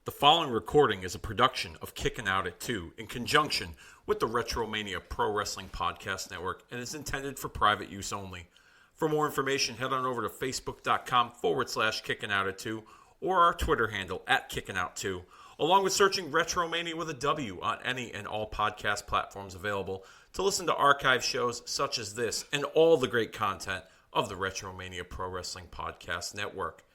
The following recording is a production of Kickin' Out at 2 in conjunction with the Retromania Pro Wrestling Podcast Network and is intended for private use only. For more information, head on over to facebook.com/Kickin' Out at 2 or our Twitter handle @Kickin' Out 2, along with searching Retromania with a W on any and all podcast platforms available to listen to archive shows such as this and all the great content of the Retromania Pro Wrestling Podcast Network.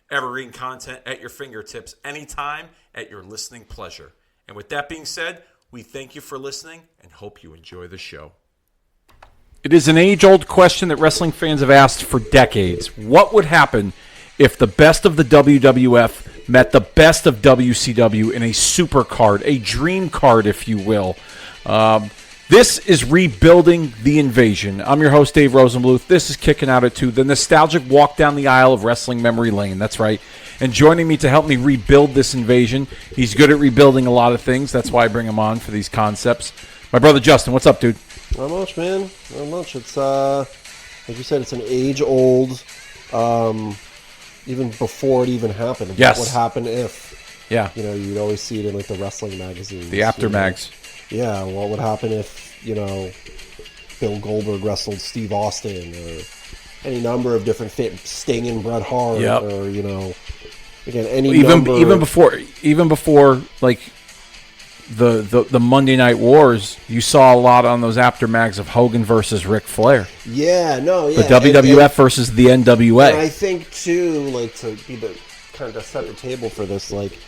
Evergreen content at your fingertips anytime at your listening pleasure. And with that being said, we thank you for listening and hope you enjoy the show. It is an age-old question that wrestling fans have asked for decades. What would happen if the best of the WWF met the best of WCW in a super card, a dream card, if you will? This is Rebuilding the Invasion. I'm your host, Dave Rosenbluth. This is Kicking Out at 2, the nostalgic walk down the aisle of wrestling memory lane. That's right. And joining me to help me rebuild this invasion, he's good at rebuilding a lot of things. That's why I bring him on for these concepts. My brother Justin, what's up, dude? Not much, man. Not much. It's, like you said, it's an age-old, even before it even happened. Yes. What would happen if, Yeah. you'd always see it in, like, the wrestling magazines. The after mags. Yeah, what would happen if, Bill Goldberg wrestled Steve Austin, or any number of different Sting and Bret Hart, Yep. or, again, any Even number... before, like, the Monday Night Wars, you saw a lot on those after mags of Hogan versus Ric Flair. Yeah, no, yeah. The WWF versus the NWA. And I think, too, like, to be the kind of set the table for this, like,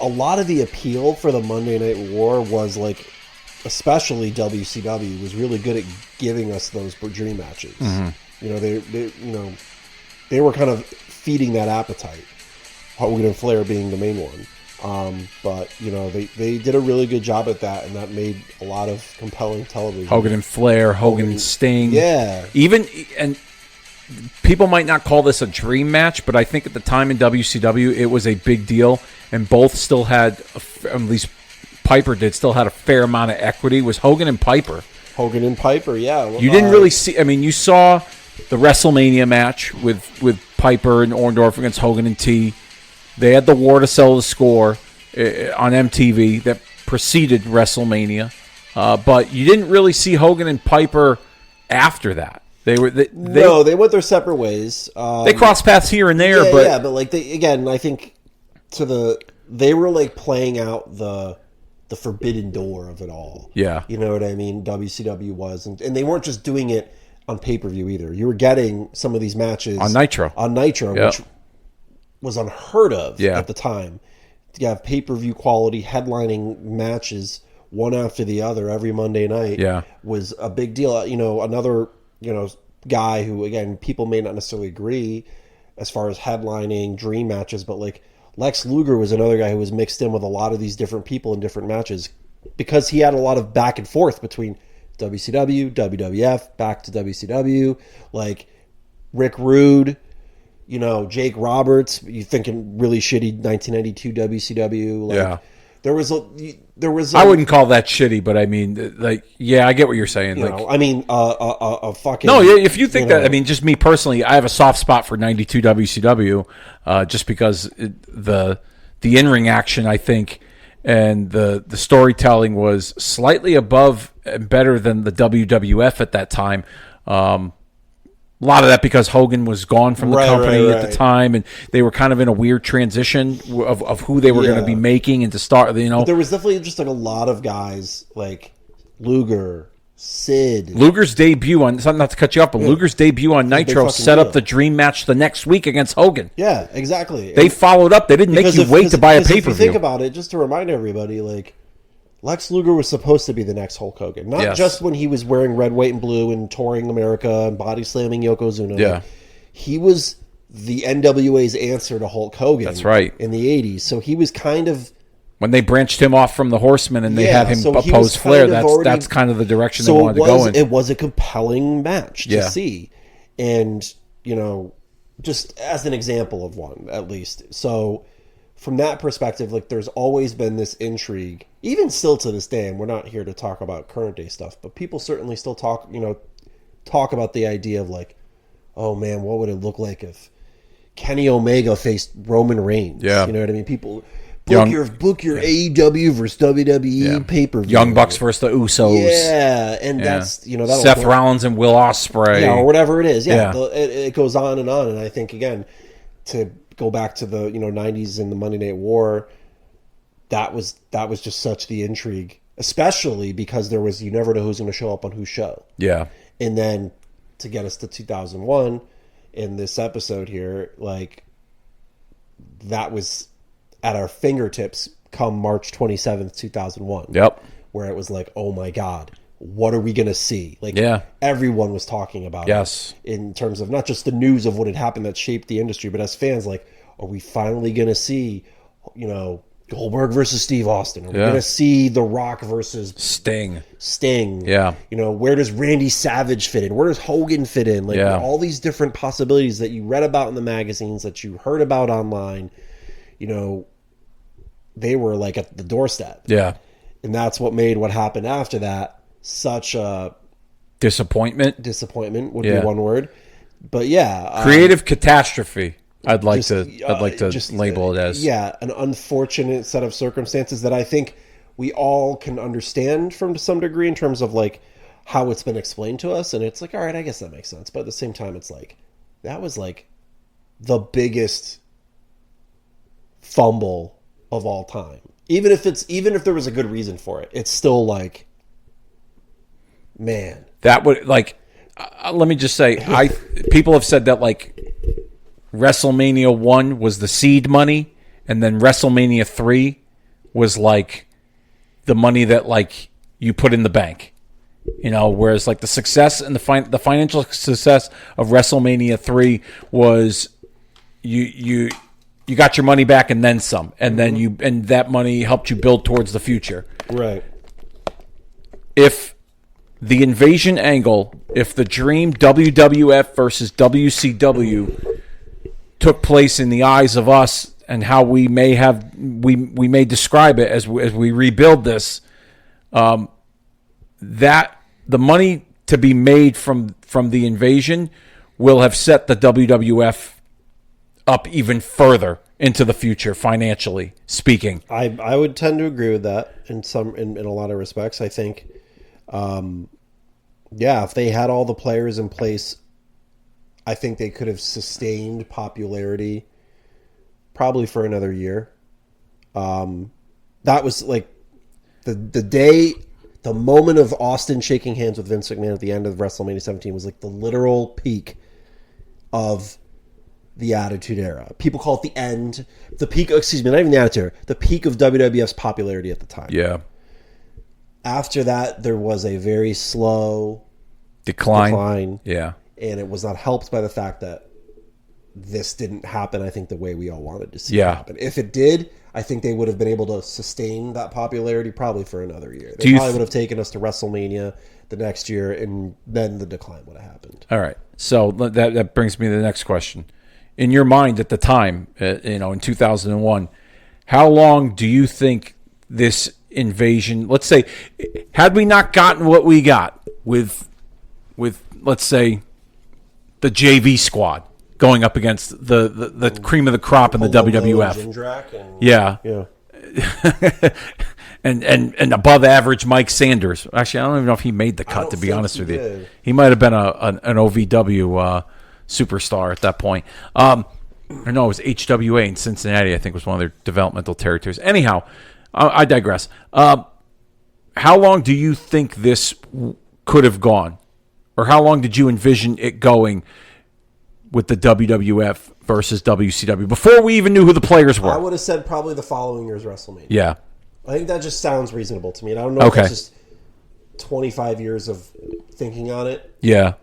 a lot of the appeal for the Monday Night War was, like, especially WCW was really good at giving us those dream matches. Mm-hmm. They were kind of feeding that appetite. Hogan and Flair being the main one. But they did a really good job at that, and that made a lot of compelling television. Hogan and Flair, Hogan and Sting. Yeah. And people might not call this a dream match, but I think at the time in WCW, it was a big deal, and both still had, at least Piper did, still had a fair amount of equity. Was Hogan and Piper. Hogan and Piper, yeah. Well, you didn't really see, you saw the WrestleMania match with Piper and Orndorff against Hogan and T. They had the War to Sell the Score on MTV that preceded WrestleMania, but you didn't really see Hogan and Piper after that. They went their separate ways. They crossed paths here and there, but like I think they were like playing out the forbidden door of it all. Yeah, you know what I mean. WCW was, and they weren't just doing it on pay-per-view either. You were getting some of these matches on Nitro, yep. Which was unheard of at the time. To have pay-per-view quality headlining matches one after the other every Monday night was a big deal. Another guy who, again, people may not necessarily agree as far as headlining dream matches, but like Lex Luger was another guy who was mixed in with a lot of these different people in different matches because he had a lot of back and forth between WCW, WWF, back to WCW, like Rick Rude, Jake Roberts. You thinking really shitty 1992 WCW? Like, there was. I wouldn't call that shitty, but I mean, like, I get what you're saying. A fucking. No, if you think that, just me personally, I have a soft spot for 92 WCW, just because the in-ring action, I think, and the storytelling was slightly above and better than the WWF at that time. A lot of that because Hogan was gone from the company at the time, and they were kind of in a weird transition of who they were going to be making and to start. But there was definitely just like a lot of guys like Luger, Sid. Luger's debut on, not to cut you off, but Luger's debut on Nitro set up the dream match the next week against Hogan. Yeah, exactly. They followed up. They didn't make you wait to buy a pay-per-view. If you think about it, just to remind everybody, like, Lex Luger was supposed to be the next Hulk Hogan. Not just when he was wearing red, white, and blue and touring America and body slamming Yokozuna. Yeah. Like, he was the NWA's answer to Hulk Hogan. That's right. In the 80s. So he was kind of... When they branched him off from the Horsemen and they had him oppose Flair, that's kind of the direction they wanted to go in. It was a compelling match to see. And, just as an example of one, at least. So... From that perspective, like, there's always been this intrigue, even still to this day, and we're not here to talk about current day stuff, but people certainly still talk about the idea of, like, oh man, what would it look like if Kenny Omega faced Roman Reigns. Yeah. You know what I mean? People book your AEW versus WWE pay-per-view. Young Bucks versus the Usos. Yeah, and that's Seth Rollins and Will Ospreay. Or whatever it is. Yeah. It goes on, and I think again, to go back to the 90s and the Monday Night War, that was just such the intrigue, especially because there was, you never know who's going to show up on whose show. Yeah. And then to get us to 2001 in this episode here, like, that was at our fingertips come March 27th, 2001. Yep. Where it was like, oh my God, what are we going to see? Like, everyone was talking about it in terms of not just the news of what had happened that shaped the industry, but as fans, like, are we finally going to see, Goldberg versus Steve Austin? Are we going to see The Rock versus Sting? Yeah. Where does Randy Savage fit in? Where does Hogan fit in? Like, all these different possibilities that you read about in the magazines, that you heard about online, they were like at the doorstep. Yeah. And that's what made what happened after that such a disappointment. Disappointment would be one word. But creative catastrophe. I'd like to label it as an unfortunate set of circumstances that I think we all can understand from some degree in terms of like how it's been explained to us, and it's like, all right, I guess that makes sense. But at the same time, it's like that was like the biggest fumble of all time. Even if there was a good reason for it, it's still like, man, that would like. Let me just say, people have said that like WrestleMania 1 was the seed money, and then WrestleMania 3 was like the money that like you put in the bank. Whereas like the success and the financial success of WrestleMania 3 was you got your money back and then some, and then that money helped you build towards the future. Right. If the invasion angle, if the dream WWF versus WCW took place in the eyes of us, and how we may describe it as we rebuild this, that the money to be made from the invasion will have set the WWF up even further into the future, financially speaking. I would tend to agree with that in a lot of respects. I think, if they had all the players in place, I think they could have sustained popularity probably for another year. That was like the moment of Austin shaking hands with Vince McMahon at the end of WrestleMania 17 was like the literal peak of the Attitude Era. People call it the peak, excuse me, not even the Attitude Era, the peak of WWF's popularity at the time. Yeah. After that, there was a very slow decline. Yeah. And it was not helped by the fact that this didn't happen, I think, the way we all wanted to see it happen. If it did, I think they would have been able to sustain that popularity probably for another year. They probably would have taken us to WrestleMania the next year, and then the decline would have happened. All right. So that brings me to the next question. In your mind at the time, in 2001, how long do you think this invasion, let's say, had we not gotten what we got with let's say, the JV squad going up against the cream of the crop in the WWF. And above average Mike Sanders. Actually, I don't even know if he made the cut, to be honest with you. He might have been an OVW superstar at that point. Or no, it was HWA in Cincinnati, I think, was one of their developmental territories. Anyhow, I digress. How long do you think this could have gone? Or how long did you envision it going with the WWF versus WCW before we even knew who the players were? I would have said probably the following year's WrestleMania. Yeah. I think that just sounds reasonable to me. And I don't know if that's just 25 years of thinking on it. Yeah.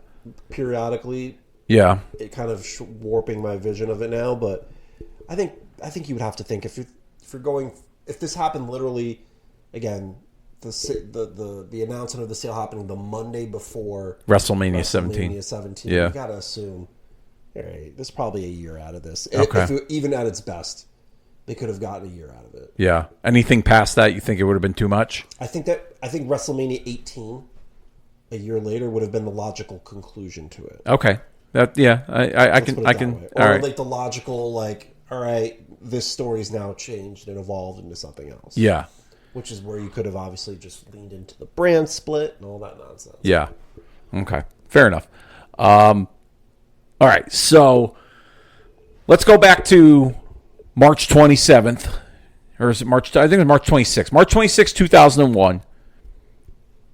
Periodically. Yeah. It kind of warping my vision of it now, but I think you would have to think if this happened literally, again, the announcement of the sale happening the Monday before WrestleMania 17. You got to assume, all right, there's probably a year out of this. Okay. Even at its best, they could have gotten a year out of it. Yeah. Anything past that, you think it would have been too much? I think WrestleMania 18, a year later, would have been the logical conclusion to it. Okay. That I can. Or like the logical all right, this story's now changed and evolved into something else. Yeah. Which is where you could have obviously just leaned into the brand split and all that nonsense. Yeah. Okay. Fair enough. All right. So let's go back to March 27th. Or is it March? I think it was March 26th. March 26th, 2001.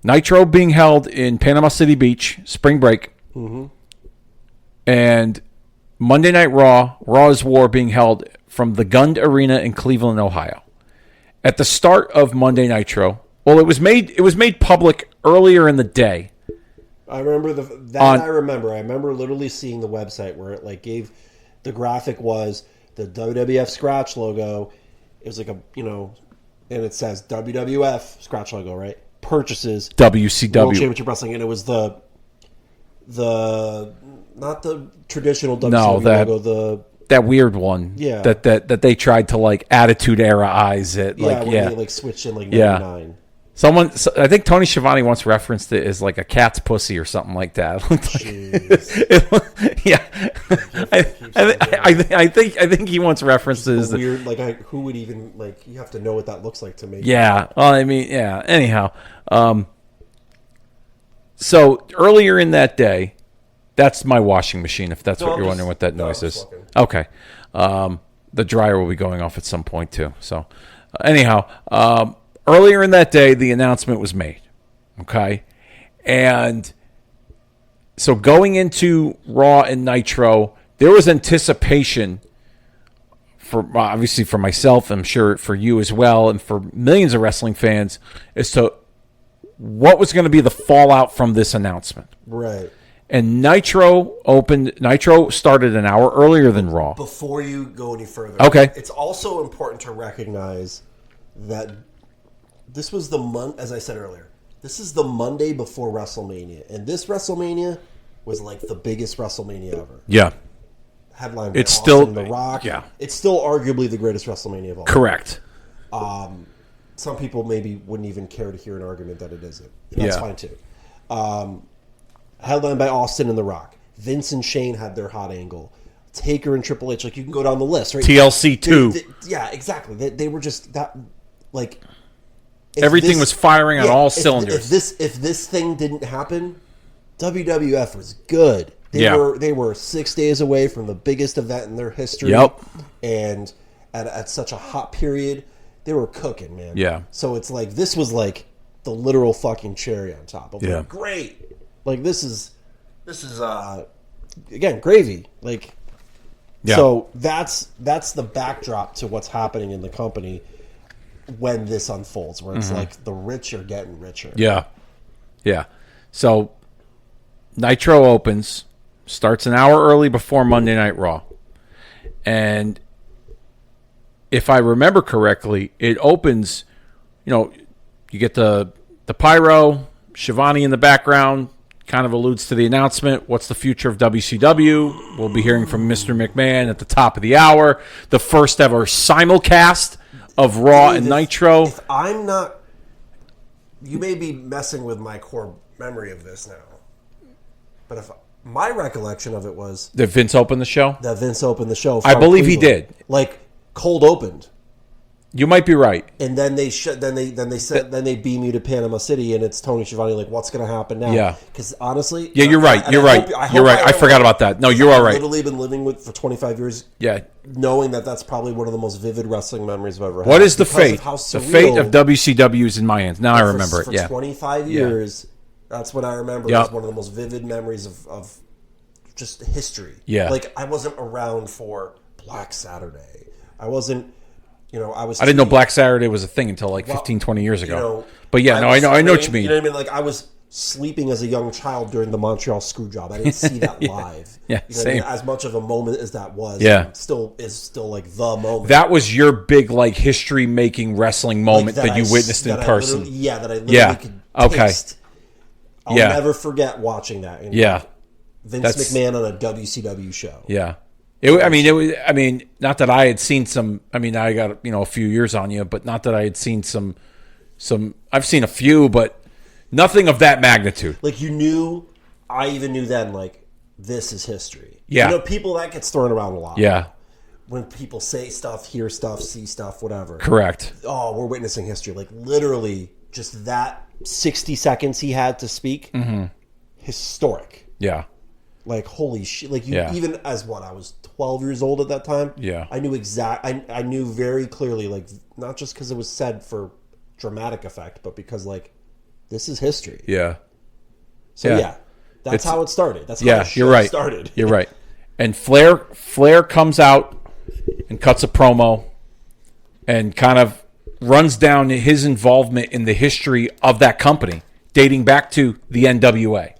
Nitro being held in Panama City Beach, spring break. Mm-hmm. And Monday Night Raw, Raw's War being held from the Gund Arena in Cleveland, Ohio. At the start of Monday Nitro, well, it was made public earlier in the day. I remember I remember literally seeing the website where it gave the graphic was the WWF scratch logo. It was like and it says WWF scratch logo, right? Purchases WCW World Championship Wrestling, and it was the not the traditional WCW logo, that weird one, yeah, that they tried to Attitude Era eyes it, they switched in 99. I think Tony Schiavone once referenced it as a cat's pussy or something like that. I think he once referenced it as weird. Who would even you have to know what that looks like to make. Yeah. Well, I mean, yeah. Anyhow, so earlier in that day, that's my washing machine. If that's what you're wondering what that noise is. Okay. The dryer will be going off at some point too. So, anyhow. Earlier in that day, the announcement was made, okay? And so going into Raw and Nitro, there was anticipation, obviously for myself, I'm sure for you as well, and for millions of wrestling fans, as to what was going to be the fallout from this announcement. Right. And Nitro started an hour earlier than Raw. Before you go any further, okay, it's also important to recognize that this was as I said earlier, this is the Monday before WrestleMania. And this WrestleMania was the biggest WrestleMania ever. Yeah. Headline by it's still The Rock. Yeah. It's still arguably the greatest WrestleMania of all time. Correct. Some people maybe wouldn't even care to hear an argument that it isn't. And that's fine too. Headline by Austin and The Rock. Vince and Shane had their hot angle. Taker and Triple H. You can go down the list, right? TLC 2. Yeah, exactly. They were just that, everything was firing on all cylinders. If this thing didn't happen, WWF was good. They were 6 days away from the biggest event in their history. Yep. And at such a hot period, they were cooking, man. Yeah. So it's this was the literal fucking cherry on top. Of great. This is again gravy. So that's the backdrop to what's happening in the company when this unfolds, where it's the rich are getting richer. Yeah. Yeah. So Nitro opens, starts an hour early before Monday Night Raw. And if I remember correctly, it opens, you get the pyro, Schiavone in the background, kind of alludes to the announcement. What's the future of WCW? We'll be hearing from Mr. McMahon at the top of the hour. The first ever simulcast of Raw and Nitro. If I'm not... You may be messing with my core memory of this now. But my recollection of it was... That Vince opened the show? That Vince opened the show. I believe Cleveland. He did. Cold opened. You might be right. And then they beam you to Panama City, and it's Tony Schiavone. What's going to happen now? Yeah. Because honestly, you're right. You're right. I forgot about that. No, you are right. I've literally been living with for 25 years. Yeah. Knowing that's probably one of the most vivid wrestling memories I've ever had. What is the fate? The fate of WCW is in my hands. Now I remember it. For 25 years, that's what I remember. Yep. As one of the most vivid memories of just history. Yeah. I wasn't around for Black Saturday. I wasn't. I didn't know Black Saturday was a thing until 15, 20 years ago. But yeah, I know what you mean. You know what I mean? I was sleeping as a young child during the Montreal Screwjob. I didn't see that live. Yeah, same. As much of a moment as that was, still is the moment. That was your big history making wrestling moment that you witnessed in person. That I literally could taste. I'll never forget watching that. Vince McMahon on a WCW show. Yeah. Not that I had seen some. I got a few years on you, but not that I had seen some. I've seen a few, but nothing of that magnitude. I even knew then. this is history. Yeah. People, that gets thrown around a lot. Yeah. When people say stuff, hear stuff, see stuff, whatever. Correct. Oh, we're witnessing history. Like, literally, just that 60 seconds he had to speak, historic. Yeah. Like, holy shit. Like, even as I was 12 years old at that time. Yeah. I knew I knew very clearly, like, not just because it was said for dramatic effect, but because, like, this is history. Yeah. So, that's how it started. That's how you're right. started. You're right. And Flair comes out and cuts a promo and kind of runs down his involvement in the history of that company, dating back to the NWA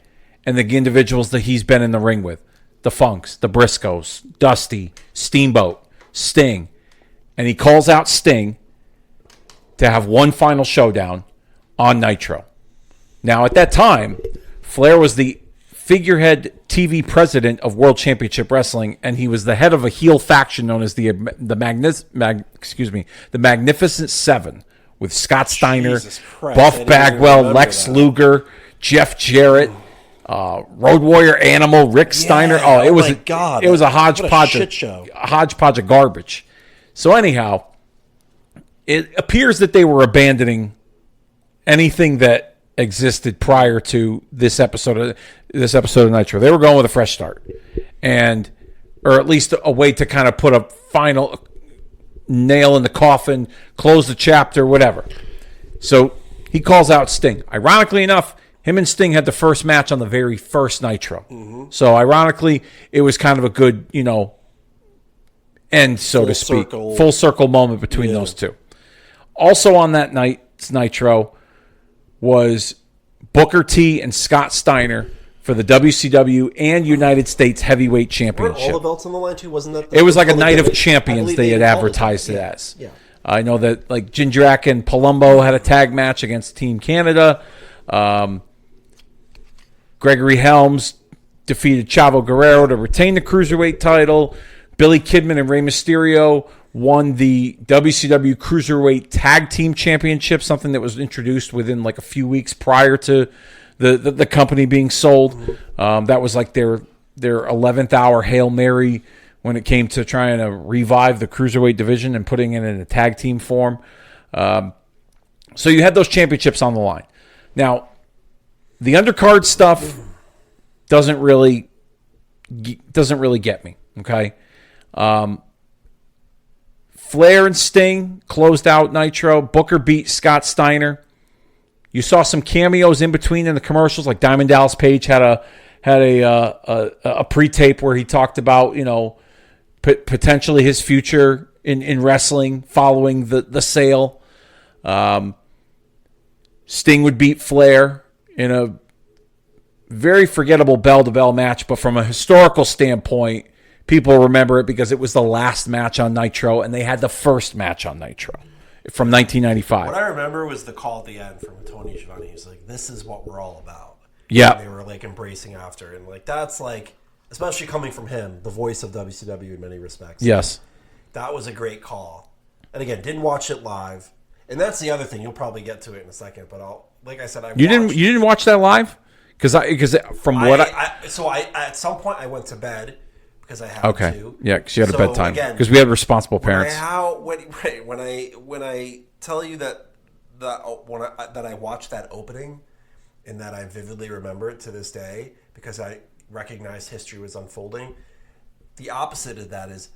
and the individuals that he's been in the ring with. The Funks, the Briscoes, Dusty, Steamboat, Sting. And he calls out Sting to have one final showdown on Nitro. Now, at that time, Flair was the figurehead TV president of World Championship Wrestling, and he was the head of a heel faction known as the Magnificent Seven, with Scott Steiner, Buff Bagwell, Lex Luger, Jeff Jarrett, Road Warrior Animal, Rick Steiner. Oh, it was a hodgepodge of garbage. So anyhow, it appears that they were abandoning anything that existed prior to this episode of Nitro. They were going with a fresh start, or at least a way to kind of put a final nail in the coffin, close the chapter, whatever. So he calls out Sting. Ironically enough, him and Sting had the first match on the very first Nitro. Mm-hmm. So ironically, it was kind of a good, end, so to speak. Full circle moment between those two. Also on that night's Nitro was Booker T and Scott Steiner for the WCW and United States Heavyweight Championship. Weren't all the belts on the line too? Wasn't that? It was like a Night of Champions they had advertised it as. Yeah. I know that like Jindrak and Palumbo had a tag match against Team Canada. Gregory Helms defeated Chavo Guerrero to retain the Cruiserweight title. Billy Kidman and Rey Mysterio won the WCW Cruiserweight Tag Team Championship, something that was introduced within like a few weeks prior to the company being sold. That was like their 11th hour Hail Mary when it came to trying to revive the Cruiserweight division and putting it in a tag team form. So you had those championships on the line. Now, the undercard stuff doesn't really get me, okay? Flair and Sting closed out Nitro. Booker beat Scott Steiner. You saw some cameos in between in the commercials, like Diamond Dallas Page had a pre-tape where he talked about potentially his future in wrestling following the sale. Sting would beat Flair in a very forgettable bell-to-bell match, but from a historical standpoint, people remember it because it was the last match on Nitro, and they had the first match on Nitro from 1995. What I remember was the call at the end from Tony Schiavone. He's like, "This is what we're all about." Yeah, and they were like embracing after, and like that's like, especially coming from him, the voice of WCW in many respects. Yes, that was a great call. And again, didn't watch it live, and that's the other thing. You'll probably get to it in a second, but like I said, you didn't watch that live because at some point I went to bed. Because I had to. Yeah, because you had a bedtime. Because we had responsible parents. When I tell you that I watched that opening and that I vividly remember it to this day because I recognized history was unfolding, the opposite of that is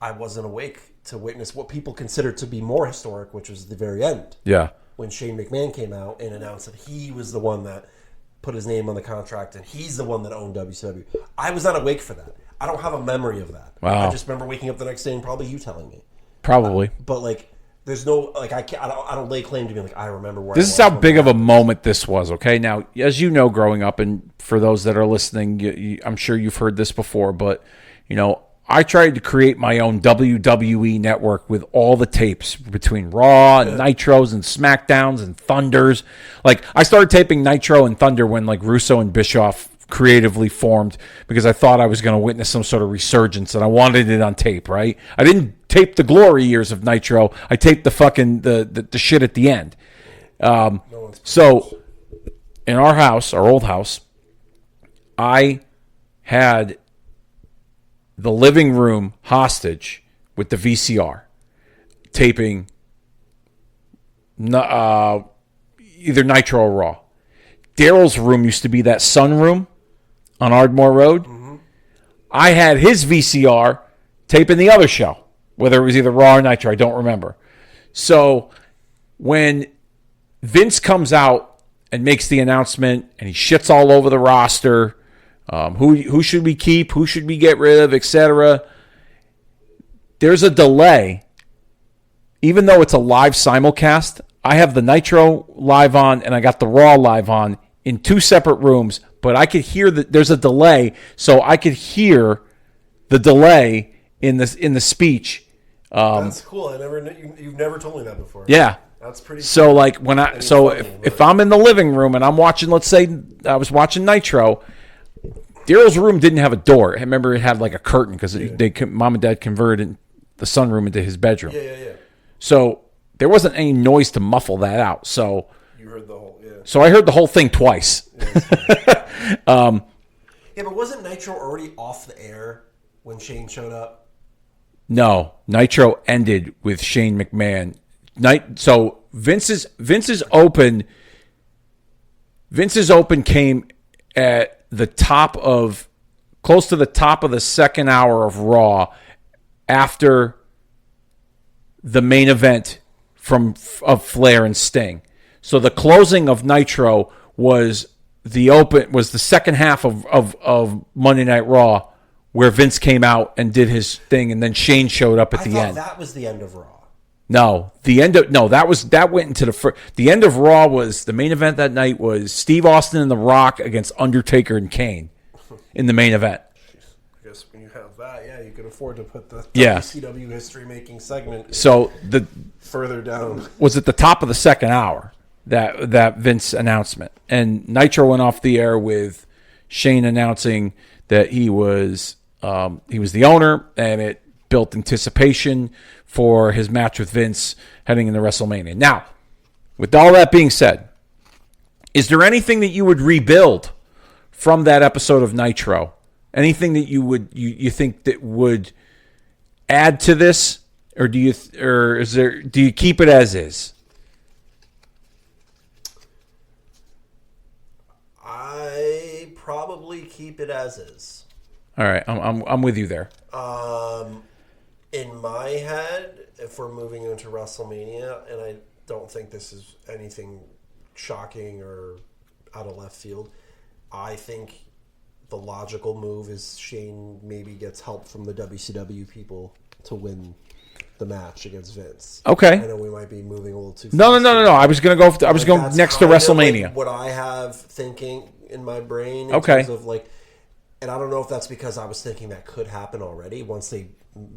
I wasn't awake to witness what people consider to be more historic, which was the very end. Yeah. When Shane McMahon came out and announced that he was the one that put his name on the contract and he's the one that owned WCW. I was not awake for that. I don't have a memory of that. Wow. I just remember waking up the next day and probably you telling me. Probably. But like, there's no like I don't lay claim to being like I remember where. This is how big of a moment this was. Okay, now as you know, growing up, and for those that are listening, I'm sure you've heard this before, but I tried to create my own WWE network with all the tapes between Raw and Nitros and SmackDowns and Thunders. Like I started taping Nitro and Thunder when like Russo and Bischoff creatively formed because I thought I was going to witness some sort of resurgence and I wanted it on tape, right? I didn't tape the glory years of Nitro. I taped the fucking the shit at the end. So in our house, our old house, I had the living room hostage with the VCR taping either Nitro or Raw. Daryl's room used to be that sun room on Ardmore Road. Mm-hmm. I had his VCR taping the other show, whether it was either Raw or Nitro, I don't remember. So when Vince comes out and makes the announcement and he shits all over the roster, who should we keep, who should we get rid of, etc., there's a delay. Even though it's a live simulcast, I have the Nitro live on and I got the Raw live on in two separate rooms, but I could hear that there's a delay, so I could hear the delay in the speech. That's cool. You've never told me that before. Yeah, that's pretty. So cool. Like when if I'm in the living room and I'm watching, let's say I was watching Nitro, Daryl's room didn't have a door. I remember it had like a curtain because mom and dad converted the sunroom into his bedroom. Yeah. So there wasn't any noise to muffle that out. So you heard the whole. Yeah. So I heard the whole thing twice. Yeah, but wasn't Nitro already off the air when Shane showed up? No, Nitro ended with Shane McMahon. So Vince's open came at the top of, close to the top of the second hour of Raw after the main event of Flair and Sting. So the closing of Nitro was the second half of Monday Night Raw, where Vince came out and did his thing, and then Shane showed up at the end. That was the end of Raw. No, that went into the end of Raw. Was the main event that night was Steve Austin and The Rock against Undertaker and Kane in the main event. I guess when you have that, yeah, you can afford to put the WCW history making segment. So further down was at the top of the second hour that Vince announcement, and Nitro went off the air with Shane announcing that he was the owner, and it built anticipation for his match with Vince heading into WrestleMania. Now, with all that being said, is there anything that you would rebuild from that episode of Nitro? Anything that you think that would add to this, or do you keep it as is? I probably keep it as is. All right, I'm with you there. In my head, if we're moving into WrestleMania, and I don't think this is anything shocking or out of left field, I think the logical move is Shane maybe gets help from the WCW people to win the match against Vince. Okay. I know we might be moving a little too fast. No. I was going next to WrestleMania. Like what I have thinking in my brain in okay. terms of like, and I don't know if that's because I was thinking that could happen already once they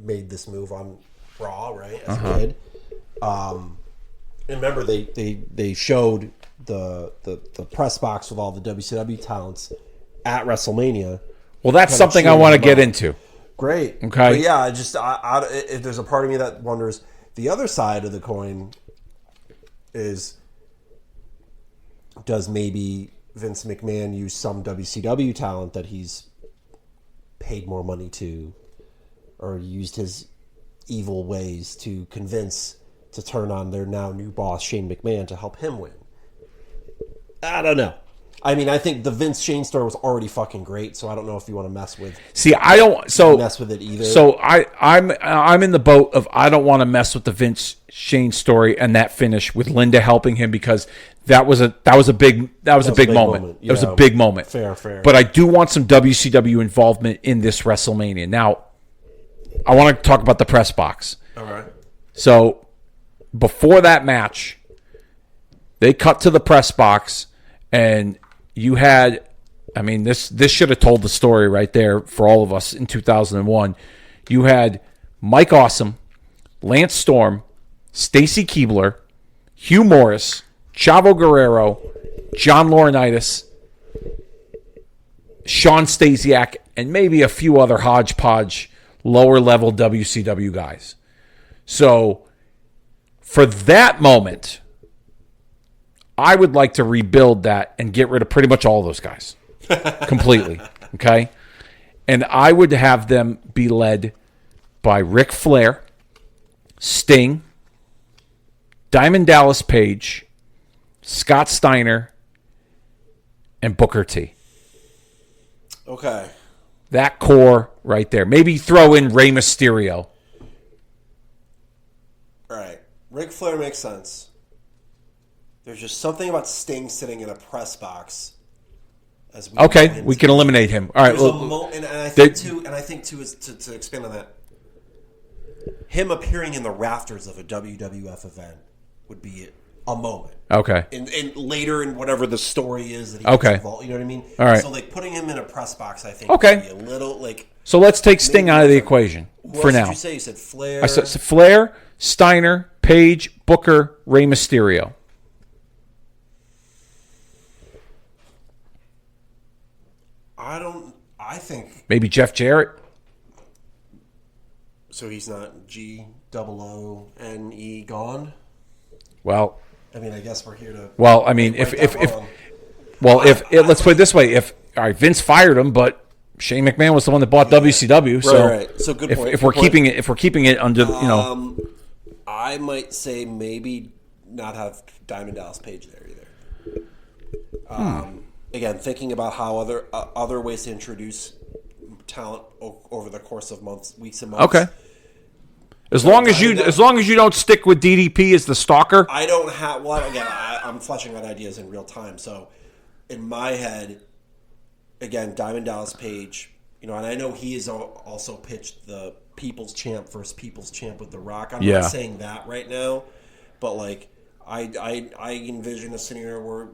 made this move on Raw, right? As a kid. And remember, they showed the press box with all the WCW talents at WrestleMania. Well, that's something I want to get into. Great. Okay. But yeah, if there's a part of me that wonders, the other side of the coin is, does maybe Vince McMahon use some WCW talent that he's paid more money to, or used his evil ways to convince to turn on their now new boss, Shane McMahon, to help him win? I don't know. I mean, I think the Vince Shane story was already fucking great, so I don't know if you want to mess with. See, I don't mess with it either. So I'm in the boat of I don't want to mess with the Vince Shane story and that finish with Linda helping him, because that was a big moment. Yeah, it was a big moment. Fair. But I do want some WCW involvement in this WrestleMania. Now, I want to talk about the press box. All right. So before that match, they cut to the press box, and you had, I mean, this should have told the story right there for all of us in 2001. You had Mike Awesome, Lance Storm, Stacy Keibler, Hugh Morris, Chavo Guerrero, John Laurinaitis, Sean Stasiak, and maybe a few other hodgepodge lower-level WCW guys. So for that moment, I would like to rebuild that and get rid of pretty much all of those guys completely. Okay? And I would have them be led by Ric Flair, Sting, Diamond Dallas Page, Scott Steiner, and Booker T. Okay. That core right there. Maybe throw in Rey Mysterio. All right. Ric Flair makes sense. There's just something about Sting sitting in a press box. We can eliminate him. All right. And I think too is to expand on that. Him appearing in the rafters of a WWF event would be a moment. Okay. And later in whatever the story is that he gets involved, you know what I mean? All right. So putting him in a press box, I think, would be a little So let's take Sting out of the equation for now. What did you say? You said Flair. I said Flair, Steiner, Page, Booker, Rey Mysterio. I think maybe Jeff Jarrett. So he's not GOONE gone? Well, I mean, I guess we're here to. Well, I mean, let's put it this way: Vince fired him, but Shane McMahon was the one that bought WCW. Right. So good point. If we're keeping it under, I might say maybe not have Diamond Dallas Page there either. Again, thinking about how other ways to introduce talent over the course of weeks and months. Okay. As long as you don't stick with DDP as the stalker. I don't have. Well, again, I'm fleshing out ideas in real time. So, in my head, again, Diamond Dallas Page, and I know he has also pitched the People's Champ versus People's Champ with The Rock. I'm not saying that right now, but I envision a scenario where,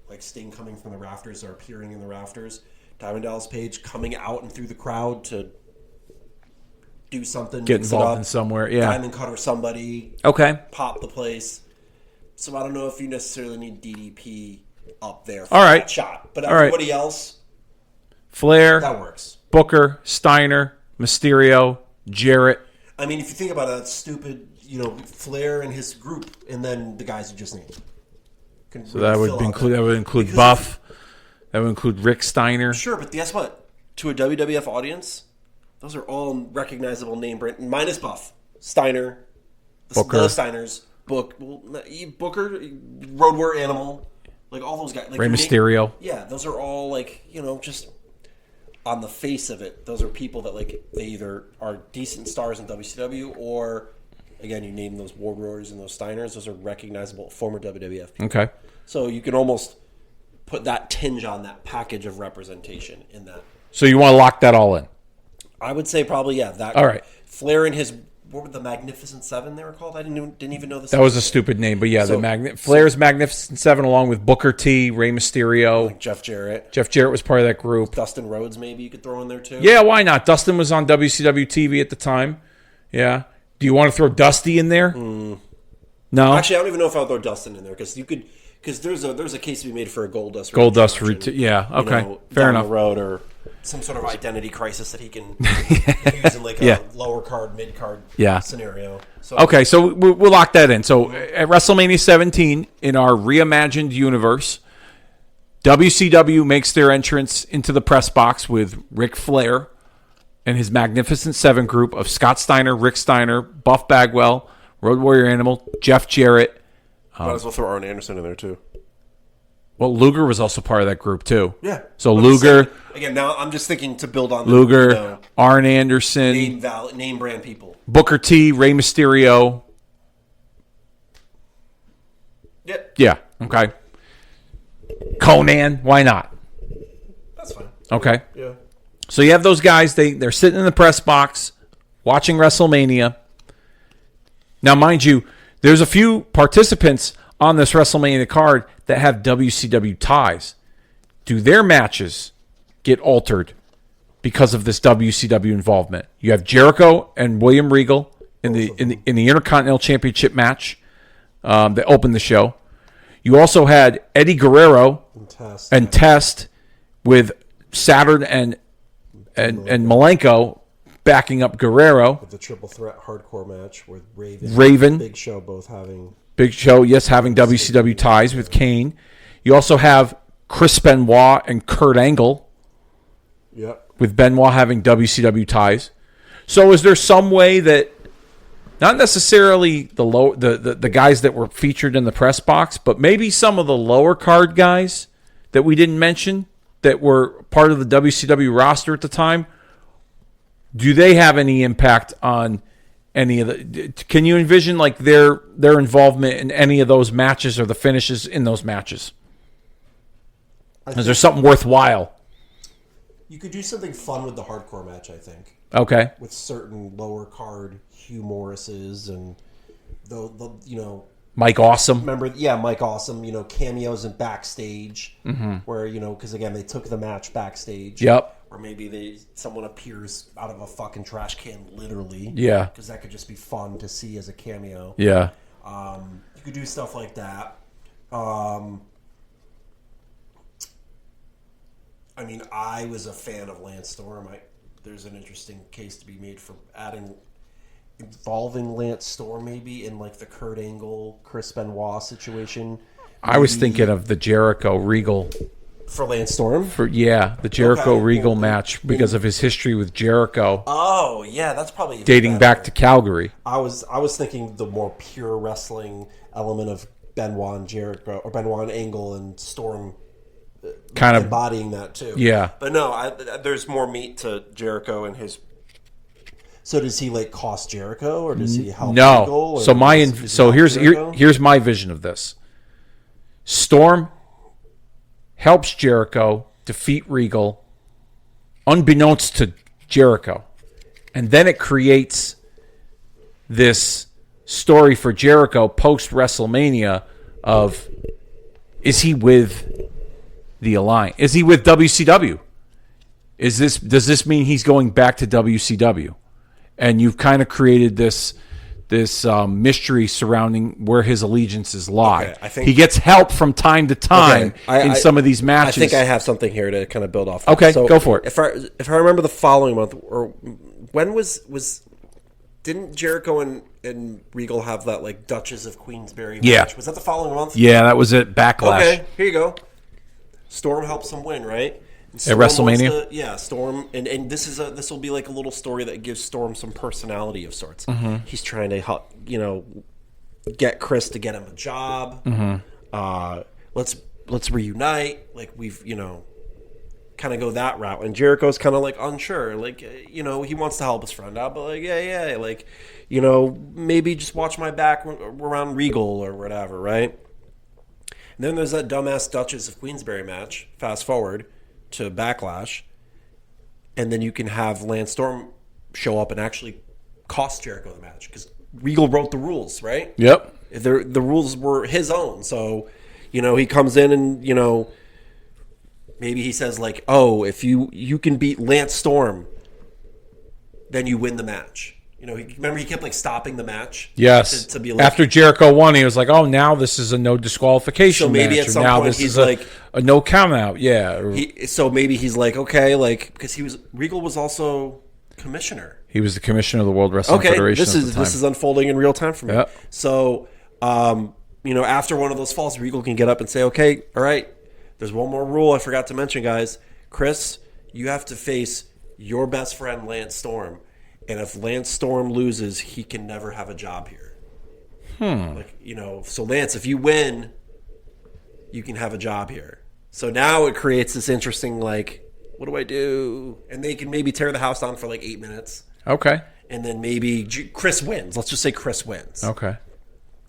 like Sting coming from the rafters or appearing in the rafters, Diamond Dallas Page coming out and through the crowd to do something, get involved in somewhere, Diamond Cutter somebody, pop the place. So I don't know if you necessarily need DDP up there for that shot, but everybody else, Flair, that works. Booker, Steiner, Mysterio, Jarrett. I mean, if you think about it, that's stupid. Flair and his group, and then the guys you just named. So that would include Buff. That would include Rick Steiner. Sure, but guess what? To a WWF audience, those are all recognizable name brand, minus Buff, Steiner, Booker, the Steiners, Booker, Road Warrior Animal, like all those guys. Like Rey Mysterio. Yeah, those are all just on the face of it. Those are people that they either are decent stars in WCW or, again, you name those War Warriors and those Steiners. Those are recognizable former WWF people. Okay. So you can almost put that tinge on that package of representation in that. So you want to lock that all in? I would say probably, that. All right. Flair and his, what were the Magnificent Seven they were called? I didn't even know this. That was a stupid name, but Flair's Magnificent Seven along with Booker T, Rey Mysterio. Like Jeff Jarrett. Jeff Jarrett was part of that group. Dustin Rhodes maybe you could throw in there too. Yeah, why not? Dustin was on WCW TV at the time. Yeah. Do you want to throw Dusty in there? No. Actually, I don't even know if I'll throw Dustin in there because there's a case to be made for a Goldust. Yeah. Okay. Fair down enough. The road or some sort of identity crisis that he can use in a lower card, mid card scenario. So, okay, so we'll lock that in. So at WrestleMania 17 in our reimagined universe, WCW makes their entrance into the press box with Ric Flair and his Magnificent Seven group of Scott Steiner, Rick Steiner, Buff Bagwell, Road Warrior Animal, Jeff Jarrett. Might as well throw Arn Anderson in there too. Well, Luger was also part of that group too. Yeah. So Luger. Again, now I'm just thinking to build on Luger, Arn Anderson, name brand people. Booker T, Rey Mysterio. Yep. Yeah. Okay. Conan, why not? That's fine. Okay. Yeah. So you have those guys. They're sitting in the press box watching WrestleMania. Now, mind you, there's a few participants on this WrestleMania card that have WCW ties. Do their matches get altered because of this WCW involvement? You have Jericho and William Regal in the Intercontinental Championship match that opened the show. You also had Eddie Guerrero and Test with Saturn and Malenko backing up Guerrero. With the triple threat hardcore match with Raven, Big Show having WCW ties with Kane. You also have Chris Benoit and Kurt Angle. Yep. with Benoit having WCW ties. So is there some way that, not necessarily the guys that were featured in the press box, but maybe some of the lower card guys that we didn't mention that were part of the WCW roster at the time, do they have any impact on any of the? Can you envision like their involvement in any of those matches or the finishes in those matches? Is there something worthwhile? You could do something fun with the hardcore match, I think. Okay. With certain lower card Hugh Morrises and the Mike Awesome. Remember, Mike Awesome, cameos in backstage where, because again, they took the match backstage. Yep. Or maybe someone appears out of a fucking trash can, literally. Yeah. Because that could just be fun to see as a cameo. Yeah. You could do stuff like that. I was a fan of Lance Storm. There's an interesting case to be made for involving Lance Storm maybe in like the Kurt Angle, Chris Benoit situation. I was thinking of the Jericho Regal for Lance Storm. The Jericho Regal match because of his history with Jericho. Oh yeah, that's probably dating back to Calgary. I was thinking the more pure wrestling element of Benoit and Jericho, or Benoit and Angle and Storm. Kind of embodying that too. Yeah. But no, there's more meat to Jericho and his. So does he like cost Jericho, or does he help? No. Regal, So here's my vision of this. Storm helps Jericho defeat Regal, unbeknownst to Jericho, and then it creates this story for Jericho post WrestleMania of, is he with the Alliance? Is he with WCW? Does this mean he's going back to WCW? And you've kind of created this mystery surrounding where his allegiances lie. Okay, I think he gets help from time to time in some of these matches. I think I have something here to kind of build off. Okay, so go for it. If I remember the following month, or when was didn't Jericho and Regal have that like Duchess of Queensberry match? Was that the following month? Yeah, that was it. Backlash. Okay, here you go. Storm helps him win, right? At WrestleMania? Storm, and this will be like a little story that gives Storm some personality of sorts. He's trying to help, get Chris to get him a job. Let's reunite. Like we've, kind of go that route. And Jericho's kind of like unsure, like he wants to help his friend out, but like like maybe just watch my back around Regal or whatever, right? And then there's that dumbass Duchess of Queensberry match. Fast forward to Backlash, and then you can have Lance Storm show up and actually cost Jericho the match because Regal wrote the rules, right? Yep. The rules were his own, so he comes in and maybe he says like, "Oh, if you can beat Lance Storm, then you win the match." Remember he kept like stopping the match. Yes. To be like, after Jericho won, he was like, "Oh, now this is a no disqualification so maybe match." At some point this he's is like a no count out. Yeah. So maybe he's like, okay, like because Regal was also commissioner. He was the commissioner of the World Wrestling Federation. This is unfolding in real time for me. Yep. So, after one of those falls, Regal can get up and say, "Okay, all right. There's one more rule I forgot to mention, guys. Chris, you have to face your best friend Lance Storm." And if Lance Storm loses, he can never have a job here. So Lance, if you win, you can have a job here. So now it creates this interesting, like, what do I do? And they can maybe tear the house down for like 8 minutes. Okay. And then maybe Chris wins. Let's just say Chris wins. Okay.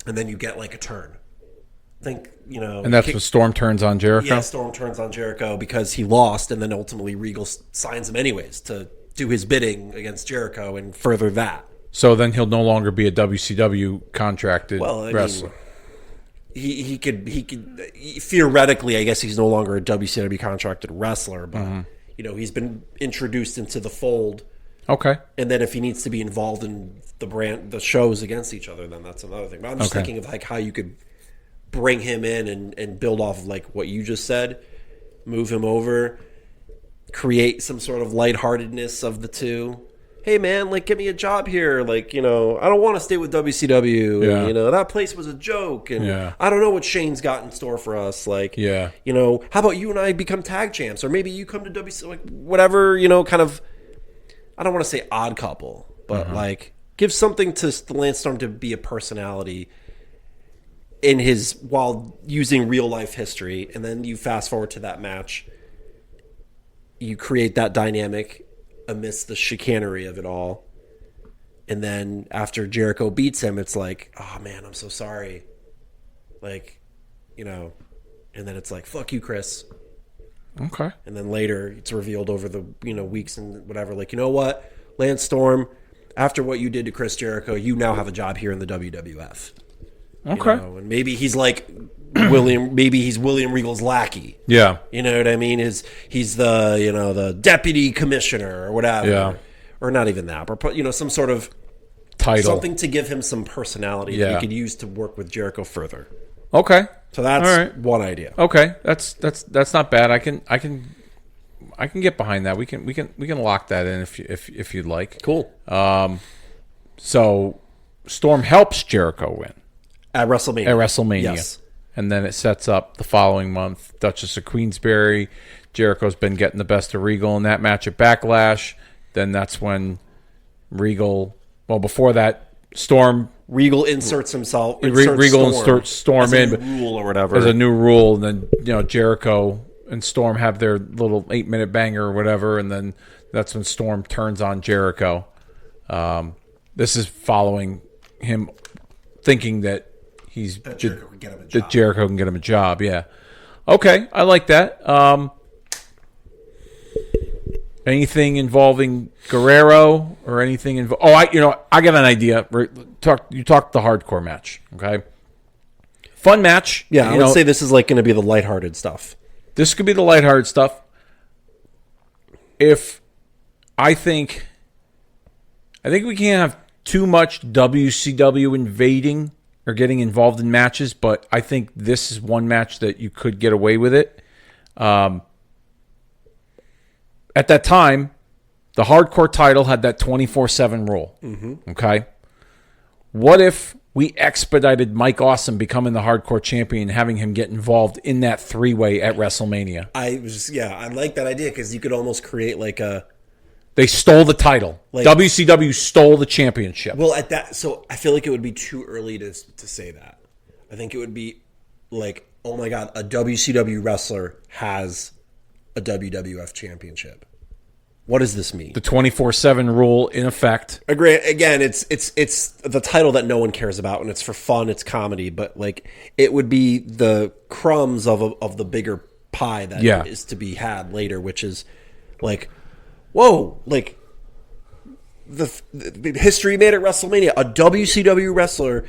And then you get like a turn. And that's when Storm turns on Jericho? Yeah, Storm turns on Jericho because he lost, and then ultimately Regal signs him anyways to do his bidding against Jericho and further that. So then he'll no longer be a WCW contracted wrestler. He could theoretically, I guess he's no longer a WCW contracted wrestler, but he's been introduced into the fold. Okay. And then if he needs to be involved in the shows against each other, then that's another thing. But I'm just thinking of like how you could bring him in and build off of like what you just said, move him over, create some sort of lightheartedness of the two. hey man, like get me a job here. Like, you know, I don't want to stay with WCW. Yeah. And, you know, that place was a joke. And I don't know what Shane's got in store for us. Like, you know, how about you and I become tag champs? Or maybe you come to WCW, like whatever, you know, kind of, I don't want to say odd couple, but like give something to Lance Storm to be a personality in his, while using real life history. And then you fast forward to that match. You create that dynamic amidst the chicanery of it all. And then after Jericho beats him, it's like, oh man, I'm so sorry. Like, you know, and then it's like, fuck you, Chris. Okay. And then later it's revealed over the, you know, weeks and whatever, like, you know what, Lance Storm, after what you did to Chris Jericho, you now have a job here in the WWF. Okay. You know? And maybe he's like maybe he's William Regal's lackey. Yeah. You know what I mean? He's the, you know, the deputy commissioner or whatever. Yeah. Or not even that, but, you know, some sort of title. Something to give him some personality that you could use to work with Jericho further. Okay. So that's one idea. Okay. That's not bad. I can get behind that. We can lock that in if you'd like. Cool. So Storm helps Jericho win at WrestleMania. Yes. And then it sets up the following month, Duchess of Queensberry. Jericho's been getting the best of Regal in that match at Backlash. Then that's when Regal, well, before that, Regal inserts himself. Regal inserts Storm in, rule or whatever. As a new rule, and then, you know, Jericho and Storm have their little 8-minute banger or whatever, and then that's when Storm turns on Jericho. This is following him thinking that Jericho can get him a job. Yeah. Okay, I like that. Anything involving Guerrero or anything I got an idea. You talked the hardcore match, okay? Fun match. Yeah, I would say this is like going to be the lighthearted stuff. This could be the lighthearted stuff. I think we can't have too much WCW invading or getting involved in matches, but I think this is one match that you could get away with it. At that time, the hardcore title had that 24/7 rule. Mm-hmm. Okay? What if we expedited Mike Awesome becoming the hardcore champion and having him get involved in that 3-way at WrestleMania? I like that idea because you could almost create like a... They stole the title. Like, WCW stole the championship. Well, so I feel like it would be too early to say that. I think it would be like, oh my God, a WCW wrestler has a WWF championship. What does this mean? The 24/7 rule in effect. Agree. Again, it's the title that no one cares about, and it's for fun, it's comedy, but like it would be the crumbs of the bigger pie that is to be had later, which is like, whoa, like the history made at WrestleMania. A WCW wrestler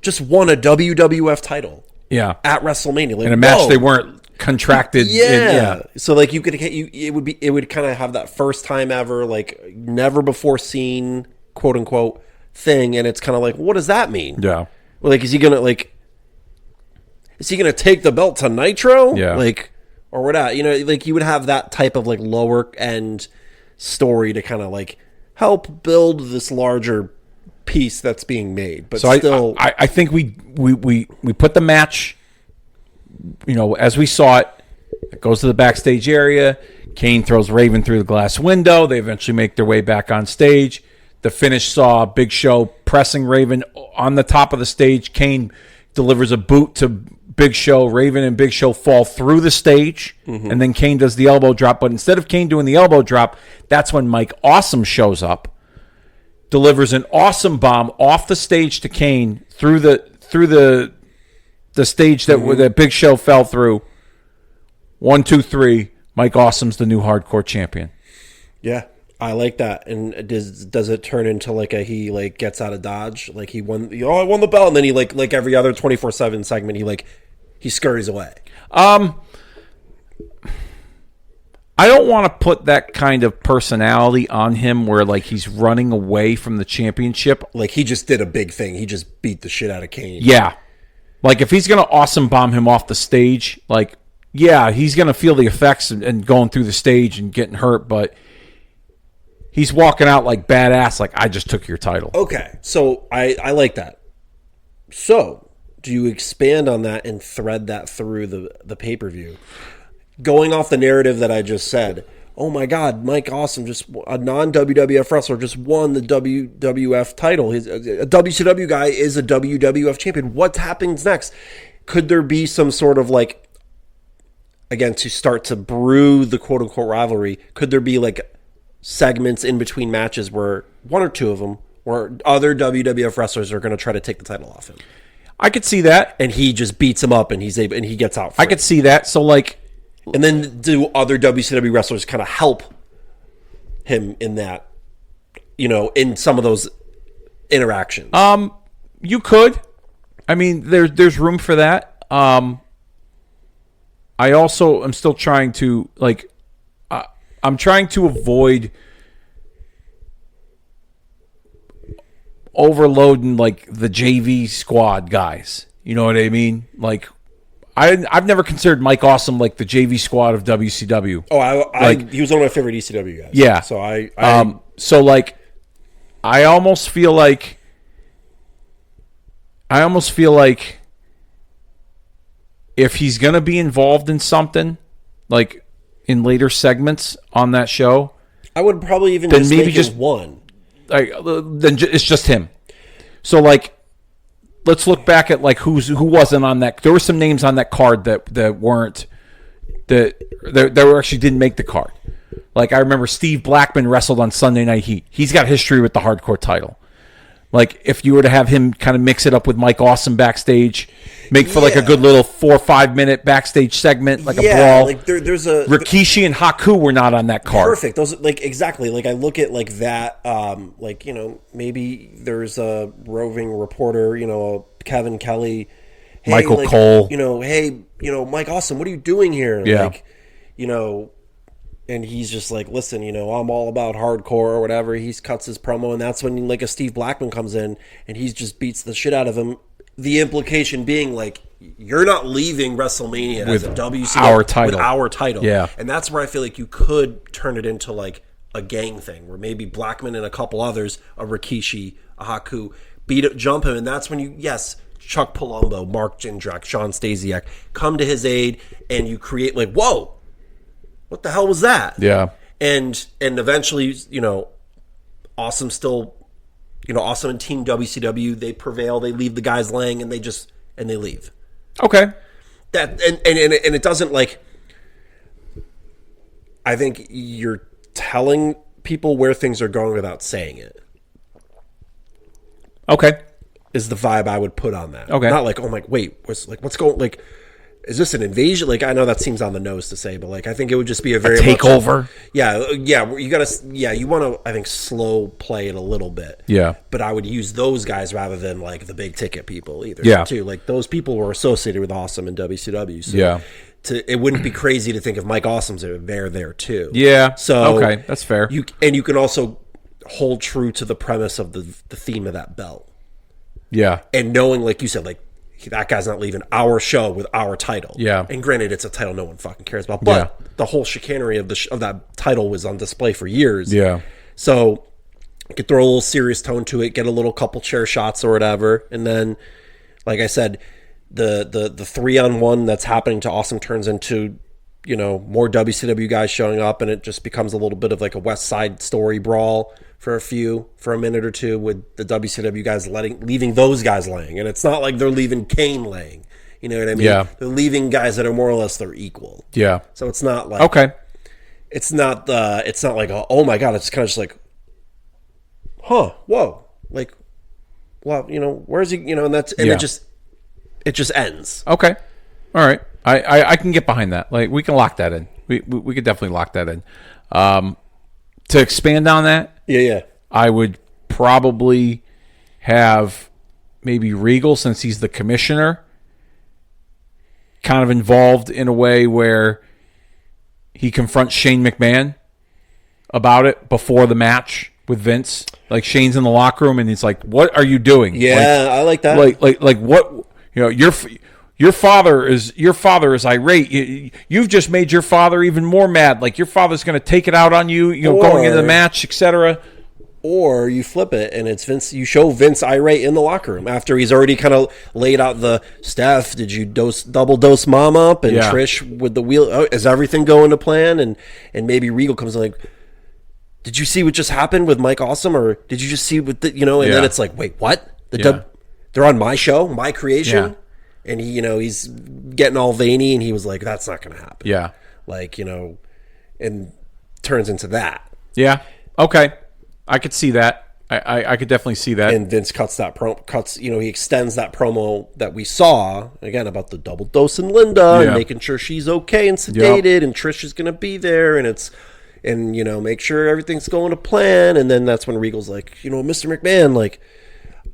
just won a WWF title. Yeah, at WrestleMania, like, in a match they weren't contracted. So like it would kind of have that first time ever, like never before seen, quote unquote, thing, and it's kind of like, what does that mean? Yeah, well, like is he gonna take the belt to Nitro? Yeah, like, or what? You know, like you would have that type of like lower end story to kind of like help build this larger piece that's being made. But so still, I think we put the match, you know, as we saw it. It goes to the backstage area. Kane throws Raven through the glass window. They eventually make their way back on stage. The finish saw Big Show pressing Raven on the top of the stage. Kane delivers a boot to Big Show. Raven and Big Show fall through the stage, and then Kane does the elbow drop. But instead of Kane doing the elbow drop, that's when Mike Awesome shows up, delivers an awesome bomb off the stage to Kane through the stage that Big Show fell through. 1, 2, 3. Mike Awesome's the new hardcore champion. Yeah, I like that. And does it turn into like he like gets out of Dodge? Like he won. I won the belt, and then he like every other 24/7 segment, he scurries away. I don't want to put that kind of personality on him where like he's running away from the championship. Like he just did a big thing. He just beat the shit out of Kane. Yeah. Like if he's going to awesome bomb him off the stage, like, yeah, he's going to feel the effects and going through the stage and getting hurt, but he's walking out like badass, like I just took your title. Okay, so I like that. So, do you expand on that and thread that through the pay-per-view? Going off the narrative that I just said, oh my God, Mike Awesome, a non-WWF wrestler, just won the WWF title. A WCW guy is a WWF champion. What happens next? Could there be some sort of like, again, to start to brew the quote-unquote rivalry, could there be like segments in between matches where one or two of them, where other WWF wrestlers are going to try to take the title off him? I could see that. And he just beats him up and he gets out free. I could see that. So like, and then do other WCW wrestlers kind of help him in that, in some of those interactions? You could. I mean, there's room for that. I also am still trying to I'm trying to avoid overloading like the JV squad guys. You know what I mean? Like, I've never considered Mike Awesome like the JV squad of WCW. Oh, he was one of my favorite ECW guys. Yeah. So I almost feel like if he's gonna be involved in something, like in later segments on that show, I would probably even then maybe just one. Like then it's just him. So like, let's look back at like who wasn't on that. There were some names on that card that actually didn't make the card. Like I remember Steve Blackman wrestled on Sunday Night Heat. He's got history with the hardcore title. Like if you were to have him kind of mix it up with Mike Awesome backstage, make for like a good little 4 or 5 minute backstage segment, like a brawl. Like there's a Rikishi and Haku were not on that card. Perfect. Those exactly. Like I look at like that. Maybe there's a roving reporter. Kevin Kelly, hey, Michael Cole. Mike Awesome, what are you doing here? Yeah. And he's just like, listen, I'm all about hardcore or whatever. He cuts his promo, and that's when like a Steve Blackman comes in and he just beats the shit out of him. The implication being like, you're not leaving WrestleMania with as a WCW with our title. Yeah. And that's where I feel like you could turn it into like a gang thing where maybe Blackman and a couple others, a Rikishi, a Haku, jump him, and that's when Chuck Palumbo, Mark Jindrak, Sean Stasiak come to his aid, and you create like, whoa, what the hell was that? Yeah. And eventually, Awesome still, Awesome and Team WCW, they prevail, they leave the guys laying, and they leave. Okay. That and it doesn't like. I think you're telling people where things are going without saying it. Okay. Is the vibe I would put on that. Okay. Not like, oh my, wait, what's going, like, is this an invasion? Like, I know that seems on the nose to say, but like, I think it would just be a very takeover. You want to, I think, slow play it a little bit. Yeah. But I would use those guys rather than like the big ticket people either. Yeah. Too. Like those people were associated with Awesome and WCW. So yeah. It wouldn't be crazy to think if Mike Awesome's there too. Yeah. So okay, that's fair. You can also hold true to the premise of the theme of that belt. Yeah. And knowing, like you said, like, that guy's not leaving our show with our title. Yeah. And granted, it's a title no one fucking cares about, but the whole chicanery of of that title was on display for years. Yeah. So you could throw a little serious tone to it, get a little couple chair shots or whatever, and then, like I said, the 3-on-1 that's happening to Awesome turns into, more WCW guys showing up, and it just becomes a little bit of like a West Side Story brawl for a minute or two, with the WCW guys leaving those guys laying. And it's not like they're leaving Kane laying. You know what I mean? Yeah. They're leaving guys that are more or less their equal. Yeah. So it's not like, okay. It's not like, oh my God, it's kind of just like, whoa. Like, well, where's he, and it just ends. Okay. All right. I can get behind that. Like, we can lock that in. We could definitely lock that in. To expand on that, I would probably have maybe Regal, since he's the commissioner, kind of involved in a way where he confronts Shane McMahon about it before the match with Vince. Like, Shane's in the locker room and he's like, "What are you doing?" Yeah, I like that. Like what? You're Your father is irate. You've just made your father even more mad. Like your father's going to take it out on you, going into the match, etc. Or you flip it and it's Vince. You show Vince irate in the locker room after he's already kind of laid out the Steph. Did you double dose mom up and Trish with the wheel? Oh, is everything going to plan? And maybe Regal comes in like, did you see what just happened with Mike Awesome, or did you just see what the, And then it's like, wait, what? They're on my show, my creation. Yeah. And he, he's getting all veiny, and he was like, "That's not going to happen." Yeah, and turns into that. Yeah. Okay, I could see that. I could definitely see that. And Vince he extends that promo that we saw again about the double dose and Linda and making sure she's okay and sedated, and Trish is going to be there, and make sure everything's going to plan. And then that's when Regal's like, Mr. McMahon, like,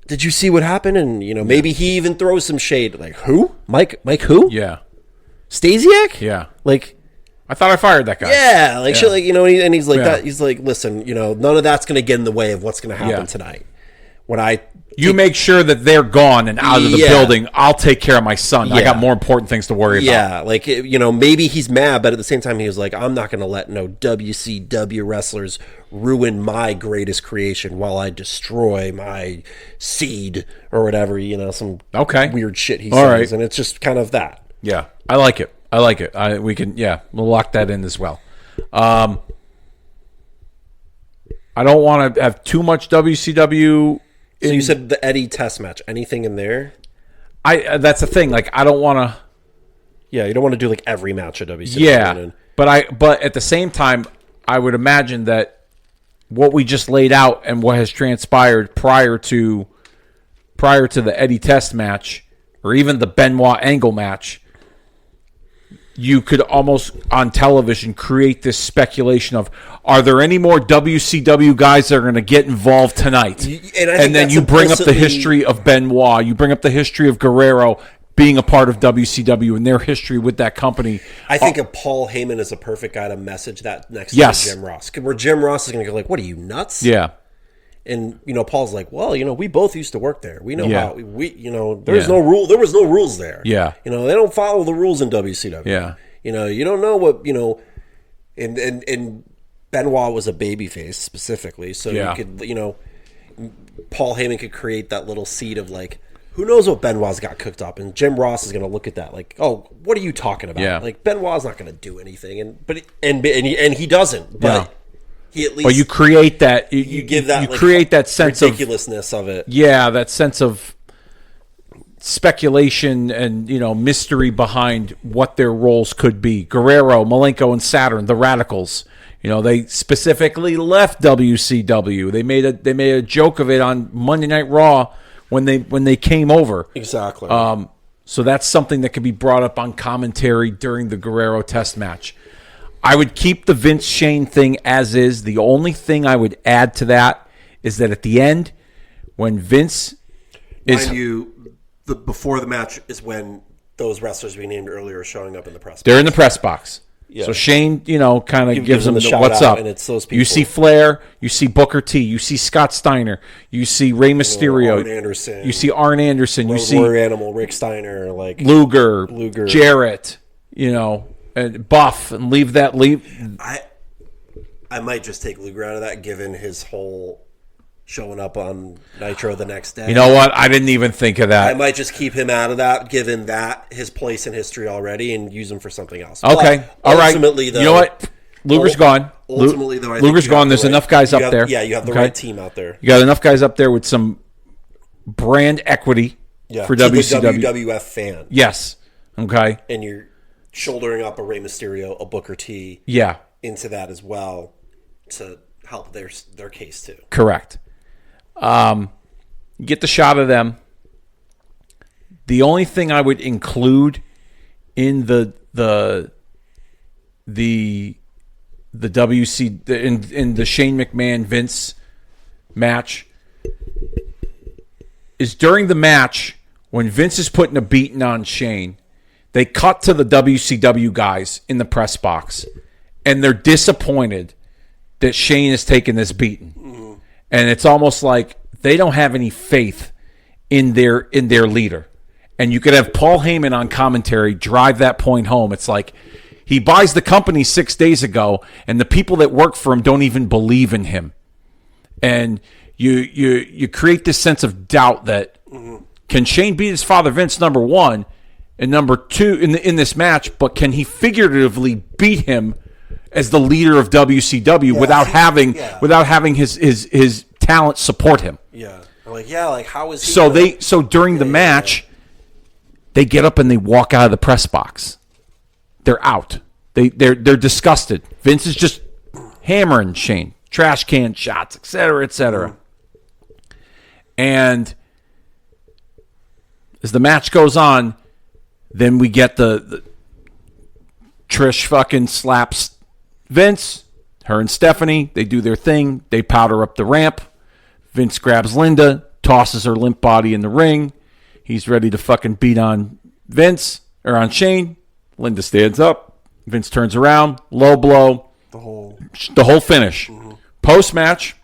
did you see what happened? And maybe he even throws some shade, like, who? Mike who? Yeah. Stasiak? Yeah. Like, I thought I fired that guy. Yeah, like shit, and he's like that. He's like, listen, none of that's going to get in the way of what's going to happen tonight. When you make sure that they're gone and out of the building, I'll take care of my son. Yeah. I got more important things to worry about. Yeah, like, maybe he's mad, but at the same time, he was like, I'm not going to let no WCW wrestlers ruin my greatest creation while I destroy my seed or whatever, some weird shit he says. Right. And it's just kind of that. Yeah, I like it. We'll lock that in as well. I don't want to have too much WCW. So you said the Eddie test match. Anything in there? That's the thing. Like, I don't want to. Yeah, you don't want to do like every match at WCW. Yeah, but at the same time, I would imagine that what we just laid out and what has transpired prior to the Eddie test match, or even the Benoit Angle match, you could almost on television create this speculation of, are there any more WCW guys that are going to get involved tonight? And then you bring up the history of Benoit, you bring up the history of Guerrero being a part of WCW and their history with that company. I think Paul Heyman is a perfect guy to message that next to Jim Ross. Where Jim Ross is going to go like, what are you, nuts? Yeah. And Paul's like, well, we both used to work there. We know how there's no rule. There was no rules there. Yeah. They don't follow the rules in WCW. Yeah. You don't know what and Benoit was a babyface specifically, so you could Paul Heyman could create that little seed of like, who knows what Benoit's got cooked up, and Jim Ross is going to look at that like, oh, what are you talking about? Yeah. Like, Benoit's not going to do anything, and he doesn't, but. He at least, but you create that. You give that. You create that sense ridiculousness of it. Yeah, that sense of speculation and mystery behind what their roles could be. Guerrero, Malenko, and Saturn, the Radicals. They specifically left WCW. They made a joke of it on Monday Night Raw when they came over. Exactly. So that's something that could be brought up on commentary during the Guerrero test match. I would keep the Vince Shane thing as is. The only thing I would add to that is that at the end, when Vince is... Mind you, before the match is when those wrestlers we named earlier are showing up in the press box. They're in the press box. Yeah. So Shane, kind of gives them the what's up. And it's those people. You see Flair, you see Booker T, you see Scott Steiner, you see Rey Mysterio, Arn Anderson, you see Arn Anderson, you see Warrior Animal, Rick Steiner, like Luger, Jarrett, and Buff, and leave. I might just take Luger out of that, given his whole showing up on Nitro the next day. You know what? I didn't even think of that. I might just keep him out of that, given that his place in history already, and use him for something else. Okay, all right. Ultimately, though, you know what? Luger's gone. Ultimately, though, Luger's gone. There's enough guys up there. Yeah, you have the right team out there. You got enough guys up there with some brand equity for WCW. The WWF fan. Yes. Okay. And you're shouldering up a Rey Mysterio, a Booker T. Yeah. Into that as well to help their case too. Correct. Get the shot of them. The only thing I would include in the WC in the Shane McMahon Vince match is during the match when Vince is putting a beating on Shane, they cut to the WCW guys in the press box and they're disappointed that Shane is taking this beating. Mm-hmm. And it's almost like they don't have any faith in their leader. And you could have Paul Heyman on commentary drive that point home. It's like he buys the company 6 days ago, and the people that work for him don't even believe in him. And you create this sense of doubt that can Shane beat his father Vince, number one, and number two in this match, but can he figuratively beat him as the leader of WCW without having his talent support him? Yeah. Like how is he? So during the match, they get up and they walk out of the press box. They're out. They're disgusted. Vince is just hammering Shane, trash can shots, etc., etc. And as the match goes on, then we get the Trish fucking slaps Vince, her and Stephanie. They do their thing. They powder up the ramp. Vince grabs Linda, tosses her limp body in the ring. He's ready to fucking beat on Vince or on Shane. Linda stands up. Vince turns around. Low blow. The whole finish. Post-match,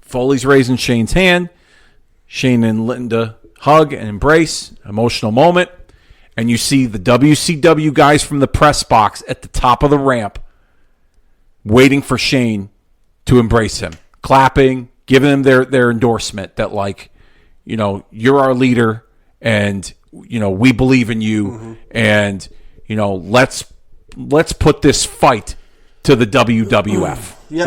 Foley's raising Shane's hand. Shane and Linda hug and embrace. Emotional moment. And you see the WCW guys from the press box at the top of the ramp waiting for Shane to embrace him. Clapping, giving him their endorsement that, like, you know, you're our leader and, you know, we believe in you. And, you know, let's put this fight to the WWF. Yeah,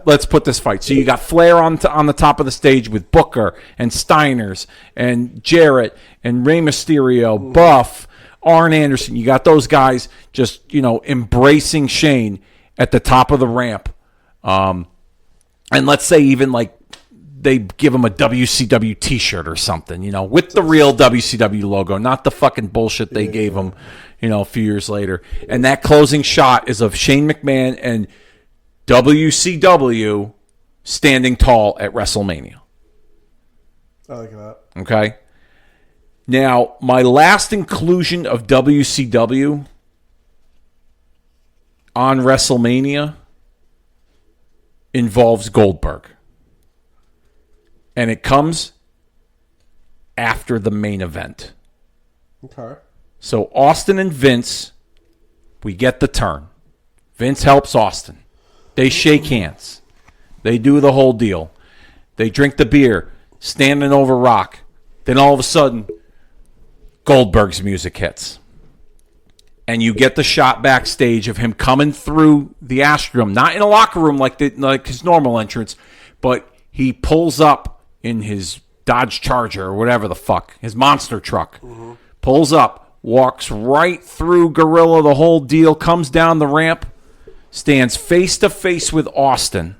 let's put this fight. So you got Flair on the top of the stage with Booker and Steiners and Jarrett and Rey Mysterio, Buff, Arn Anderson. You got those guys just, you know, embracing Shane at the top of the ramp. And let's say even like they give him a WCW T-shirt or something, you know, with the real WCW logo, not the fucking bullshit they gave him, you know, a few years later. And that closing shot is of Shane McMahon and WCW standing tall at WrestleMania. I like that. Okay. Now, my last inclusion of WCW on WrestleMania involves Goldberg. And it comes after the main event. Okay. So Austin and Vince, we get the turn. Vince helps Austin. They shake hands. They do the whole deal. They drink the beer, standing over Rock. Then all of a sudden, Goldberg's music hits. And you get the shot backstage of him coming through the Astrodome, not in a locker room like his normal entrance, but he pulls up in his Dodge Charger or whatever the fuck, his monster truck. Pulls up, walks right through Gorilla, the whole deal, comes down the ramp, stands face to face with Austin.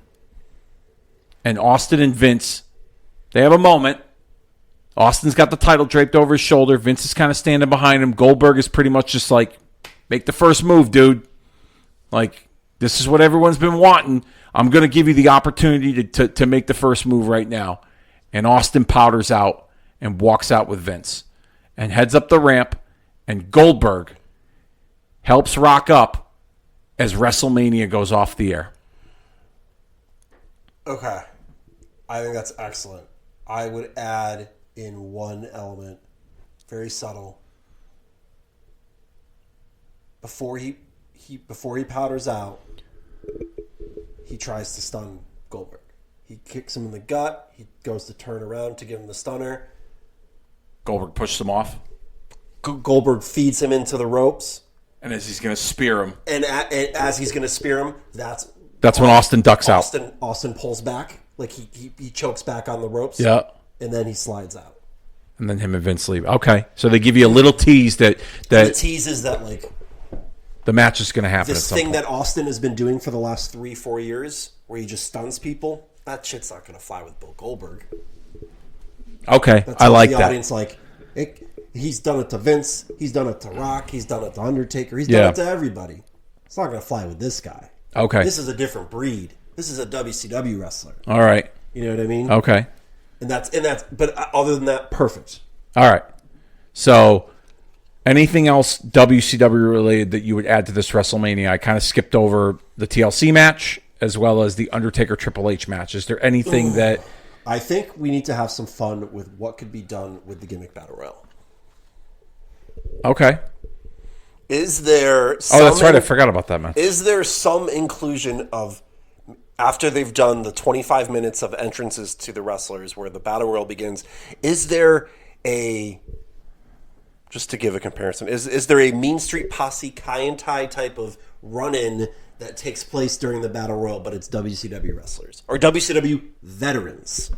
And Austin and Vince, they have a moment. Austin's got the title draped over his shoulder. Vince is kind of standing behind him. Goldberg is pretty much just like, make the first move, dude. Like, this is what everyone's been wanting. I'm going to give you the opportunity to make the first move right now. And Austin powders out and walks out with Vince and heads up the ramp. And Goldberg helps Rock up as WrestleMania goes off the air. Okay. I think that's excellent. I would add in one element, very subtle. Before he powders out, he tries to stun Goldberg. He kicks him in the gut. He goes to turn around to give him the stunner. Goldberg pushes him off. Goldberg feeds him into the ropes. And as he's going to spear him. And as he's going to spear him, that's when Austin ducks out. Austin pulls back. Like he chokes back on the ropes. Yeah. And then he slides out. And then him and Vince leave. Okay. So they give you a little tease that the tease is that, like, the match is going to happen. This thing that Austin has been doing for the last 3-4 years, where he just stuns people, that shit's not going to fly with Bill Goldberg. Okay, I like that. The audience, like, he's done it to Vince, he's done it to Rock, he's done it to Undertaker, he's done it to everybody. It's not going to fly with this guy. Okay, this is a different breed. This is a WCW wrestler. All right, you know what I mean? Okay, and that's. But other than that, perfect. All right, so. Anything else WCW related that you would add to this WrestleMania? I kind of skipped over the TLC match as well as the Undertaker Triple H match. Is there anything that... I think we need to have some fun with what could be done with the gimmick battle royal. Okay. Is there some... Oh, that's right. I forgot about that match. Is there some inclusion of, after they've done the 25 minutes of entrances to the wrestlers where the Battle Royal begins, is there a... Just to give a comparison, is there a Mean Street Posse Kai-en-Tai type of run-in that takes place during the Battle Royal, but it's WCW wrestlers? Or WCW veterans?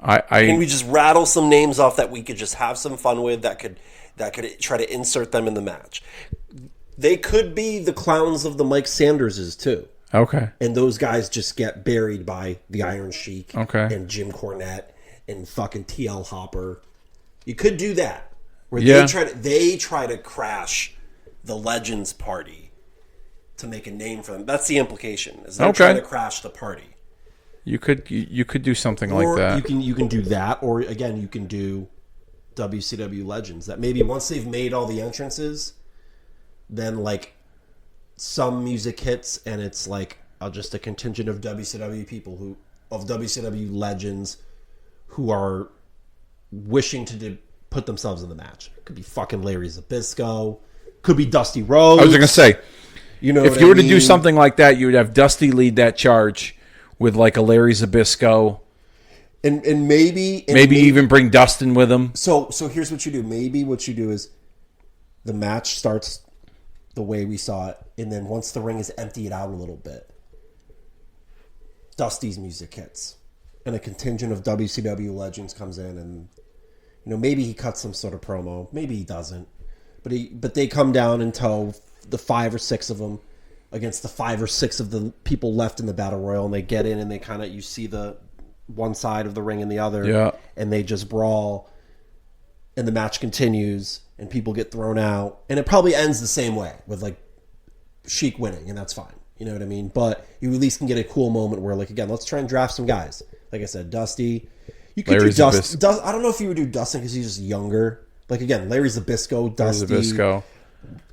Can we just rattle some names off that we could just have some fun with that could try to insert them in the match? They could be the clowns of the Mike Sanderses too. Okay. And those guys just get buried by the Iron Sheik and Jim Cornette and fucking TL Hopper. You could do that. Where they try to crash the Legends party to make a name for them. That's the implication. Is they're trying to crash the party. You could do something like that. You can do that, or again, you can do WCW Legends. That maybe once they've made all the entrances, then like some music hits, and it's like just a contingent of WCW people WCW Legends who are wishing to put themselves in the match. It could be fucking Larry Zbyszko. Could be Dusty Rhodes. I was going to say, if you were to do something like that, you would have Dusty lead that charge with like a Larry Zbyszko. And maybe even bring Dustin with him. So here's what you do. Maybe what you do is the match starts the way we saw it, and then once the ring is emptied out a little bit, Dusty's music hits, and a contingent of WCW Legends comes in, and maybe he cuts some sort of promo, maybe he doesn't, but they come down and tow the 5 or 6 of them against the 5 or 6 of the people left in the Battle Royal, and they get in and they kind of, you see the one side of the ring and the other, and they just brawl, and the match continues, and people get thrown out, and it probably ends the same way with like Sheik winning, and that's fine. You know what I mean? But you at least can get a cool moment where, like, again, let's try and draft some guys. Like I said, Dusty. You could do Dustin. I don't know if you would do Dustin because he's just younger. Like, again, Larry Zbyszko, Dusty. Zbyszko.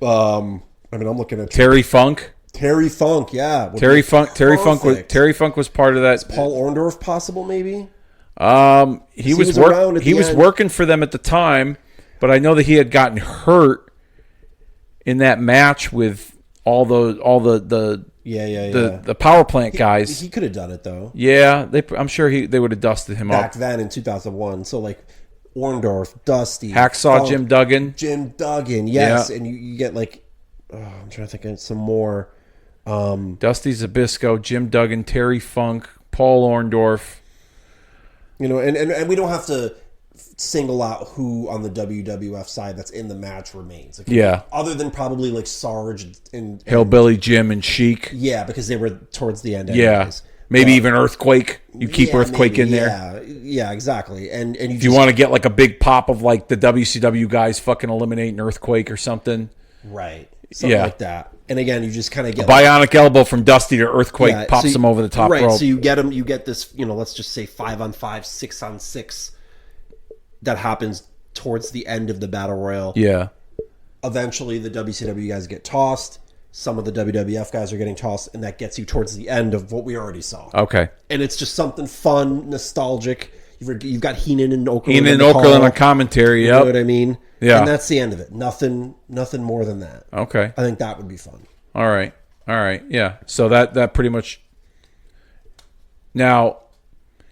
I'm looking at Terry Funk. Terry Funk, yeah. Terry Funk was part of that. Is Paul Orndorff possible, maybe? He was working for them at the time, but I know that he had gotten hurt in that match with all the power plant guys. He could have done it though. Yeah, I'm sure they would have dusted him back then in 2001. So like Orndorff, Dusty, Hacksaw, Funk, Jim Duggan, yes, and you get like I'm trying to think of some more. Dusty Zbyszko, Jim Duggan, Terry Funk, Paul Orndorff. And we don't have to single out who on the WWF side that's in the match remains. Like, other than probably like Sarge and Hillbilly Jim and Sheik. Yeah, because they were towards the end anyways. Maybe even Earthquake. You keep Earthquake in there. Yeah, exactly. And if you want to get like a big pop of like the WCW guys fucking eliminating Earthquake or something. Right. Something like that. And again, you just kind of get a bionic elbow from Dusty to Earthquake pops him over the top rope. So you get this, let's just say 5-on-5, 6-on-6 that happens towards the end of the Battle Royal. Yeah. Eventually, the WCW guys get tossed. Some of the WWF guys are getting tossed, and that gets you towards the end of what we already saw. Okay. And it's just something fun, nostalgic. You've got Heenan and Okerlund. Heenan and Okerlund on commentary. You know what I mean? Yeah. And that's the end of it. Nothing more than that. Okay. I think that would be fun. All right. Yeah. So that pretty much. Now,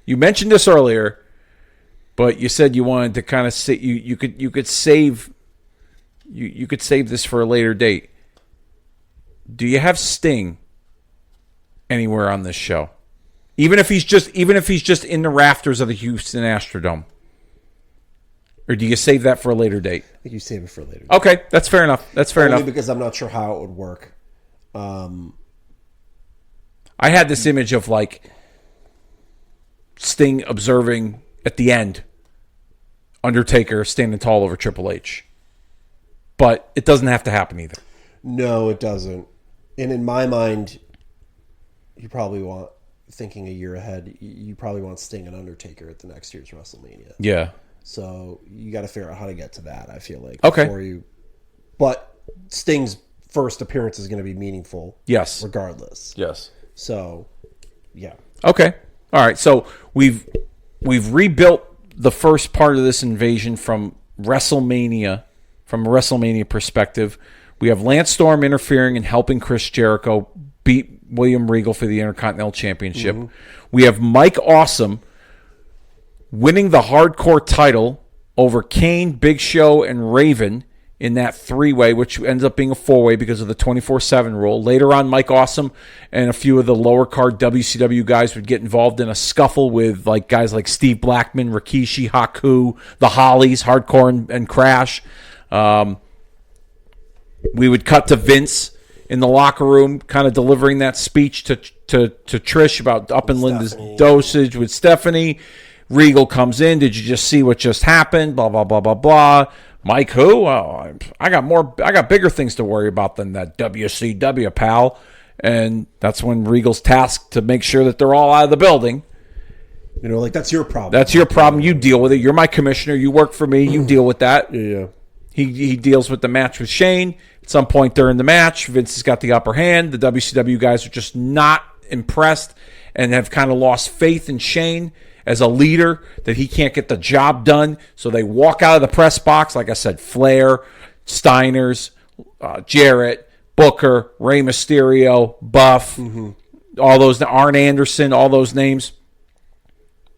you mentioned this earlier, but you said you wanted to kind of say you could save this for a later date. Do you have Sting anywhere on this show? Even if he's just in the rafters of the Houston Astrodome? Or do you save that for a later date? I think you save it for a later date. Okay, that's fair enough. Only because I'm not sure how it would work. I had this image of like Sting observing at the end Undertaker standing tall over Triple H. But it doesn't have to happen either. No, it doesn't. And in my mind, you probably want, thinking a year ahead, you probably want Sting and Undertaker at the next year's WrestleMania. Yeah. So you got to figure out how to get to that, I feel like. Okay. But Sting's first appearance is going to be meaningful. Yes. Regardless. Yes. So, yeah. Okay. All right. So we've rebuilt the first part of this invasion from WrestleMania, from a WrestleMania perspective, we have Lance Storm interfering and helping Chris Jericho beat William Regal for the Intercontinental Championship. Mm-hmm. We have Mike Awesome winning the Hardcore title over Kane, Big Show, and Raven in that three-way, which ends up being a four-way because of the 24/7 rule. Later on, Mike Awesome and a few of the lower card WCW guys would get involved in a scuffle with guys like Steve Blackman, Rikishi, Haku, the Hollies, Hardcore, and Crash. We would cut to Vince in the locker room, kind of delivering that speech to Trish about upping Linda's dosage with Stephanie. Regal comes in. Did you just see what just happened? Blah, blah, blah, blah, blah. Mike, who? Oh, I got bigger things to worry about than that WCW, pal. And that's when Regal's tasked to make sure that they're all out of the building. That's your problem. That's your problem. You deal with it. You're my commissioner. You work for me. You deal with that. Yeah. He deals with the match with Shane. At some point during the match, Vince has got the upper hand. The WCW guys are just not impressed and have kind of lost faith in Shane as a leader, that he can't get the job done. So they walk out of the press box. Like I said, Flair, Steiners, Jarrett, Booker, Rey Mysterio, Buff, all those, Arn Anderson, all those names.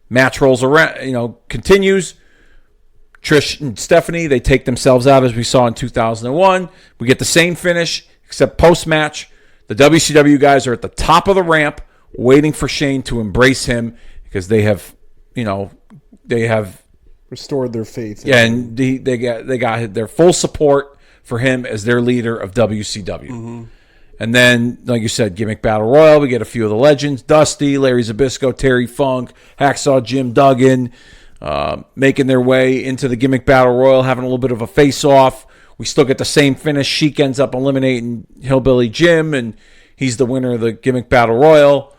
Match rolls around, continues. Trish and Stephanie, they take themselves out as we saw in 2001. We get the same finish, except post-match. The WCW guys are at the top of the ramp waiting for Shane to embrace him because they have restored their faith. Yeah, and they got their full support for him as their leader of WCW. Mm-hmm. And then, like you said, Gimmick Battle Royal, we get a few of the legends. Dusty, Larry Zbyszko, Terry Funk, Hacksaw Jim Duggan, making their way into the Gimmick Battle Royal, having a little bit of a face-off. We still get the same finish. Sheik ends up eliminating Hillbilly Jim, and he's the winner of the Gimmick Battle Royal.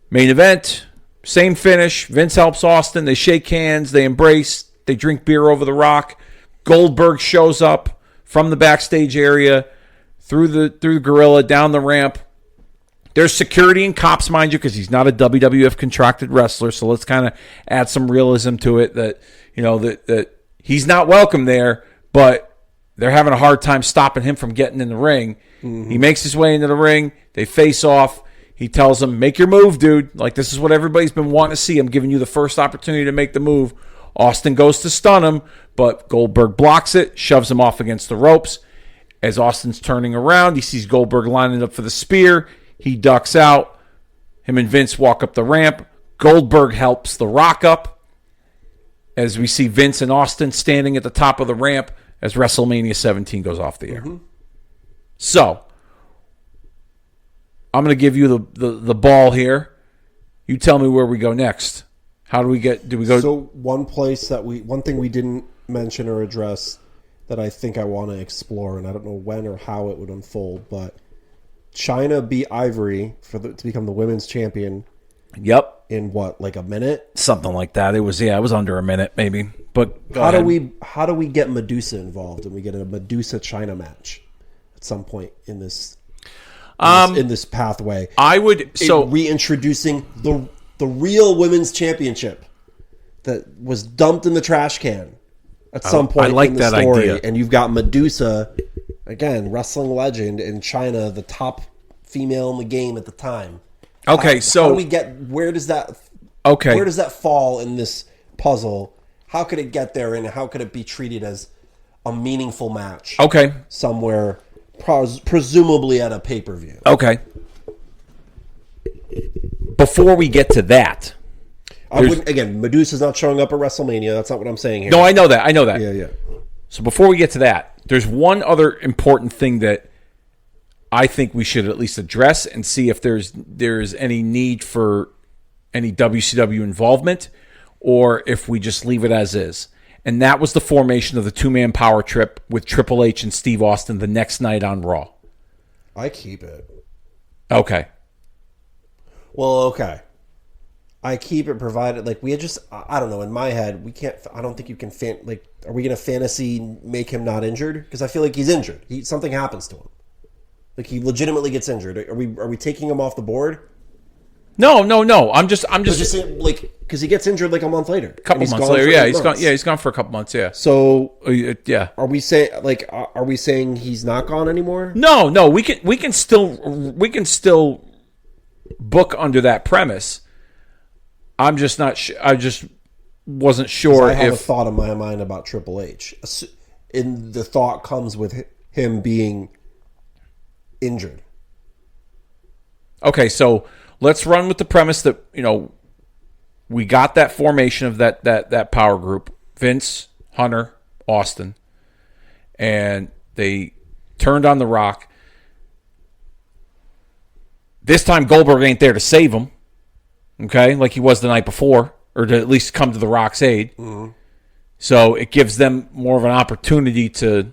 Main event, same finish. Vince helps Austin. They shake hands. They embrace. They drink beer over the rock. Goldberg shows up from the backstage area, through the gorilla, down the ramp. There's security and cops, mind you, because he's not a WWF contracted wrestler. So let's kind of add some realism to it that that he's not welcome there, but they're having a hard time stopping him from getting in the ring. Mm-hmm. He makes his way into the ring. They face off. He tells him, "Make your move, dude. This is what everybody's been wanting to see. I'm giving you the first opportunity to make the move." Austin goes to stun him, but Goldberg blocks it, shoves him off against the ropes. As Austin's turning around, he sees Goldberg lining up for the spear. He ducks out. Him and Vince walk up the ramp. Goldberg helps The Rock up. As we see Vince and Austin standing at the top of the ramp as WrestleMania 17 goes off the air. Mm-hmm. So, I'm going to give you the ball here. You tell me where we go next. How do we go? So one thing we didn't mention or address that I think I want to explore, and I don't know when or how it would unfold, but Chyna beat Ivory to become the women's champion. Yep. In what, like a minute? Something like that. It was under a minute maybe. But how do we get Medusa involved and we get a Medusa Chyna match at some point in this pathway? Reintroducing the real women's championship that was dumped in the trash can at some point in the story. Idea. And you've got Medusa, again, wrestling legend, in Chyna, the top female in the game at the time. Okay, where does that fall in this puzzle? How could it get there, and how could it be treated as a meaningful match? Okay. Somewhere, presumably at a pay-per-view. Okay. Before we get to that, Medusa's not showing up at WrestleMania. That's not what I'm saying here. No, I know that. Yeah. So before we get to that, there's one other important thing that I think we should at least address and see if there's any need for any WCW involvement or if we just leave it as is. And that was the formation of the two-man power trip with Triple H and Steve Austin the next night on Raw. I keep it. Okay. Well, okay. I keep it provided, I don't know, in my head, I don't think you can, are we going to fantasy make him not injured? Because I feel like he's injured. Something happens to him. He legitimately gets injured. Are we taking him off the board? No. I'm just saying, like, because he gets injured like a month later. A couple months later, yeah, he's gone. Yeah, he's gone for a couple months. Yeah. So yeah, are we saying he's not gone anymore? No. We can still book under that premise. I'm just not. I just wasn't sure. I have a thought in my mind about Triple H, and the thought comes with him being injured. Okay, so let's run with the premise that we got that formation of that power group: Vince, Hunter, Austin, and they turned on The Rock. This time Goldberg ain't there to save him, okay, like he was the night before, or to at least come to The Rock's aid. Mm-hmm. So it gives them more of an opportunity to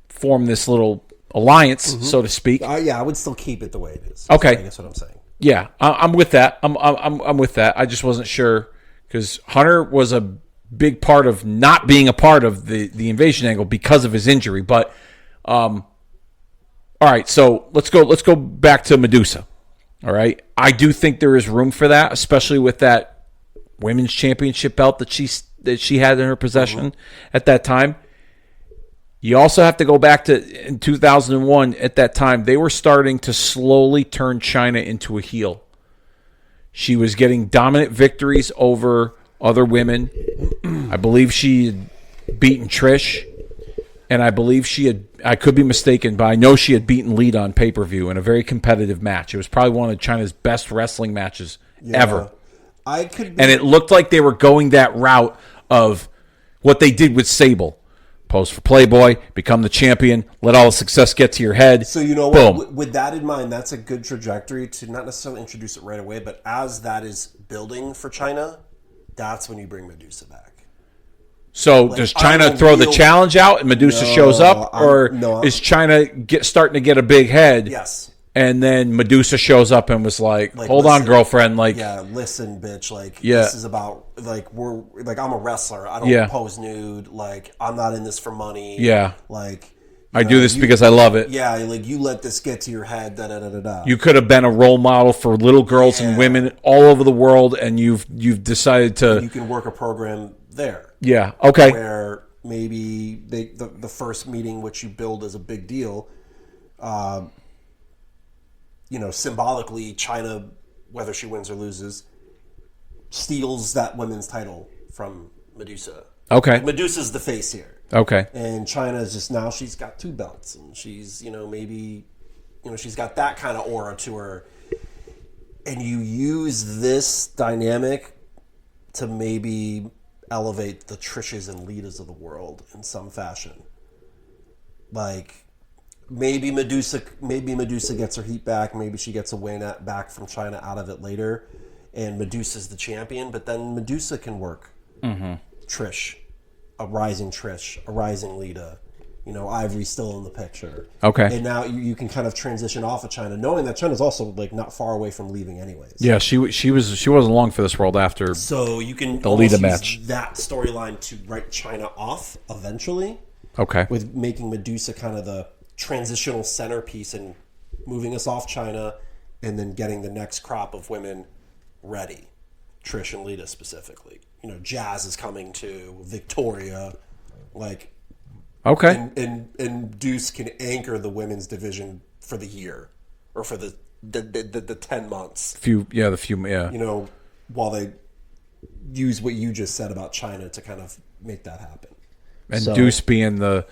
form this little alliance, so to speak. Yeah, I would still keep it the way it is. Okay, that's what I'm saying. Yeah, I'm with that. I'm with that. I just wasn't sure because Hunter was a big part of not being a part of the invasion angle because of his injury. But all right, so let's go back to Medusa. All right, I do think there is room for that, especially with that women's championship belt that she had in her possession at that time. You also have to go back to in 2001. At that time, they were starting to slowly turn Chyna into a heel. She was getting dominant victories over other women. I believe she had beaten Trish, and I believe I could be mistaken, but I know she had beaten Lita on pay-per-view in a very competitive match. It was probably one of Chyna's best wrestling matches ever. And it looked like they were going that route of what they did with Sable. Pose for Playboy, become the champion, let all the success get to your head. So you know what? With that in mind, that's a good trajectory to not necessarily introduce it right away, but as that is building for Chyna, that's when you bring Medusa back. So does Chyna throw the challenge out and Medusa shows up, or is Chyna starting to get a big head? Yes. And then Medusa shows up and was like hold on, girlfriend. Listen, bitch. This is about, I'm a wrestler. I don't pose nude. I'm not in this for money. Yeah. I do this because I love it. Yeah, you let this get to your head, da-da-da-da-da. You could have been a role model for little girls and women all over the world, and you've decided to... You can work a program there. Yeah, okay. Where maybe the first meeting, which you build as a big deal... symbolically, Chyna, whether she wins or loses, steals that women's title from Medusa. Okay. Medusa's the face here. Okay. And Chyna is just, now she's got 2 belts, and she's, she's got that kind of aura to her. And you use this dynamic to maybe elevate the Trishes and Litas of the world in some fashion. Maybe Medusa gets her heat back. Maybe she gets a win back from Chyna out of it later, and Medusa's the champion. But then Medusa can work Trish, a rising Lita. Ivory's still in the picture. Okay. And now you can kind of transition off of Chyna, knowing that Chyna's also not far away from leaving anyways. Yeah, she wasn't long for this world after. So you can the Lita match. Use that storyline to write Chyna off eventually. Okay. With making Medusa kind of the transitional centerpiece and moving us off Chyna, and then getting the next crop of women ready. Trish and Lita specifically. Jazz is coming to Victoria, okay. And Deuce can anchor the women's division for the year or for the 10 months. While they use what you just said about Chyna to kind of make that happen. And Deuce being the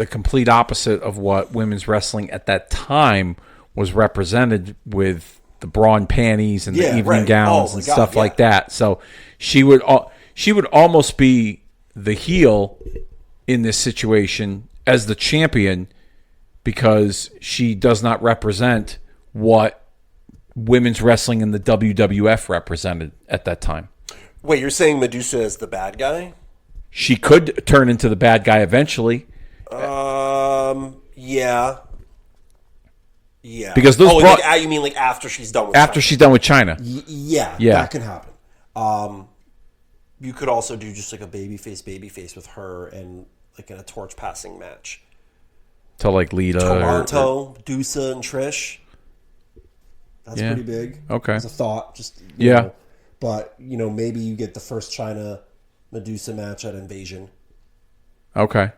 complete opposite of what women's wrestling at that time was represented, with the bra and panties and the evening gowns and stuff like that. So she would almost be the heel in this situation as the champion, because she does not represent what women's wrestling in the WWF represented at that time. Wait, you're saying Medusa is the bad guy? She could turn into the bad guy eventually. Yeah. Because those you mean after she's done with after Chyna? She's done with Chyna. Yeah, that can happen. You could also do just a babyface with her and in a torch passing match to Lita, Toronto, Dusa, and Trish. That's pretty big. Okay. As a thought, just know. But maybe you get the first China Medusa match at Invasion. Okay.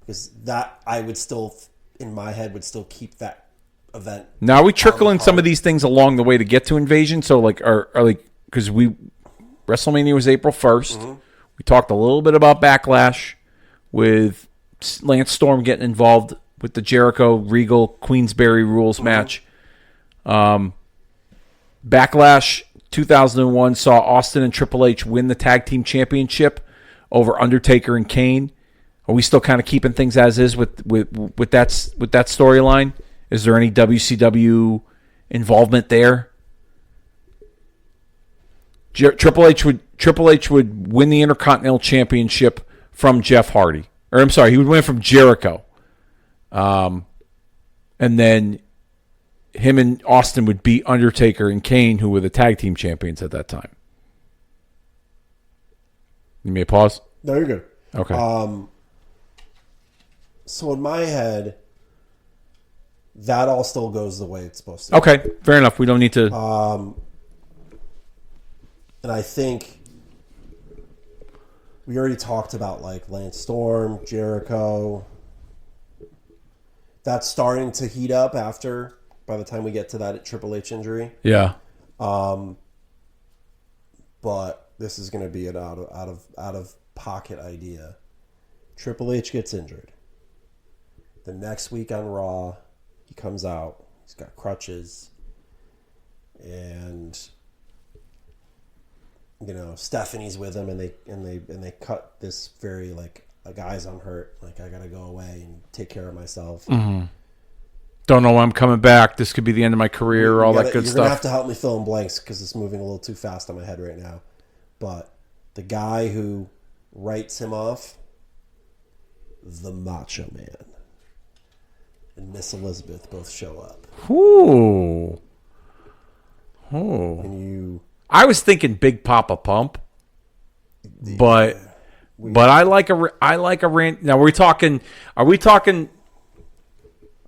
Because that I would still, in my head, would still keep that event. Now, are we trickling some of these things along the way to get to Invasion? So, like, are like, because WrestleMania was April 1st. Mm-hmm. We talked a little bit about Backlash with Lance Storm getting involved with the Jericho Regal Queensberry Rules match. Backlash 2001 saw Austin and Triple H win the tag team championship over Undertaker and Kane. Are we still kind of keeping things as is with that storyline? Is there any WCW involvement there? Triple H would win the Intercontinental Championship from Jeff Hardy. Or I'm sorry, he would win from Jericho. And then him and Austin would beat Undertaker and Kane, who were the tag team champions at that time. You may pause? No, you're good. Okay. So in my head, that all still goes the way it's supposed to. Okay, fair enough. We don't need to... And I think we already talked about like Lance Storm, Jericho. That's starting to heat up by the time we get to that Triple H injury. Yeah. But this is going to be an out of pocket idea. Triple H gets injured. The next week on Raw, he comes out. He's got crutches, and Stephanie's with him, and they cut this very like, guys, I'm hurt. Like, I gotta go away and take care of myself. Mm-hmm. Don't know when I'm coming back. This could be the end of my career. All that good stuff. You're gonna have to help me fill in blanks because it's moving a little too fast on my head right now. But the guy who writes him off, the Macho Man and Miss Elizabeth both show up. Ooh. And I was thinking Big Papa Pump, but I like a Randy. Now are we talking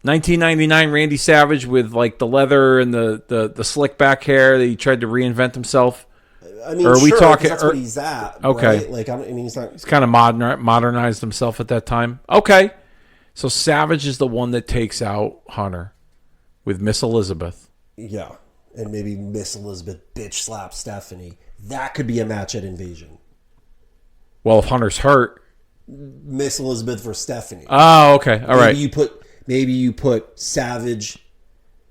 1999 Randy Savage with like the leather and the slick back hair that he tried to reinvent himself? I mean, or are we talking? That's what he's at. Okay, right? Like he's not. He's kind of modernized himself at that time. Okay, so Savage is the one that takes out Hunter with Miss Elizabeth. Yeah. And maybe Miss Elizabeth bitch slap Stephanie. That could be a match at Invasion. Well, if Hunter's hurt, Miss Elizabeth versus Stephanie. Oh, okay, all right. Maybe you put Savage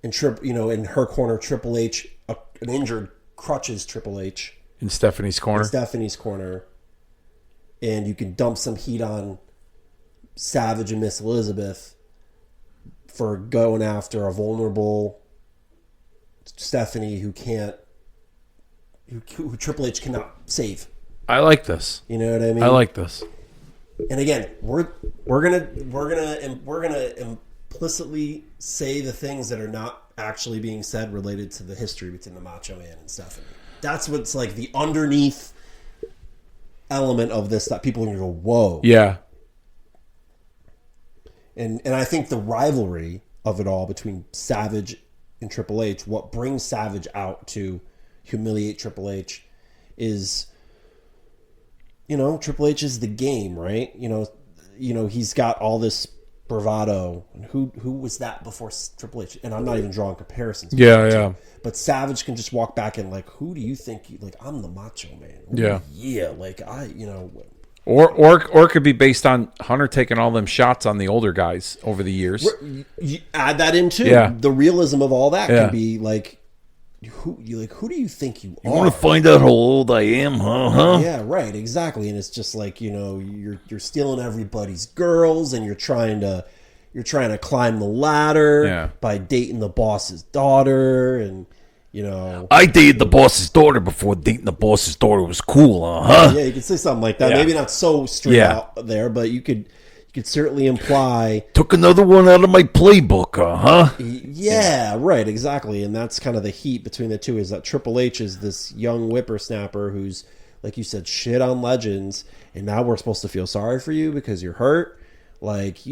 and in her corner, Triple H, an injured crutches Triple H in Stephanie's corner. And you can dump some heat on Savage and Miss Elizabeth for going after a vulnerable Stephanie who Triple H cannot save. I like this. You know what I mean? I like this. And again, we're gonna implicitly say the things that are not actually being said related to the history between the Macho Man and Stephanie. That's what's like the underneath element of this that people are gonna go, whoa. Yeah. And I think the rivalry of it all between Savage and Triple H, what brings Savage out to humiliate Triple H is, Triple H is the game, right? He's got all this bravado. And who was that before Triple H? And I'm not even drawing comparisons. Yeah. But Savage can just walk back and like, who do you think? I'm the Macho Man. Yeah. Yeah. Like Or it could be based on Hunter taking all them shots on the older guys over the years. You add that in too. Yeah. The realism of all that could be like, who do you think you are? You want to find out how old I am, huh? Yeah, right, exactly. And it's just like, you're stealing everybody's girls, and you're trying to climb the ladder by dating the boss's daughter, and I dated the boss's daughter before dating the boss's daughter was cool, huh? Yeah, you could say something like that. Yeah. Maybe not so straight out there, but you could certainly imply took another one out of my playbook, huh? Yeah, right, exactly. And that's kind of the heat between the two, is that Triple H is this young whippersnapper who's, like you said, shit on legends, and now we're supposed to feel sorry for you because you're hurt. Like,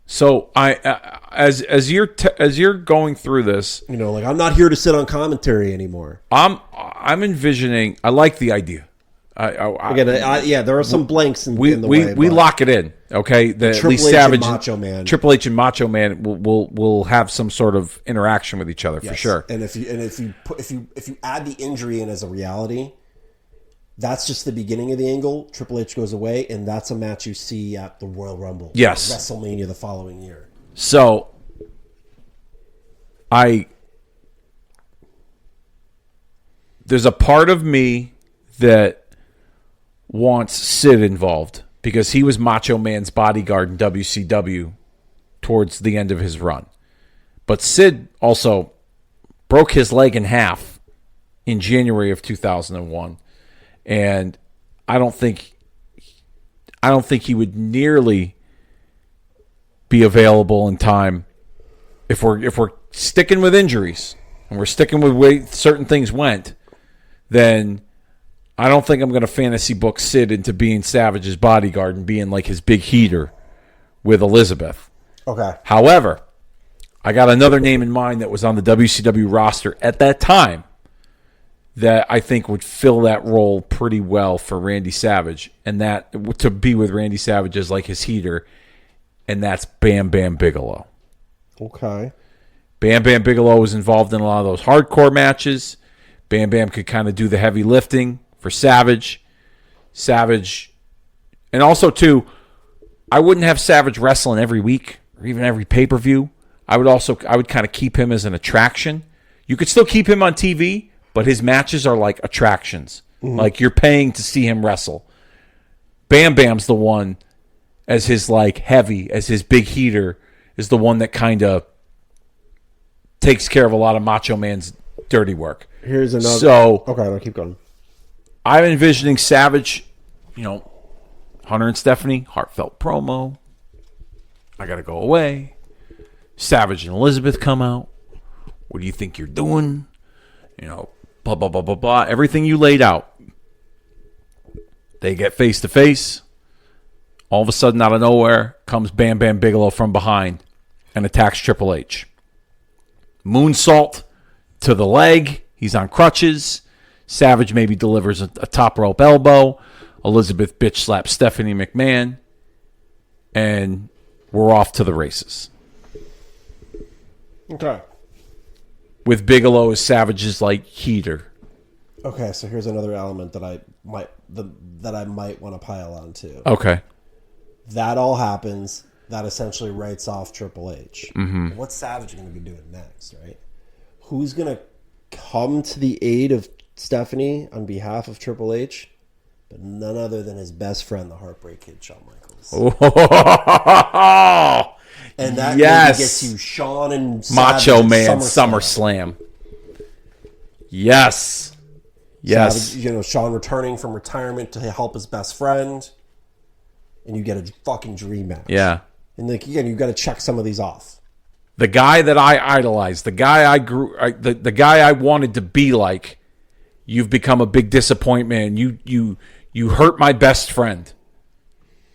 So as you're going through this, like I'm not here to sit on commentary anymore. I'm envisioning. I like the idea. There are some blanks in the way. We lock it in, okay? At least Savage and Macho Man, Triple H and Macho Man will have some sort of interaction with each other for sure. And if you add the injury in as a reality, that's just the beginning of the angle. Triple H goes away, and that's a match you see at the Royal Rumble. Yes, WrestleMania the following year. So, there's a part of me that wants Sid involved because he was Macho Man's bodyguard in WCW towards the end of his run. But Sid also broke his leg in half in January of 2001, and I don't think he would nearly be available in time if we're sticking with injuries and we're sticking with the way certain things went. Then I don't think I'm going to fantasy book Sid into being Savage's bodyguard and being like his big heater with Elizabeth. Okay. However, I got another name in mind that was on the WCW roster at that time that I think would fill that role pretty well for Randy Savage, and that to be with Randy Savage as like his heater, and that's Bam Bam Bigelow. Okay. Bam Bam Bigelow was involved in a lot of those hardcore matches. Bam Bam could kind of do the heavy lifting for Savage. And also, too, I wouldn't have Savage wrestling every week or even every pay-per-view. I would kind of keep him as an attraction. You could still keep him on TV, but his matches are like attractions. Mm-hmm. Like you're paying to see him wrestle. Bam Bam's the one as his like heavy, as his big heater, is the one that kind of takes care of a lot of Macho Man's dirty work. Here's another. So, okay, I'll keep going. I'm envisioning Savage, Hunter and Stephanie, heartfelt promo. I got to go away. Savage and Elizabeth come out. What do you think you're doing? Blah, blah, blah, blah, blah. Everything you laid out. They get face to face. All of a sudden, out of nowhere, comes Bam Bam Bigelow from behind and attacks Triple H. Moonsault to the leg. He's on crutches. Savage maybe delivers a top rope elbow. Elizabeth bitch slaps Stephanie McMahon. And we're off to the races. Okay. With Bigelow as Savage's like heater. Okay, so here's another element that I might want to pile on to. Okay. That all happens. That essentially writes off Triple H. Mm-hmm. What's Savage going to be doing next, right? Who's going to come to the aid of Stephanie on behalf of Triple H? But none other than his best friend, the Heartbreak Kid, Shawn Michaels. Oh, and that maybe gets you Shawn and Savage Macho Man SummerSlam. Yes. Savage, Shawn returning from retirement to help his best friend. And you get a fucking dream match. Yeah. And again, you've got to check some of these off. The guy that I idolized, the guy the guy I wanted to be like, you've become a big disappointment. You hurt my best friend.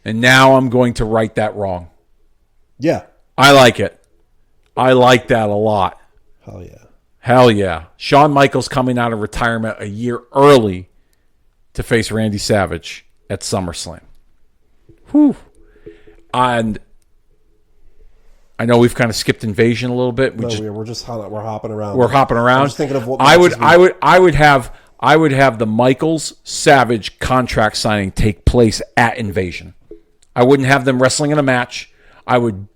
And now I'm going to right that wrong. Yeah. I like it. I like that a lot. Hell yeah. Hell yeah. Shawn Michaels coming out of retirement a year early to face Randy Savage at SummerSlam. Whew. And I know we've kind of skipped Invasion a little bit. We're hopping around. We're hopping around. I'm just thinking of what I would have the Michaels Savage contract signing take place at Invasion. I wouldn't have them wrestling in a match. I would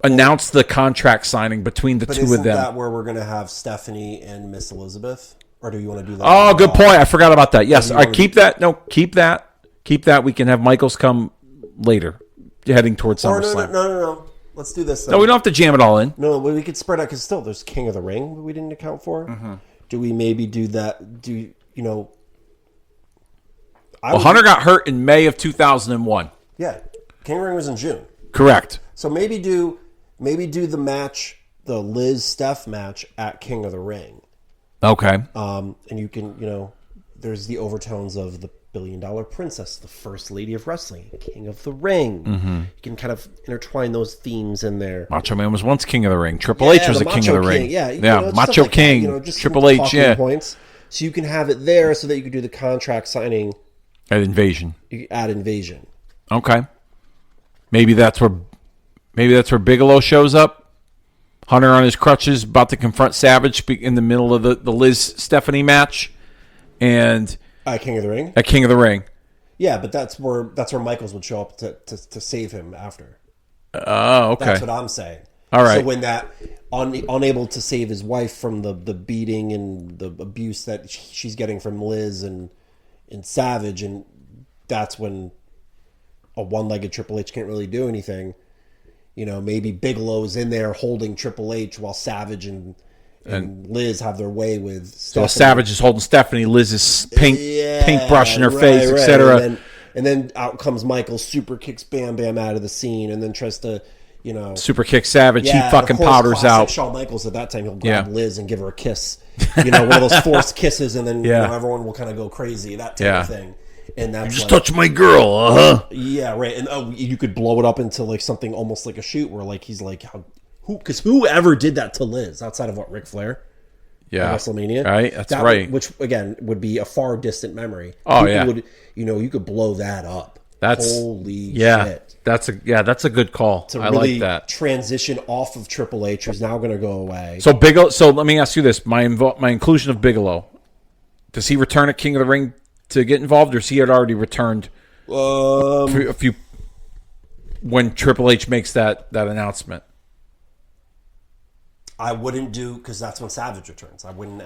announce the contract signing between the two of them. Isn't that where we're going to have Stephanie and Miss Elizabeth? Or do you want to do that? Oh, good point. I forgot about that. Yes, keep that. No, keep that. Keep that. We can have Michaels come later, heading towards SummerSlam. No. Let's do this then. No, we don't have to jam it all in. No, we could spread out because still there's King of the Ring we didn't account for. Mm-hmm. Do we maybe do that? Hunter got hurt in May of 2001. Yeah, King of the Ring was in June. Correct. So maybe do the match, the Liz Steph match at King of the Ring. Okay. And you can there's the overtones of the Billion-Dollar Princess, the First Lady of Wrestling, King of the Ring. Mm-hmm. You can kind of intertwine those themes in there. Macho Man was once King of the Ring. Triple H was a King of the Ring. Yeah, Macho like King, that, just Triple H, points. So you can have it there so that you can do the contract signing at Invasion. At Invasion. Okay. Maybe that's where Bigelow shows up. Hunter on his crutches, about to confront Savage in the middle of the Liz Stephanie match, and at King of the Ring. At King of the Ring. Yeah, but that's where Michaels would show up to save him after. Oh, okay. That's what I'm saying. All right. So when that unable to save his wife from the beating and the abuse that she's getting from Liz and Savage, and that's when a one-legged Triple H can't really do anything. Maybe Bigelow's in there holding Triple H while Savage and Liz have their way with Stephanie. So Savage is holding Stephanie, Liz is paint brushing her face, etc. And then out comes Michael, super kicks Bam Bam out of the scene, and then tries to, super kick Savage. He fucking powders out. Shawn Michaels at that time, he'll grab Liz and give her a kiss, one of those forced kisses, and then everyone will kind of go crazy, that type of thing. And that's you just touched my girl, Yeah, right. And you could blow it up into like something almost like a shoot, where like he's like, because whoever did that to Liz outside of Ric Flair? Yeah, WrestleMania, right. That's right. Which again would be a far distant memory. Oh, you could blow that up. That's holy shit. That's a good call. To I really like that. Transition off of Triple H, who's now going to go away. So Bigelow. So let me ask you this: my inclusion of Bigelow, does he return at King of the Ring to get involved, or has he had already returned a few when Triple H makes that announcement? I wouldn't do, because that's when Savage returns. I wouldn't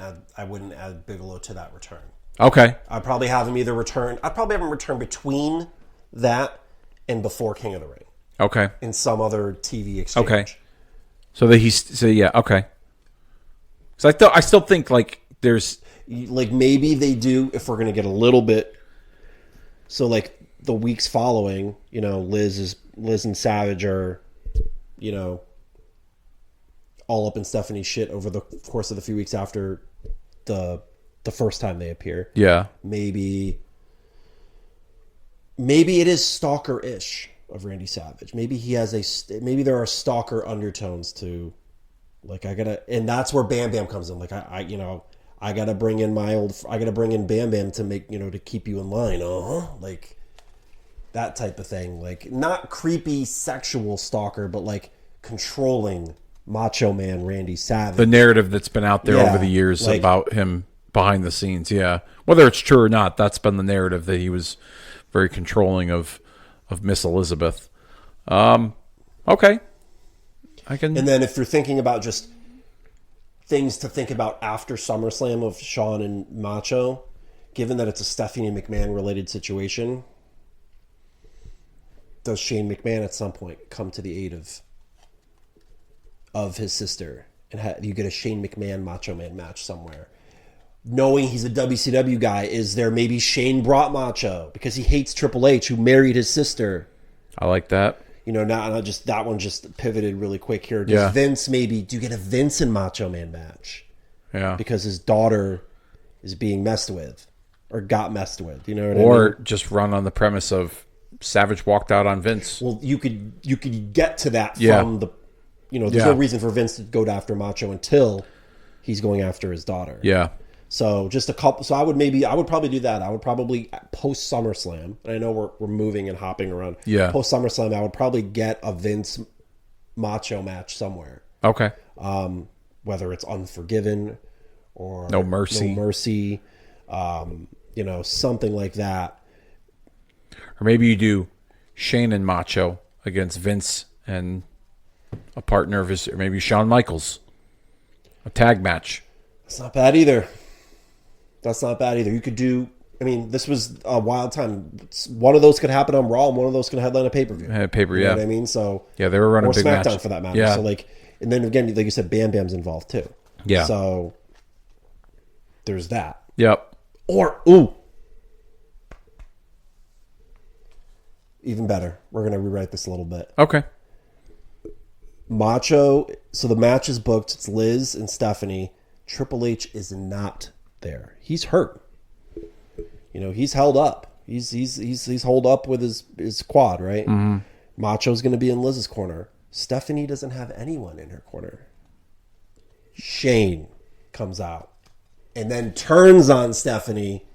add Bigelow to that return. Okay. I'd probably have him either return. I'd probably have him return between that and before King of the Ring. Okay. In some other TV exchange. Okay. Okay. So I still think like there's like maybe they do, if we're gonna get a little bit. So like the weeks following, Liz and Savage are, all up in Stephanie's shit over the course of the few weeks after the first time they appear. Yeah. Maybe it is stalker-ish of Randy Savage. Maybe maybe there are stalker undertones to, like, and that's where Bam Bam comes in. Like I gotta bring in Bam Bam to make, to keep you in line. Like that type of thing. Like not creepy sexual stalker, but like controlling Macho Man Randy Savage. The narrative that's been out there over the years about him behind the scenes, whether it's true or not, that's been the narrative, that he was very controlling of Miss Elizabeth. Okay, I can. And then if you're thinking about just things to think about after SummerSlam of Shawn and Macho, given that it's a Stephanie McMahon related situation, does Shane McMahon at some point come to the aid of his sister, and you get a Shane McMahon Macho Man match somewhere? Knowing he's a WCW guy, is there maybe Shane brought Macho because he hates Triple H, who married his sister? I like that. Not just that one just pivoted really quick here. Does Vince do you get a Vince and Macho Man match? Yeah. Because his daughter is being messed with or got messed with. You know what I mean? Just run on the premise of Savage walked out on Vince. Well, you could get to that from the, there's no reason for Vince to go after Macho until he's going after his daughter. Yeah. So just a couple. So I would probably do that. I would probably post SummerSlam. And I know we're moving and hopping around. Yeah. Post SummerSlam, I would probably get a Vince Macho match somewhere. Okay. Whether it's Unforgiven or No Mercy, something like that. Or maybe you do Shane and Macho against Vince and a partner of his, or maybe Shawn Michaels, a tag match. That's not bad either. You could do. I mean, this was a wild time. One of those could happen on Raw, and one of those could headline a pay-per-view. You know what I mean? So yeah, they were running or big SmackDown match for that matter. Yeah. So and then again, like you said, Bam Bam's involved too. Yeah. So there's that. Yep. Or even better, we're gonna rewrite this a little bit. Okay. Macho. So the match is booked. It's Liz and Stephanie. Triple H is not there. He's hurt. He's held up. He's holed up with his quad, right? Mm-hmm. Macho's going to be in Liz's corner. Stephanie doesn't have anyone in her corner. Shane comes out and then turns on Stephanie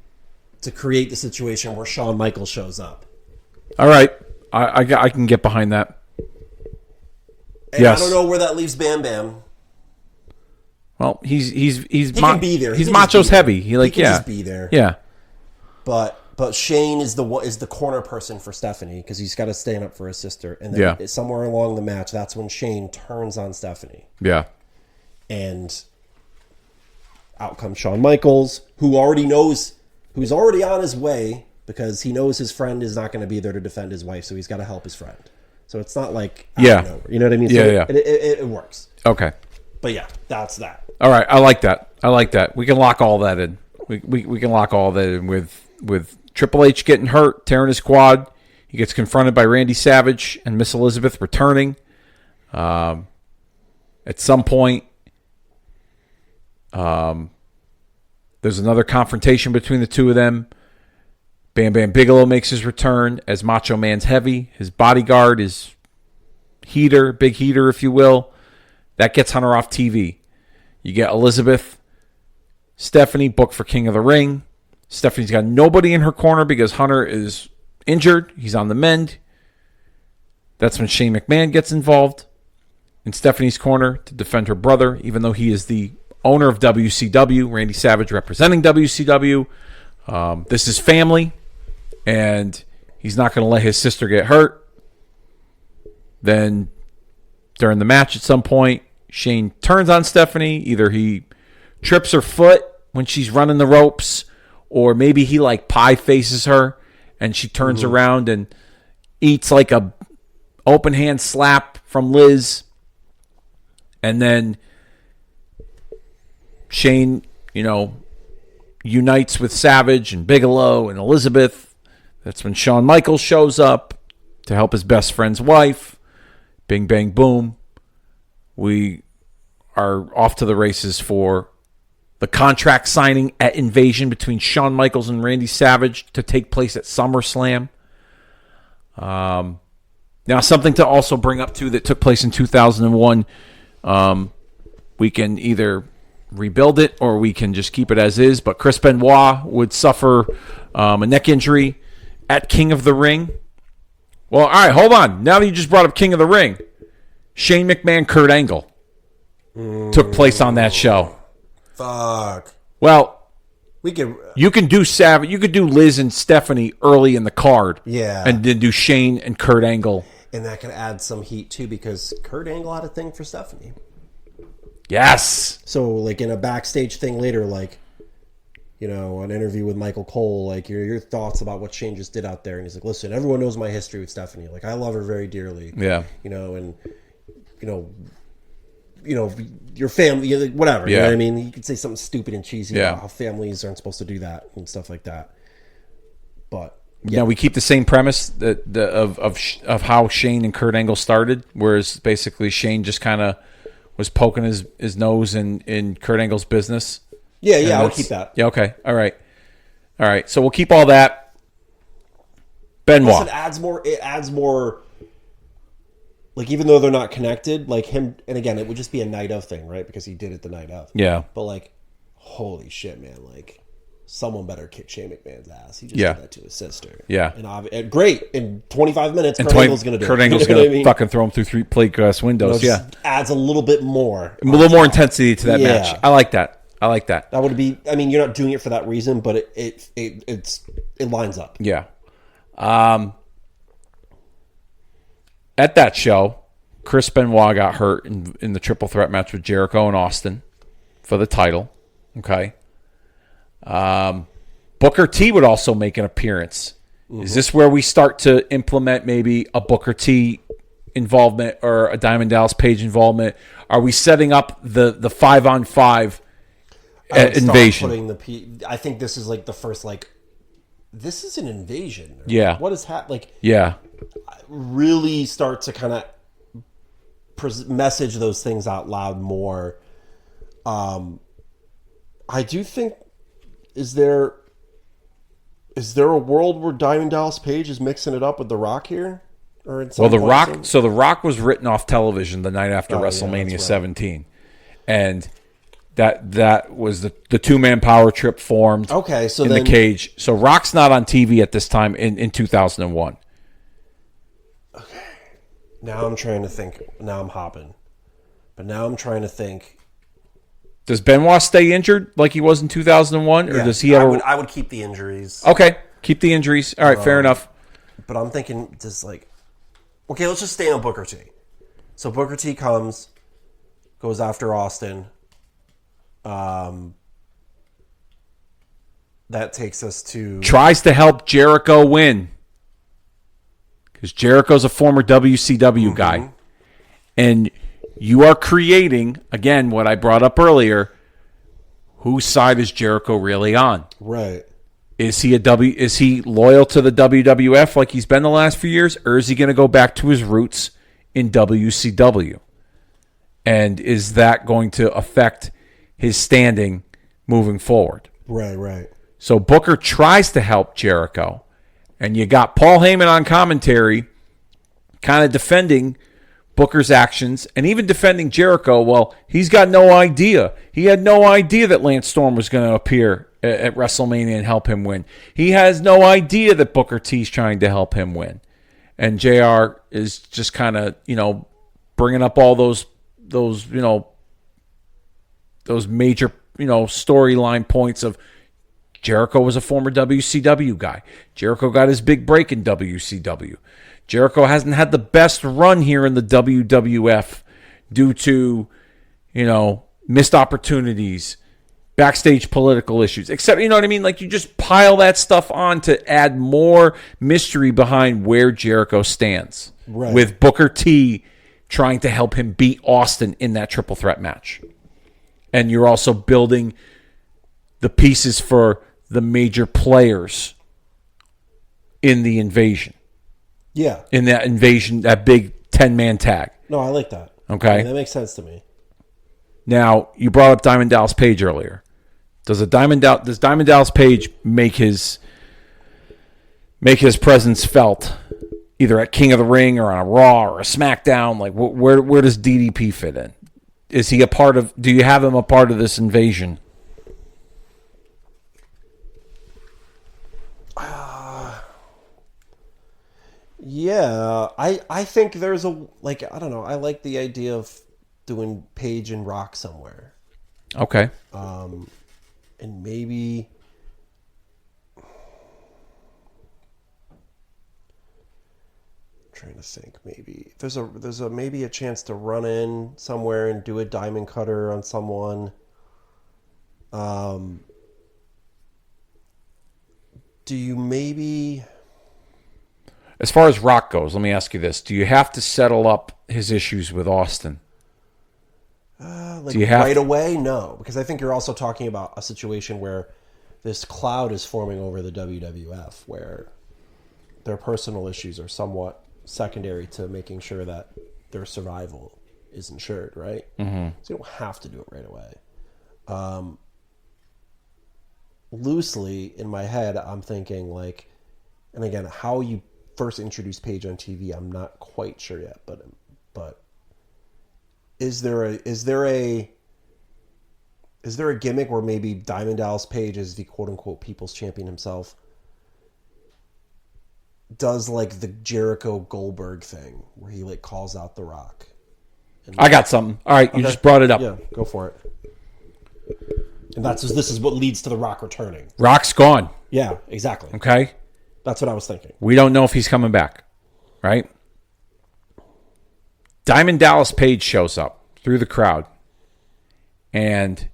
to create the situation where Shawn Michaels shows up. All right, I can get behind that. And yes. I don't know where that leaves Bam Bam. Well, he can be there. He's Macho's heavy. He can just be there. Yeah. But Shane is the corner person for Stephanie because he's got to stand up for his sister. And then somewhere along the match, that's when Shane turns on Stephanie. Yeah. And out comes Shawn Michaels, who's already on his way because he knows his friend is not going to be there to defend his wife, so he's got to help his friend. So it's not like you know what I mean? So it works. Okay. But yeah, that's that. All right, I like that. We can lock all that in. We can lock all that in with Triple H getting hurt, tearing his quad. He gets confronted by Randy Savage and Miss Elizabeth returning. At some point, there's another confrontation between the two of them. Bam Bam Bigelow makes his return as Macho Man's heavy. His bodyguard is big heater, if you will. That gets Hunter off TV. You get Elizabeth, Stephanie booked for King of the Ring. Stephanie's got nobody in her corner because Hunter is injured. He's on the mend. That's when Shane McMahon gets involved in Stephanie's corner to defend her brother, even though he is the owner of WCW, Randy Savage representing WCW. This is family, and he's not going to let his sister get hurt. Then, during the match at some point, Shane turns on Stephanie. Either he trips her foot when she's running the ropes, or maybe he pie faces her, and she turns around and eats a open hand slap from Liz. And then Shane, unites with Savage and Bigelow and Elizabeth. That's when Shawn Michaels shows up to help his best friend's wife. Bing, bang, boom. We are off to the races for the contract signing at Invasion between Shawn Michaels and Randy Savage to take place at SummerSlam. Now, something to also bring up, too, that took place in 2001. We can either rebuild it or we can just keep it as is. But Chris Benoit would suffer a neck injury at King of the Ring. Well, all right, hold on. Now that you just brought up King of the Ring, Shane McMahon, Kurt Angle took place on that show. Fuck. Well, you can do Savage. You could do Liz and Stephanie early in the card. Yeah. And then do Shane and Kurt Angle. And that could add some heat, too, because Kurt Angle had a thing for Stephanie. Yes. So, in a backstage thing later, an interview with Michael Cole, your thoughts about what Shane just did out there. And he's like, listen, everyone knows my history with Stephanie. I love her very dearly. Yeah. Your family, whatever. Yeah. You know what I mean? You could say something stupid and cheesy about how families aren't supposed to do that and stuff like that. But yeah, we keep the same premise of how Shane and Kurt Angle started, whereas basically Shane just kind of was poking his nose in Kurt Angle's business. Yeah, I'll keep that. Yeah, okay. All right. So we'll keep all that. Benoit. Plus it adds more. Even though they're not connected, him, and again, it would just be a night of thing, right? Because he did it the night of. Yeah. But holy shit, man! Someone better kick Shane McMahon's ass. He just did that to his sister. Yeah. And great. In 25 minutes, Kurt Angle's going to do it. Kurt Angle's going to fucking throw him through 3 plate glass windows. Adds a little bit more. A little more intensity to that match. I like that. That would be. I mean, you're not doing it for that reason, but it lines up. Yeah. At that show, Chris Benoit got hurt in the triple threat match with Jericho and Austin for the title. Okay. Booker T would also make an appearance. Mm-hmm. Is this where we start to implement maybe a Booker T involvement or a Diamond Dallas Page involvement? Are we setting up the 5-on-5 invasion? I think this is the first this is an invasion. Yeah. What is happening? Yeah. Really start to kind of message those things out loud more. I do think, is there Is there a world where Diamond Dallas Page is mixing it up with The Rock here? Or in The Rock. So The Rock was written off television the night after WrestleMania 17, and that was the 2-man power trip formed. Okay, so in the cage. So Rock's not on TV at this time in 2001. Okay. Now I'm trying to think. Now I'm hopping, but now I'm trying to think. Does Benoit stay injured like he was in 2001, or does he have? I would keep the injuries. Okay, keep the injuries. All right, fair enough. But I'm thinking just like, okay, let's just stay on Booker T. So Booker T goes after Austin. That takes us to tries to help Jericho win because Jericho's a former WCW guy, and you are creating, again, what I brought up earlier, whose side is Jericho really on? Right. Is he loyal to the WWF like he's been the last few years, or is he going to go back to his roots in WCW? And is that going to affect his standing moving forward? Right. So Booker tries to help Jericho, and you got Paul Heyman on commentary kind of defending Booker's actions and even defending Jericho. Well, he's got no idea. He had no idea that Lance Storm was going to appear at WrestleMania and help him win. He has no idea that Booker T's trying to help him win. And JR is just kind of, bringing up all those major, storyline points of Jericho was a former WCW guy. Jericho got his big break in WCW. Jericho hasn't had the best run here in the WWF due to, missed opportunities, backstage political issues, except, you know what I mean? Like, you just pile that stuff on to add more mystery behind where Jericho stands. Right. With Booker T trying to help him beat Austin in that triple threat match. And you're also building the pieces for the major players in the invasion. Yeah. In that invasion, that big 10-man tag. No, I like that. Okay. That makes sense to me. Now, you brought up Diamond Dallas Page earlier. Does Diamond Dallas Page make his presence felt either at King of the Ring or on a Raw or a SmackDown? Like, where does DDP fit in? Is he do you have him a part of this invasion? Yeah, I think there's I don't know, I like the idea of doing Page and Rock somewhere. Okay. And maybe trying to think, maybe there's maybe a chance to run in somewhere and do a diamond cutter on someone. Do you maybe... As far as Rock goes, let me ask you this. Do you have to settle up his issues with Austin? Right away? No. Because I think you're also talking about a situation where this cloud is forming over the WWF, where their personal issues are somewhat secondary to making sure that their survival is ensured, right? Mm-hmm. So you don't have to do it right away. Loosely, in my head, I'm thinking and again, how you first introduced Page on TV, I'm not quite sure yet, but is there a gimmick where maybe Diamond Dallas Page is the quote unquote people's champion himself does the Jericho Goldberg thing where he calls out The Rock? I got something. All right, you just brought it up. Yeah, go for it. And this is what leads to The Rock returning. Rock's gone. Yeah, exactly. Okay. That's what I was thinking. We don't know if he's coming back, right? Diamond Dallas Page shows up through the crowd, and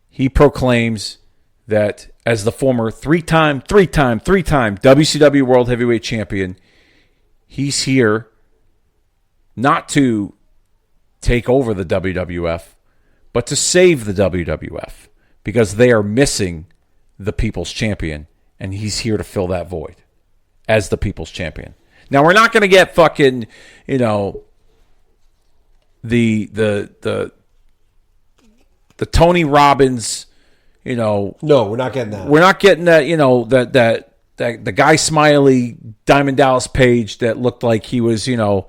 he proclaims that as the former three-time WCW World Heavyweight Champion, he's here not to take over the WWF, but to save the WWF because they are missing the People's Champion, and he's here to fill that void as the People's Champion. Now, we're not going to get fucking, the Tony Robbins, No, we're not getting that. We're not getting that, that the Guy Smiley Diamond Dallas Page that looked like he was, late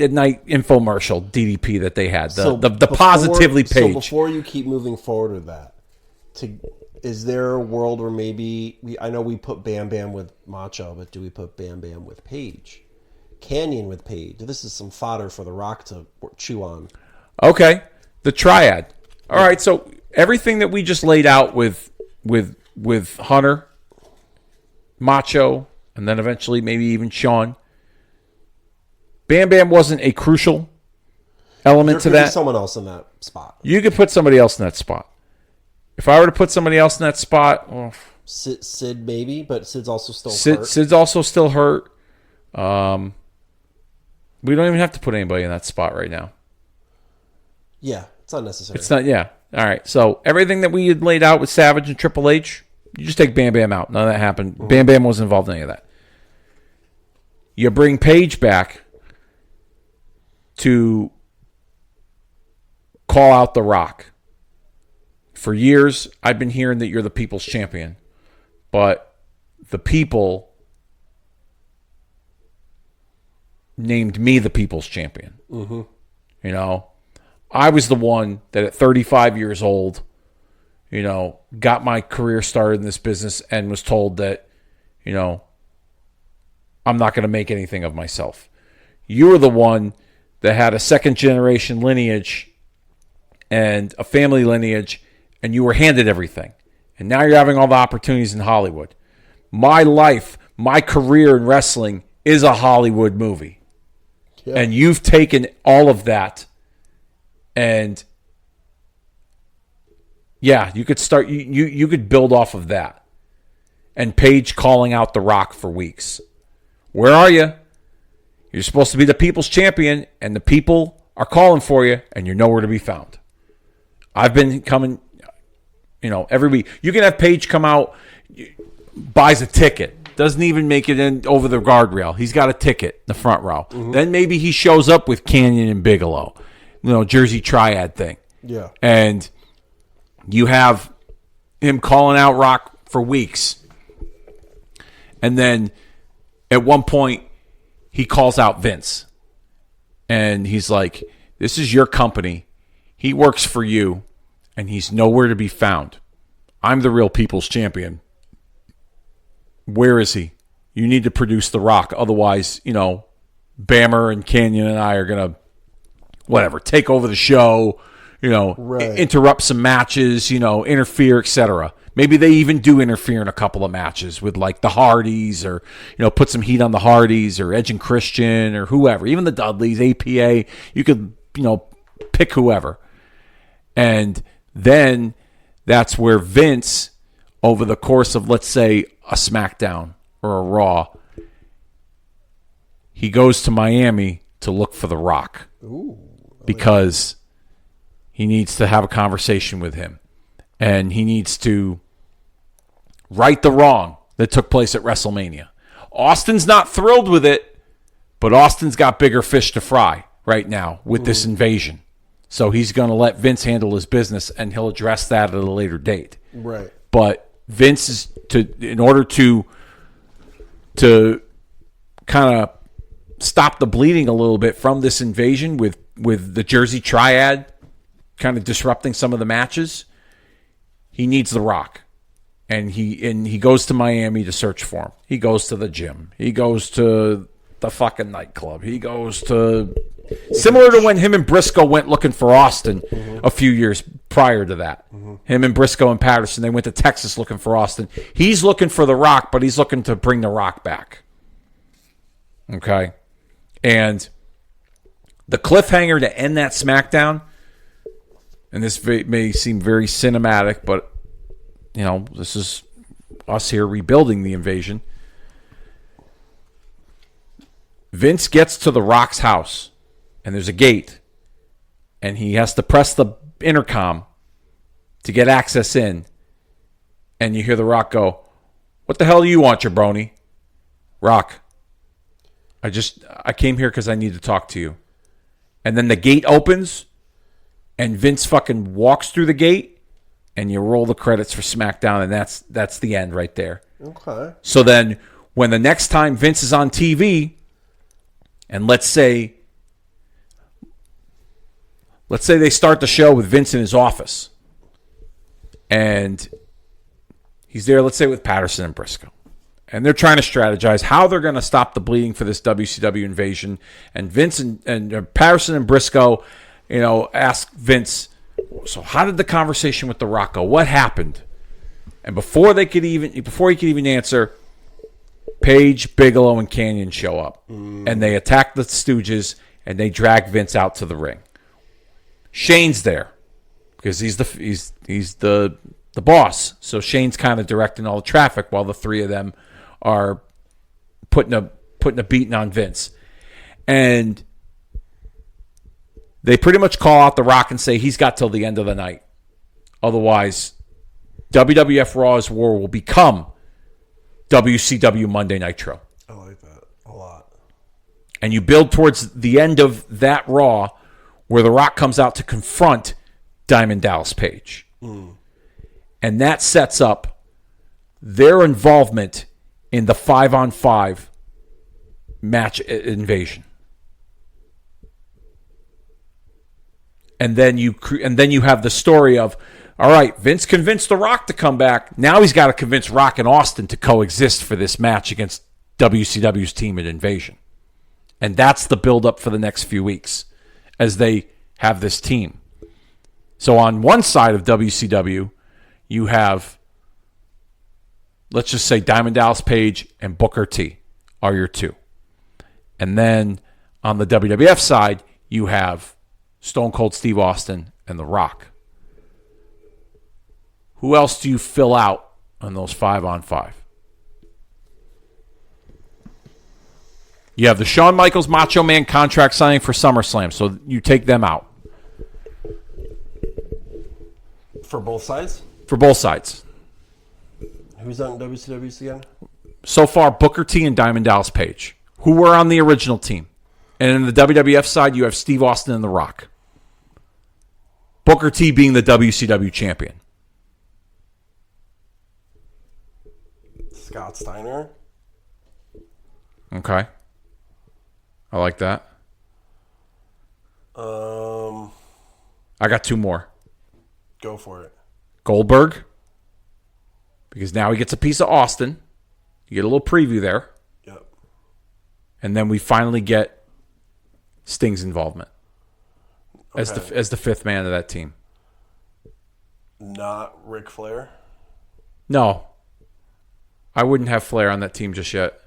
at night infomercial DDP that they had. The positively Page. So before you keep moving forward with that, is there a world where maybe I know we put Bam Bam with Macho, but do we put Bam Bam with Page? Canyon with Page. This is some fodder for The Rock to chew on. Okay, the triad. All right, so everything that we just laid out with Hunter, Macho, and then eventually maybe even Sean. Bam Bam wasn't a crucial element to that. There could be someone else in that spot. You could put somebody else in that spot. If I were to put somebody else in that spot, Sid maybe, but Sid's also still hurt. Sid's also still hurt. We don't even have to put anybody in that spot right now. Yeah, it's unnecessary. It's not. Yeah. All right. So everything that we had laid out with Savage and Triple H, you just take Bam Bam out. None of that happened. Mm-hmm. Bam Bam wasn't involved in any of that. You bring Page back to call out The Rock. For years, I've been hearing that you're the people's champion, but the people named me the people's champion. Mm-hmm. I was the one that at 35 years old, got my career started in this business and was told that, I'm not going to make anything of myself. You were the one that had a second generation lineage and a family lineage, and you were handed everything. And now you're having all the opportunities in Hollywood. My life, my career in wrestling is a Hollywood movie. Yeah. And you've taken all of that. And yeah, you could start. You could build off of that. And Paige calling out The Rock for weeks. Where are you? You're supposed to be the people's champion, and the people are calling for you, and you're nowhere to be found. I've been coming, every week. You can have Paige come out, buys a ticket, doesn't even make it in over the guardrail. He's got a ticket in the front row. Mm-hmm. Then maybe he shows up with Canyon and Bigelow. Jersey Triad thing. Yeah. And you have him calling out Rock for weeks. And then at one point, he calls out Vince. And he's like, this is your company. He works for you. And he's nowhere to be found. I'm the real people's champion. Where is he? You need to produce The Rock. Otherwise, Bammer and Canyon and I are going to take over the show, right. Interrupt some matches, interfere, etc. Maybe they even do interfere in a couple of matches with like the Hardys or, put some heat on the Hardys or Edge and Christian or whoever, even the Dudleys, APA. You could, pick whoever. And then that's where Vince, over the course of, let's say, a SmackDown or a Raw, he goes to Miami to look for The Rock. Ooh. Because he needs to have a conversation with him. And he needs to right the wrong that took place at WrestleMania. Austin's not thrilled with it, but Austin's got bigger fish to fry right now with this invasion. So he's going to let Vince handle his business, and he'll address that at a later date. Right. But Vince is in order to kind of stop the bleeding a little bit from this invasion with the Jersey Triad kind of disrupting some of the matches, he needs The Rock. And he goes to Miami to search for him. He goes to the gym. He goes to the fucking nightclub. He goes to... Similar to when him and Briscoe went looking for Austin a few years prior to that. Mm-hmm. Him and Briscoe and Patterson, they went to Texas looking for Austin. He's looking for The Rock, but he's looking to bring The Rock back. Okay? And the cliffhanger to end that SmackDown, and this may seem very cinematic, but, this is us here rebuilding the invasion. Vince gets to The Rock's house, and there's a gate, and he has to press the intercom to get access in, and you hear The Rock go, "What the hell do you want, jabroni?" "Rock, I came here because I need to talk to you." And then the gate opens, and Vince fucking walks through the gate, and you roll the credits for SmackDown, and that's the end right there. Okay. So then when the next time Vince is on TV, and let's say they start the show with Vince in his office, and he's there, let's say, with Patterson and Briscoe. And they're trying to strategize how they're going to stop the bleeding for this WCW invasion. And Vince and Patterson and Briscoe, ask Vince, so how did the conversation with The Rock go? What happened? And before he could even answer, Page, Bigelow, and Canyon show up. And they attack the Stooges, and they drag Vince out to the ring. Shane's there because he's the boss. So Shane's kind of directing all the traffic while the three of them are putting a beating on Vince. And they pretty much call out The Rock and say he's got till the end of the night. Otherwise, WWF Raw's War will become WCW Monday Nitro. I like that a lot. And you build towards the end of that Raw where The Rock comes out to confront Diamond Dallas Page. And that sets up their involvement in the 5-on-5 match invasion. And then you have the story of, all right, Vince convinced The Rock to come back. Now he's got to convince Rock and Austin to coexist for this match against WCW's team at Invasion. And that's the build-up for the next few weeks as they have this team. So on one side of WCW, you have, let's just say, Diamond Dallas Page and Booker T are your two. And then on the WWF side, you have Stone Cold Steve Austin and The Rock. Who else do you fill out on those 5-on-5? You have the Shawn Michaels Macho Man contract signing for SummerSlam, so you take them out. For both sides? For both sides. Who's on WCW again? So far, Booker T and Diamond Dallas Page, who were on the original team. And in the WWF side, you have Steve Austin and The Rock. Booker T being the WCW champion. Scott Steiner. Okay. I like that. I got two more. Go for it. Goldberg. Because now he gets a piece of Austin. You get a little preview there. Yep. And then we finally get Sting's involvement. As the fifth man of that team. Not Ric Flair? No. I wouldn't have Flair on that team just yet.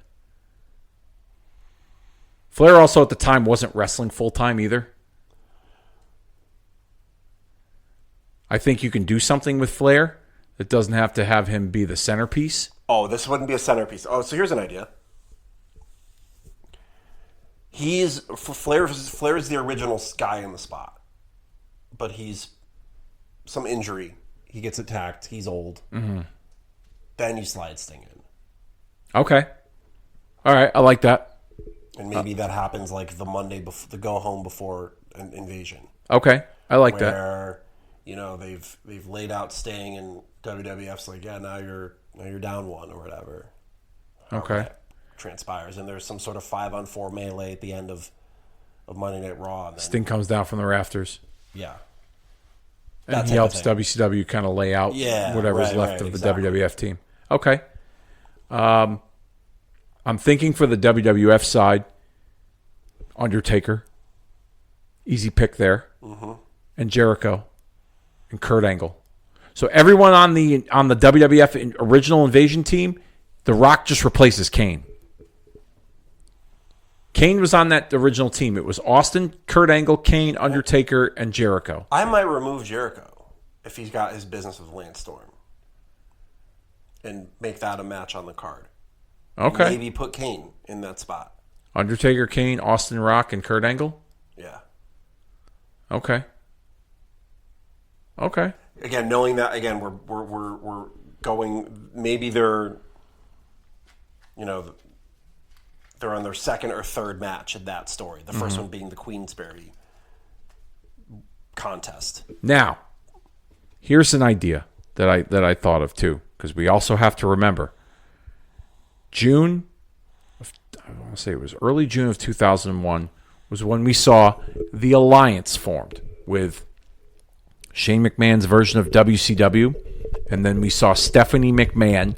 Flair also at the time wasn't wrestling full-time either. I think you can do something with Flair that doesn't have to have him be the centerpiece. Oh, this wouldn't be a centerpiece. Oh, so here's an idea. Flair is the original guy in the spot. But he's some injury. He gets attacked. He's old. Mm-hmm. Then you slide Sting in. Okay. All right. I like that. And maybe that happens like the Monday before, the go home before an invasion. Okay. I like that. Where, they've laid out Sting and WWF's like, yeah, now you're down one or whatever. Okay. That transpires. And there's some sort of 5-on-4 melee at the end of Monday Night Raw. And then, Sting comes down from the rafters. Yeah. And he helps WCW kind of lay out whatever's left of the WWF team. Okay. I'm thinking for the WWF side, Undertaker. Easy pick there. Mm-hmm. And Jericho. And Kurt Angle. So everyone on the WWF original Invasion team, The Rock just replaces Kane. Kane was on that original team. It was Austin, Kurt Angle, Kane, Undertaker, and Jericho. I might remove Jericho if he's got his business with Lance Storm. And make that a match on the card. Okay. Maybe put Kane in that spot. Undertaker, Kane, Austin, Rock, and Kurt Angle? Yeah. Okay. Again, knowing that, again, we're going, maybe they're on their second or third match of that story. The first one being the Queensberry contest. Now, here's an idea. that I thought of too, because we also have to remember June. I want to say it was early June of 2001 was when we saw the alliance formed with Shane McMahon's version of WCW, and then we saw Stephanie McMahon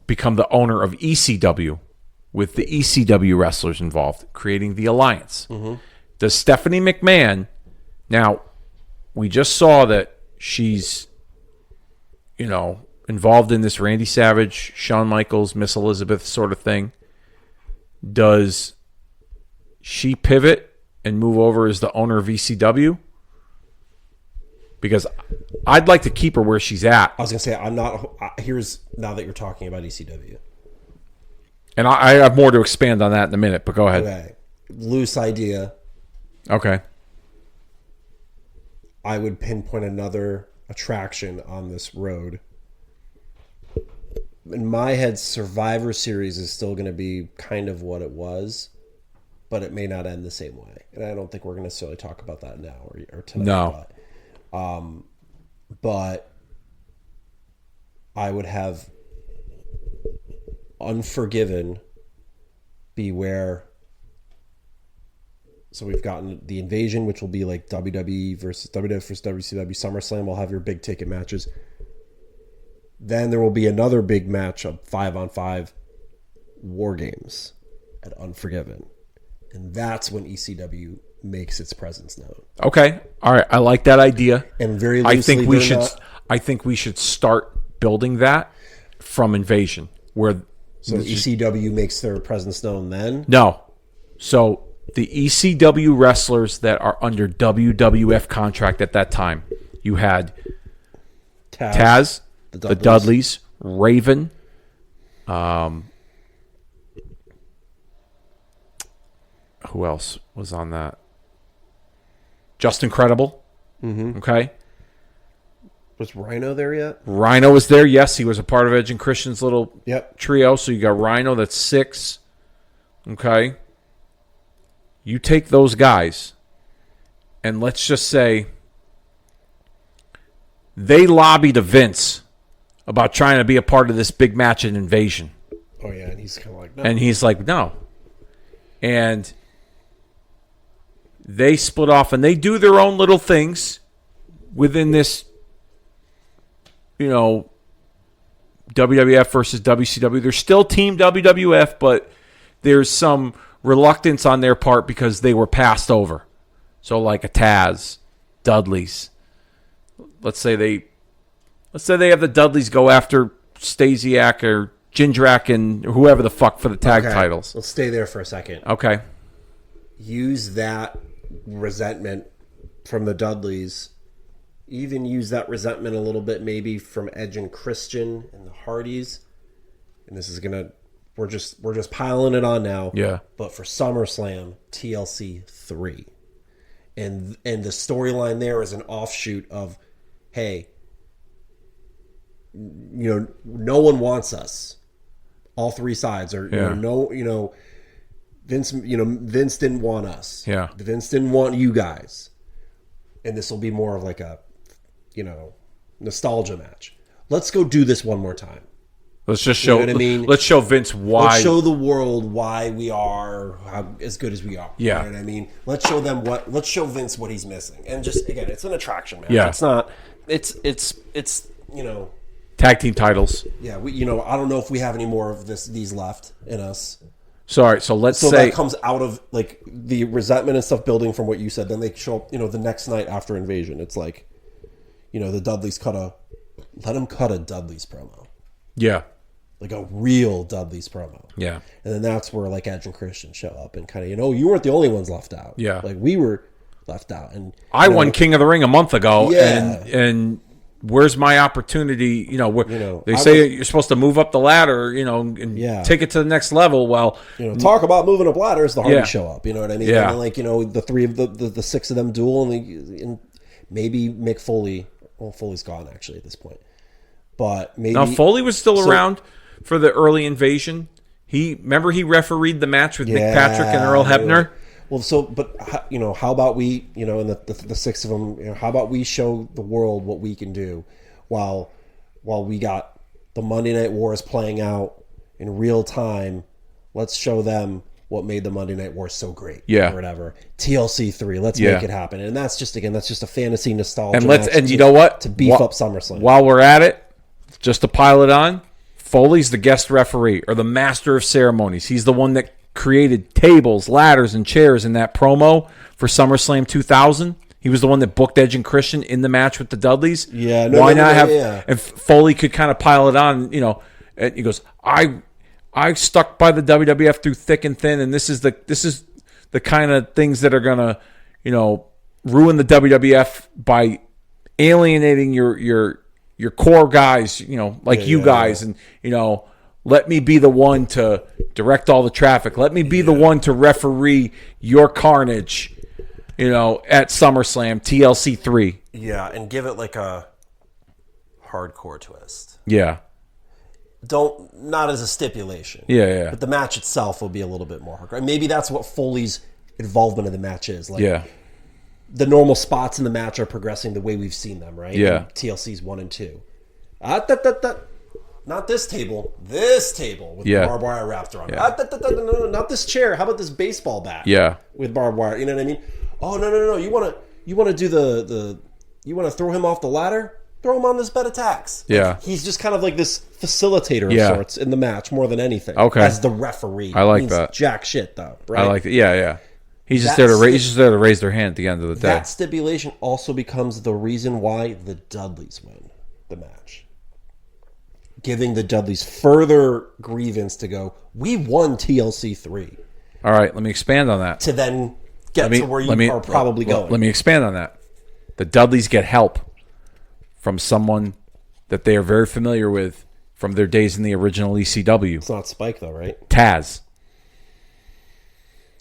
become the owner of ECW with the ECW wrestlers involved, creating the alliance. Mm-hmm. Does Stephanie McMahon, now, we just saw that she's, involved in this Randy Savage, Shawn Michaels, Miss Elizabeth sort of thing. Does she pivot and move over as the owner of ECW? Because I'd like to keep her where she's at. I was going to say, I'm not... Here's, now that you're talking about ECW. And I have more to expand on that in a minute, but go ahead. Okay. Loose idea. Okay. I would pinpoint another attraction on this road. In my head, Survivor Series is still going to be kind of what it was, but it may not end the same way. And I don't think we're going to necessarily talk about that now or tonight. No. But I would have Unforgiven be where... So we've gotten the Invasion, which will be like WWE versus WCW. SummerSlam will have your big ticket matches. Then there will be another big match of 5-on-5 War Games at Unforgiven. And that's when ECW makes its presence known. Okay. All right. I like that idea. And very loosely, I think we should start building that from Invasion. So ECW makes their presence known then? No. So the ECW wrestlers that are under WWF contract at that time, you had Taz, the Dudleys, Raven, who else was on that? Just Incredible. Mm-hmm. Okay. Was Rhino there yet? Rhino was there. Yes, he was a part of Edge and Christian's little trio. So you got Rhino, that's 6. Okay. You take those guys, and let's just say they lobbied to Vince about trying to be a part of this big match in Invasion. Oh, yeah, and he's kind of like, no. And he's like, no. And they split off, and they do their own little things within this, WWF versus WCW. They're still Team WWF, but there's some reluctance on their part because they were passed over. So like a Taz, Dudleys. Let's say they have the Dudleys go after Stasiak or Jindrak and whoever the fuck for the tag titles. Let's stay there for a second. Okay. Use that resentment from the Dudleys. Even use that resentment a little bit maybe from Edge and Christian and the Hardys. And this is gonna we're just piling it on now. Yeah. But for SummerSlam, TLC 3. And the storyline there is an offshoot of, hey, no one wants us. All three sides are Vince didn't want us. Yeah. Vince didn't want you guys. And this will be more of like a nostalgia match. Let's go do this one more time. Let's just show. You know what I mean? Let's show Vince why. Let's show the world why we are as good as we are. Yeah. You know what I mean? Let's show them what. Let's show Vince what he's missing. And just again, it's an attraction match. Yeah. It's not. It's tag team titles. Yeah. I don't know if we have any more of these left in us. Sorry. So let's say that comes out of like the resentment and stuff building from what you said. Then they show up. The next night after Invasion, it's like, the Dudleys let him cut a Dudleys promo. Yeah. Like a real Dudleys promo. Yeah. And then that's where like Edge and Christian show up and kind of, you weren't the only ones left out. Yeah. Like we were left out. And I won King of the Ring a month ago. Yeah. And where's my opportunity? They say you're supposed to move up the ladder, and take it to the next level. Well, talk about moving up ladders. The Hardys show up. You know what I mean? Yeah. And then, the three of the 6 of them duel, and maybe Mick Foley. Well, Foley's gone actually at this point, but maybe Foley was still around for the early Invasion. He refereed the match with Nick Patrick and Earl Hebner. Well, so, but how about we, and the six of them, how about we show the world what we can do, while we got the Monday Night Wars playing out in real time. Let's show them what made the Monday Night Wars so great, or whatever. TLC 3, let's make it happen. And that's just a fantasy nostalgia. And you know what? To beef up SummerSlam. While we're at it, just to pile it on, Foley's the guest referee or the master of ceremonies. He's the one that created tables, ladders, and chairs in that promo for SummerSlam 2000. He was the one that booked Edge and Christian in the match with the Dudleys. Yeah, why not have? Yeah. And Foley could kind of pile it on. And he goes, I stuck by the WWF through thick and thin, and this is the kind of things that are gonna, ruin the WWF by alienating your core guys, you guys, and let me be the one to direct all the traffic. Let me be the one to referee your carnage, at SummerSlam TLC 3. Yeah, and give it like a hardcore twist. Yeah. Not as a stipulation. Yeah. But the match itself will be a little bit more hardcore. And maybe that's what Foley's involvement in the match is. The normal spots in the match are progressing the way we've seen them, right? Yeah. In TLC's 1 and 2. Not this table. This table with barbed wire wrapped around it. No, not this chair. How about this baseball bat? Yeah. With barbed wire. You know what I mean? Oh, no. You want to do you want to throw him off the ladder? Throw him on this bed of tacks. Yeah. He's just kind of like this facilitator of sorts in the match more than anything. Okay. As the referee. I like that. Jack shit though, right? I like it. Yeah. He's just there to raise their hand at the end of the day. That stipulation also becomes the reason why the Dudleys win the match. Giving the Dudleys further grievance to go, we won TLC 3. All right, let me expand on that. To then get to where you are probably going. Let me expand on that. The Dudleys get help from someone that they are very familiar with from their days in the original ECW. It's not Spike, though, right? Taz.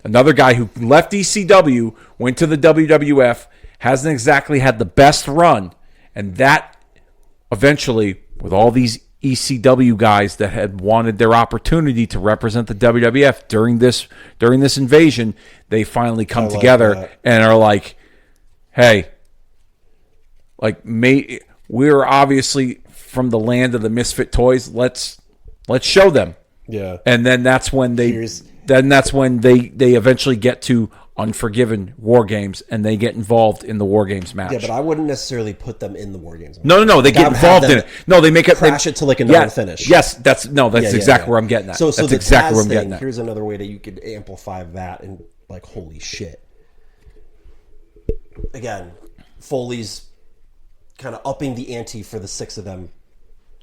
Another guy who left ECW, went to the WWF, hasn't exactly had the best run, and that eventually, with all these ECW guys that had wanted their opportunity to represent the WWF during this invasion, they finally come together and are like, hey, we're obviously from the land of the misfit toys. Let's show them. Yeah. And then that's when they eventually get to Unforgiven War Games, and they get involved in the War Games match. Yeah, but I wouldn't necessarily put them in the War Games match. No, they get involved in it. No, they make it crash it to like a non-finish. Yes, that's exactly where I'm getting at. So that's the exactly Taz where I'm getting at. Here's another way that you could amplify that, and like, holy shit. Again, Foley's kind of upping the ante for the six of them.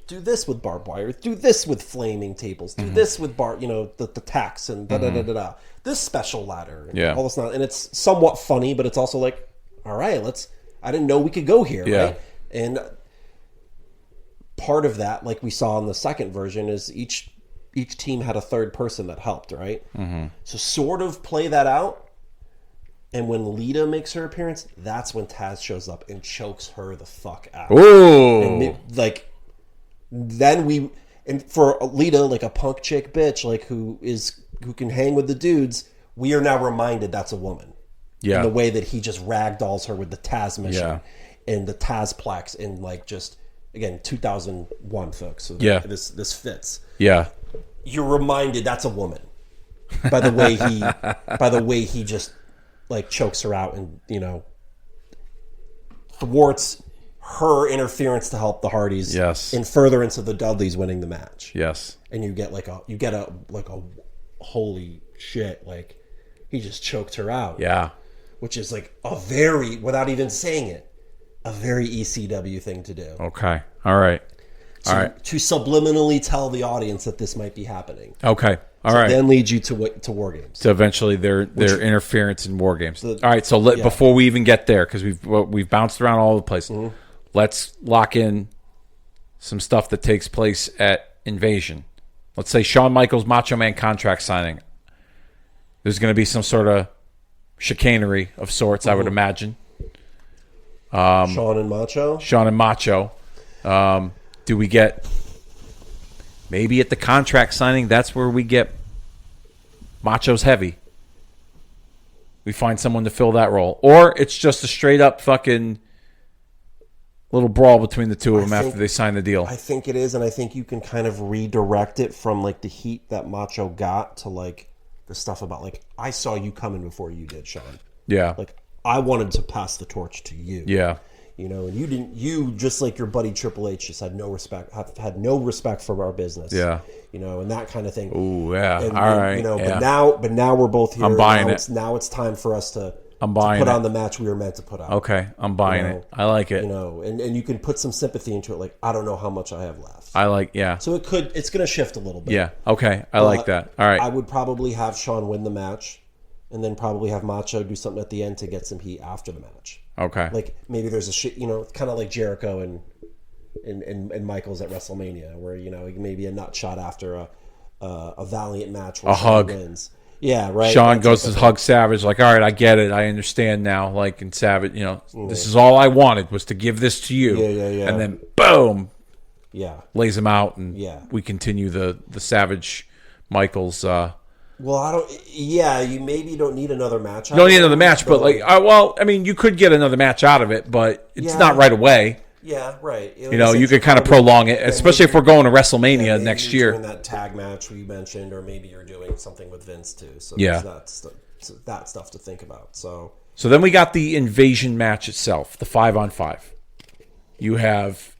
Do this with barbed wire. Do this with flaming tables. Do this with the tacks and da-da-da-da-da. This special ladder. And all this not, and it's somewhat funny, but it's also like, all right, I didn't know we could go here, right? And part of that, like we saw in the second version, is each team had a third person that helped, right? Mm-hmm. So sort of play that out. And when Lita makes her appearance, that's when Taz shows up and chokes her the fuck out. Ooh. And for Lita, like a punk chick bitch, like who can hang with the dudes, we are now reminded that's a woman. Yeah. In the way that he just ragdolls her with the Taz mission and the Taz plaques in like just, again, 2001, folks. So this fits. Yeah. You're reminded that's a woman by the way he just like chokes her out and, thwarts her interference to help the Hardys. Yes. In furtherance of the Dudleys winning the match. Yes. And you get a holy shit, like he just choked her out. Yeah. Which is like a very, without even saying it, a very ECW thing to do. Okay. All right. To subliminally tell the audience that this might be happening. Okay. All right. Then lead you to War Games. To eventually their interference in War Games. All right. So before we even get there, because we've bounced around all the places, let's lock in some stuff that takes place at Invasion. Let's say Shawn Michaels Macho Man contract signing. There's going to be some sort of chicanery of sorts, I would imagine. Shawn and Macho. Do we get maybe at the contract signing? That's where we get Macho's heavy. we find someone to fill that role. Or it's just a straight up fucking little brawl between the two of them after they sign the deal. I think it is, and I think you can kind of redirect it from like the heat that Macho got to like the stuff about like, I saw you coming before you did, Sean. Yeah. Like, I wanted to pass the torch to you. Yeah. You know, and you just like your buddy Triple H just had no respect for our business. Yeah. You know, and that kind of thing. Ooh, yeah. And, all right. You know, yeah. but now we're both here. I'm buying it. Now it's time for us to put on the match we were meant to put on. Okay, I'm buying it. I like it. You know, and you can put some sympathy into it. Like, I don't know how much I have left. Yeah. So it's going to shift a little bit. Yeah. Okay. I like that. All right. I would probably have Sean win the match, and then probably have Macho do something at the end to get some heat after the match. Okay. Like maybe there's kind of like Jericho and Michaels at WrestleMania, where maybe a nut shot after a Valiant match where Sean wins. Yeah, right. Sean goes to hug Savage, like, all right, I get it. I understand now. Like, and Savage, this is all I wanted was to give this to you. Yeah. And then, boom. Yeah. Lays him out, and we continue the Savage Michaels. Well, I don't. Yeah, you maybe don't need another match. You don't need another match, but you could get another match out of it, but it's not right away. Yeah, right. You could kind of prolong it, especially if we're going to WrestleMania next year. Doing that tag match we mentioned, or maybe you're doing something with Vince too. So that's that stuff to think about. So then we got the Invasion match itself, the 5-on-5. You have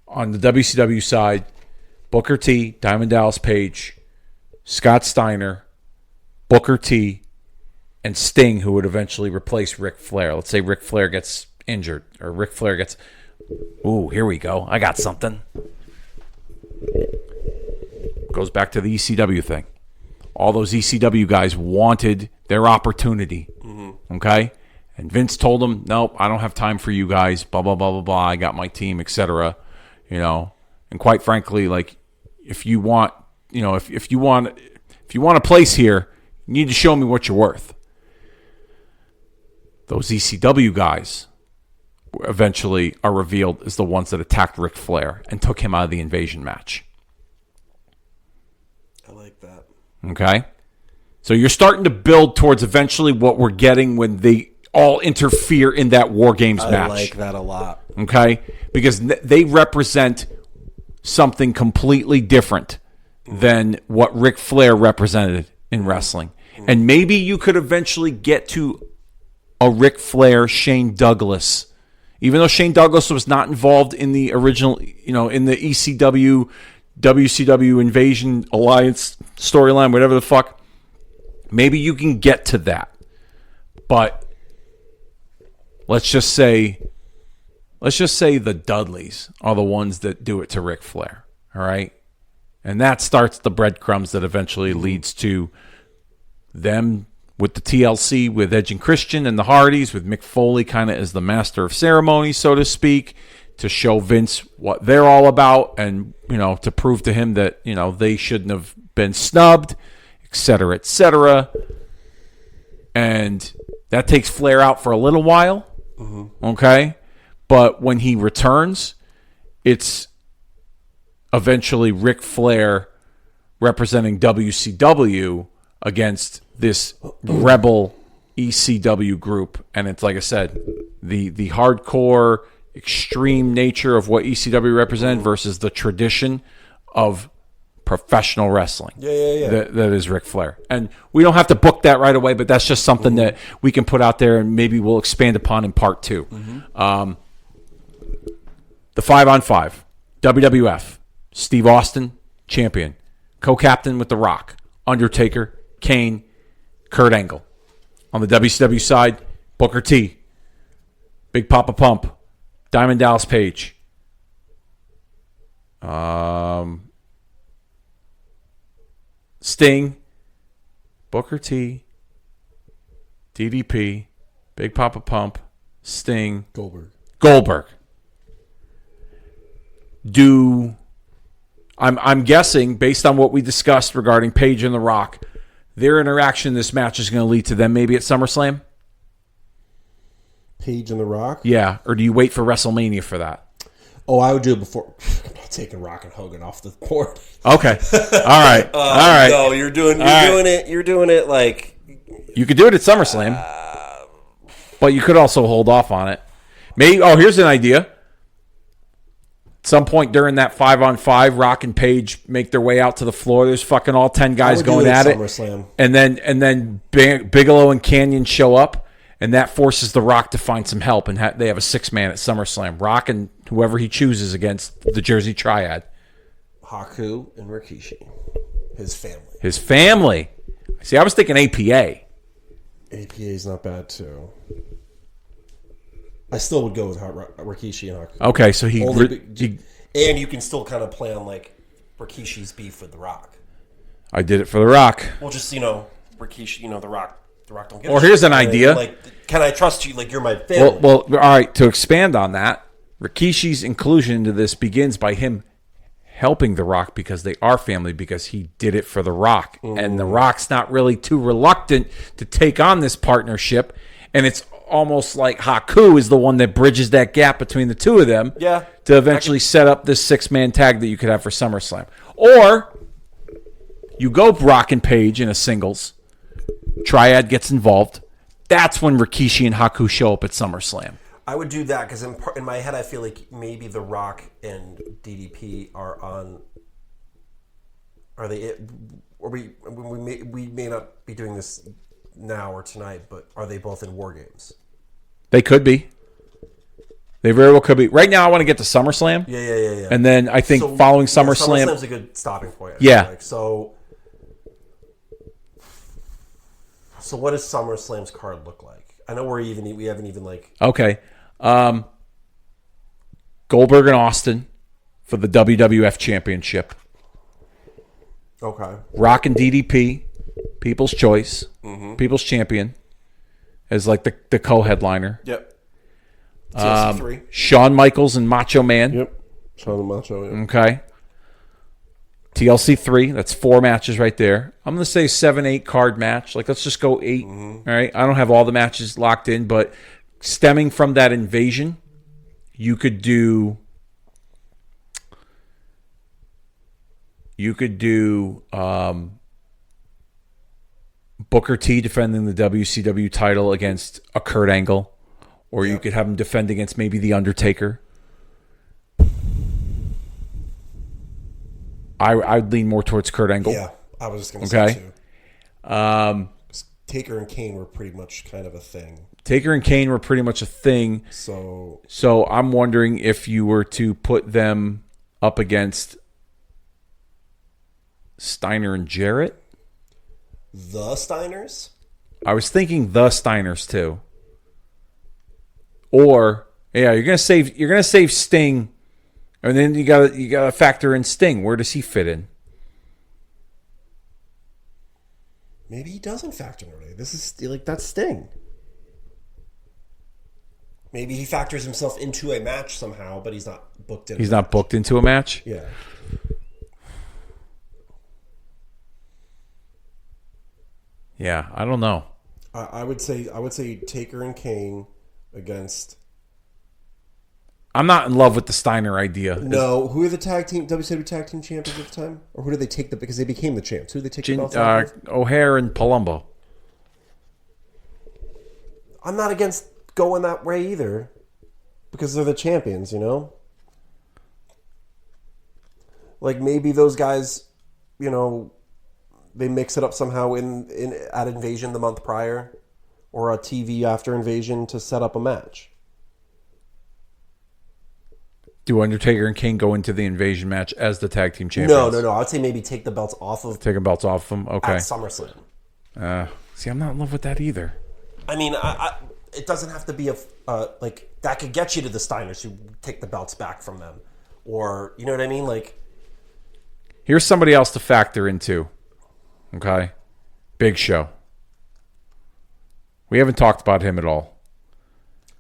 on the WCW side Booker T, Diamond Dallas Page, Scott Steiner, Booker T, and Sting, who would eventually replace Ric Flair. Let's say Ric Flair gets injured, or Ric Flair gets... Ooh, here we go. I got something. Goes back to the ECW thing. All those ECW guys wanted their opportunity. Mm-hmm. Okay? And Vince told them, nope, I don't have time for you guys. Blah, blah, blah, blah, blah. I got my team, etc. And quite frankly, like, if you want a place here, you need to show me what you're worth. Those ECW guys eventually are revealed as the ones that attacked Ric Flair and took him out of the Invasion match. I like that. Okay? So you're starting to build towards eventually what we're getting when they all interfere in that War Games match. I like that a lot. Okay? Because they represent something completely different than what Ric Flair represented in wrestling. And maybe you could eventually get to a Ric Flair, Shane Douglas. Even though Shane Douglas was not involved in the original, in the ECW, WCW Invasion Alliance storyline, whatever the fuck, maybe you can get to that. But let's just say the Dudleys are the ones that do it to Ric Flair. All right? And that starts the breadcrumbs that eventually leads to them with the TLC, with Edge and Christian and the Hardys, with Mick Foley kind of as the master of ceremony, so to speak, to show Vince what they're all about and, to prove to him that, they shouldn't have been snubbed, et cetera, et cetera. And that takes Flair out for a little while, okay? But when he returns, it's eventually Ric Flair representing WCW against this rebel ECW group. And it's, like I said, the hardcore, extreme nature of what ECW represented versus the tradition of professional wrestling. Yeah. That is Ric Flair. And we don't have to book that right away, but that's just something that we can put out there and maybe we'll expand upon in part 2. The 5-on-5, WWF, Steve Austin, champion, co-captain with The Rock, Undertaker, Kane, Kurt Angle. On the WCW side, Booker T, Big Papa Pump, Diamond Dallas Page, Sting, Booker T, DDP, Big Papa Pump, Sting, Goldberg. I'm guessing, based on what we discussed regarding Page and The Rock, their interaction in this match is going to lead to them maybe at SummerSlam? Page and The Rock? Yeah, or do you wait for WrestleMania for that? Oh, I would do it before. I'm not taking Rock and Hogan off the board. Okay. All right. All right. No, you're doing it like You could do it at SummerSlam, but you could also hold off on it. Maybe. Oh, here's an idea. At some point during that 5-on-5, Rock and Page make their way out to the floor. There's fucking all 10 guys going at it. And then Bigelow and Canyon show up, and that forces The Rock to find some help, and they have a 6-man at SummerSlam. Rock and whoever he chooses against the Jersey Triad. Haku and Rikishi. His family. See, I was thinking APA. APA is not bad, too. I still would go with Rikishi and Haku. Okay, so and you can still kind of play on, like, Rikishi's beef with The Rock. I did it for The Rock. Well, just, Rikishi, The Rock don't get Or here's an idea. Like, can I trust you? Like, you're my family. Well, all right, to expand on that, Rikishi's inclusion into this begins by him helping The Rock because they are family, because he did it for The Rock. And The Rock's not really too reluctant to take on this partnership. And it's almost like Haku is the one that bridges that gap between the two of them to eventually set up this 6-man tag that you could have for SummerSlam. Or you go Rock and Page in a singles. Triad gets involved. That's when Rikishi and Haku show up at SummerSlam. I would do that because in my head I feel like maybe The Rock and DDP are on. Are they? Or we may not be doing this now or tonight, but are they both in War Games? They could be. They very well could be. Right now, I want to get to SummerSlam. Yeah. And then I think following SummerSlam, SummerSlam's a good stopping point. Yeah. So what does SummerSlam's card look like? I know we haven't even like. Okay. Goldberg and Austin for the WWF Championship. Okay. Rock and DDP, People's Choice, People's Champion, as like the co-headliner. Yep. TLC3. Shawn Michaels and Macho Man. Yep. Shawn and Macho. Yeah. Okay. TLC 3. That's 4 matches right there. I'm going to say 7-8 card match. Like, let's just go 8. All right. I don't have all the matches locked in, but stemming from that invasion, you could do Booker T defending the WCW title against a Kurt Angle, or you could have him defend against maybe the Undertaker. I'd lean more towards Kurt Angle. Yeah, I was just going to say too. Taker and Kane were pretty much kind of a thing. So I'm wondering if you were to put them up against Steiner and Jarrett. The Steiners? I was thinking the Steiners too. Or you're gonna save Sting, and then you gotta factor in Sting. Where does he fit in? Maybe he doesn't factor in already. This is like that's Sting. Maybe he factors himself into a match somehow, but he's not booked in. He's not booked into a match? Yeah. Yeah, I don't know. I would say Taker and Kane against. I'm not in love with the Steiner idea. No, who are the WCW tag team champions at the time, or who did they take because they became the champs? Who did they take the belts off of? O'Hare and Palumbo. I'm not against going that way either, because they're the champions, you know. Like maybe those guys, you know, they mix it up somehow at Invasion the month prior, or a TV after Invasion to set up a match. Do Undertaker and Kane go into the Invasion match as the tag team champions? No. I would say maybe take the belts off of. Take the belts off them. Okay. At SummerSlam. See, I'm not in love with that either. I mean, it doesn't have to be like that could get you to the Steiners who take the belts back from them, or you know what I mean. Like, here's somebody else to factor into. Okay, Big Show. We haven't talked about him at all.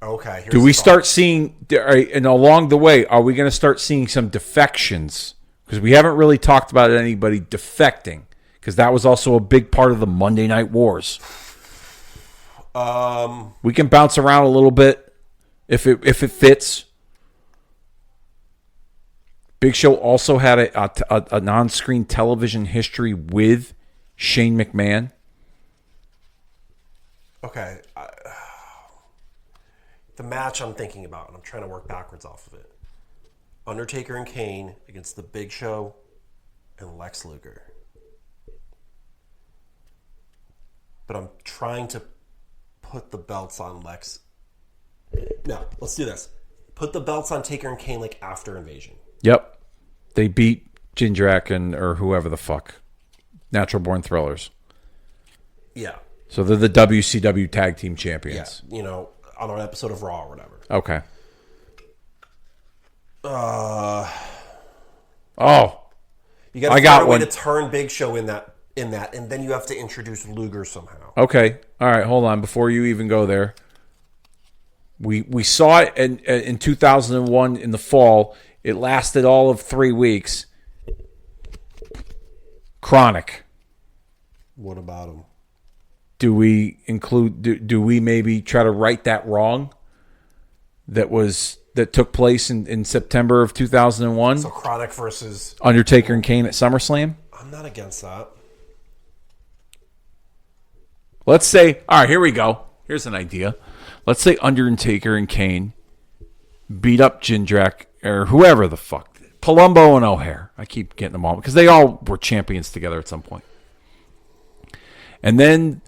Okay. Do we start seeing, and along the way, are we going to start seeing some defections? Because we haven't really talked about anybody defecting, because that was also a big part of the Monday Night Wars. We can bounce around a little bit if it fits. Big Show also had a on-screen television history with Shane McMahon. Okay. The match I'm thinking about, and I'm trying to work backwards off of it. Undertaker and Kane against the Big Show and Lex Luger. But I'm trying to put the belts on Lex. No, let's do this. Put the belts on Taker and Kane like after Invasion. Yep. They beat Jindrak or whoever the fuck. Natural Born Thrillers. Yeah. So they're the WCW Tag Team Champions. Yeah. You know, on an episode of Raw or whatever. Okay. You got to find a way to turn Big Show in that, and then you have to introduce Luger somehow. Okay. All right, hold on. Before you even go there, we saw it in 2001 in the fall. It lasted all of 3 weeks. Chronic. What about him? Do we include? Do we maybe try to right that wrong? That took place in September of 2001. So Chronic versus Undertaker and Kane at SummerSlam. I'm not against that. Let's say, all right, here we go. Here's an idea. Let's say Undertaker and Kane beat up Jindrak or whoever the fuck, Palumbo and O'Hare. I keep getting them all because they all were champions together at some point. And then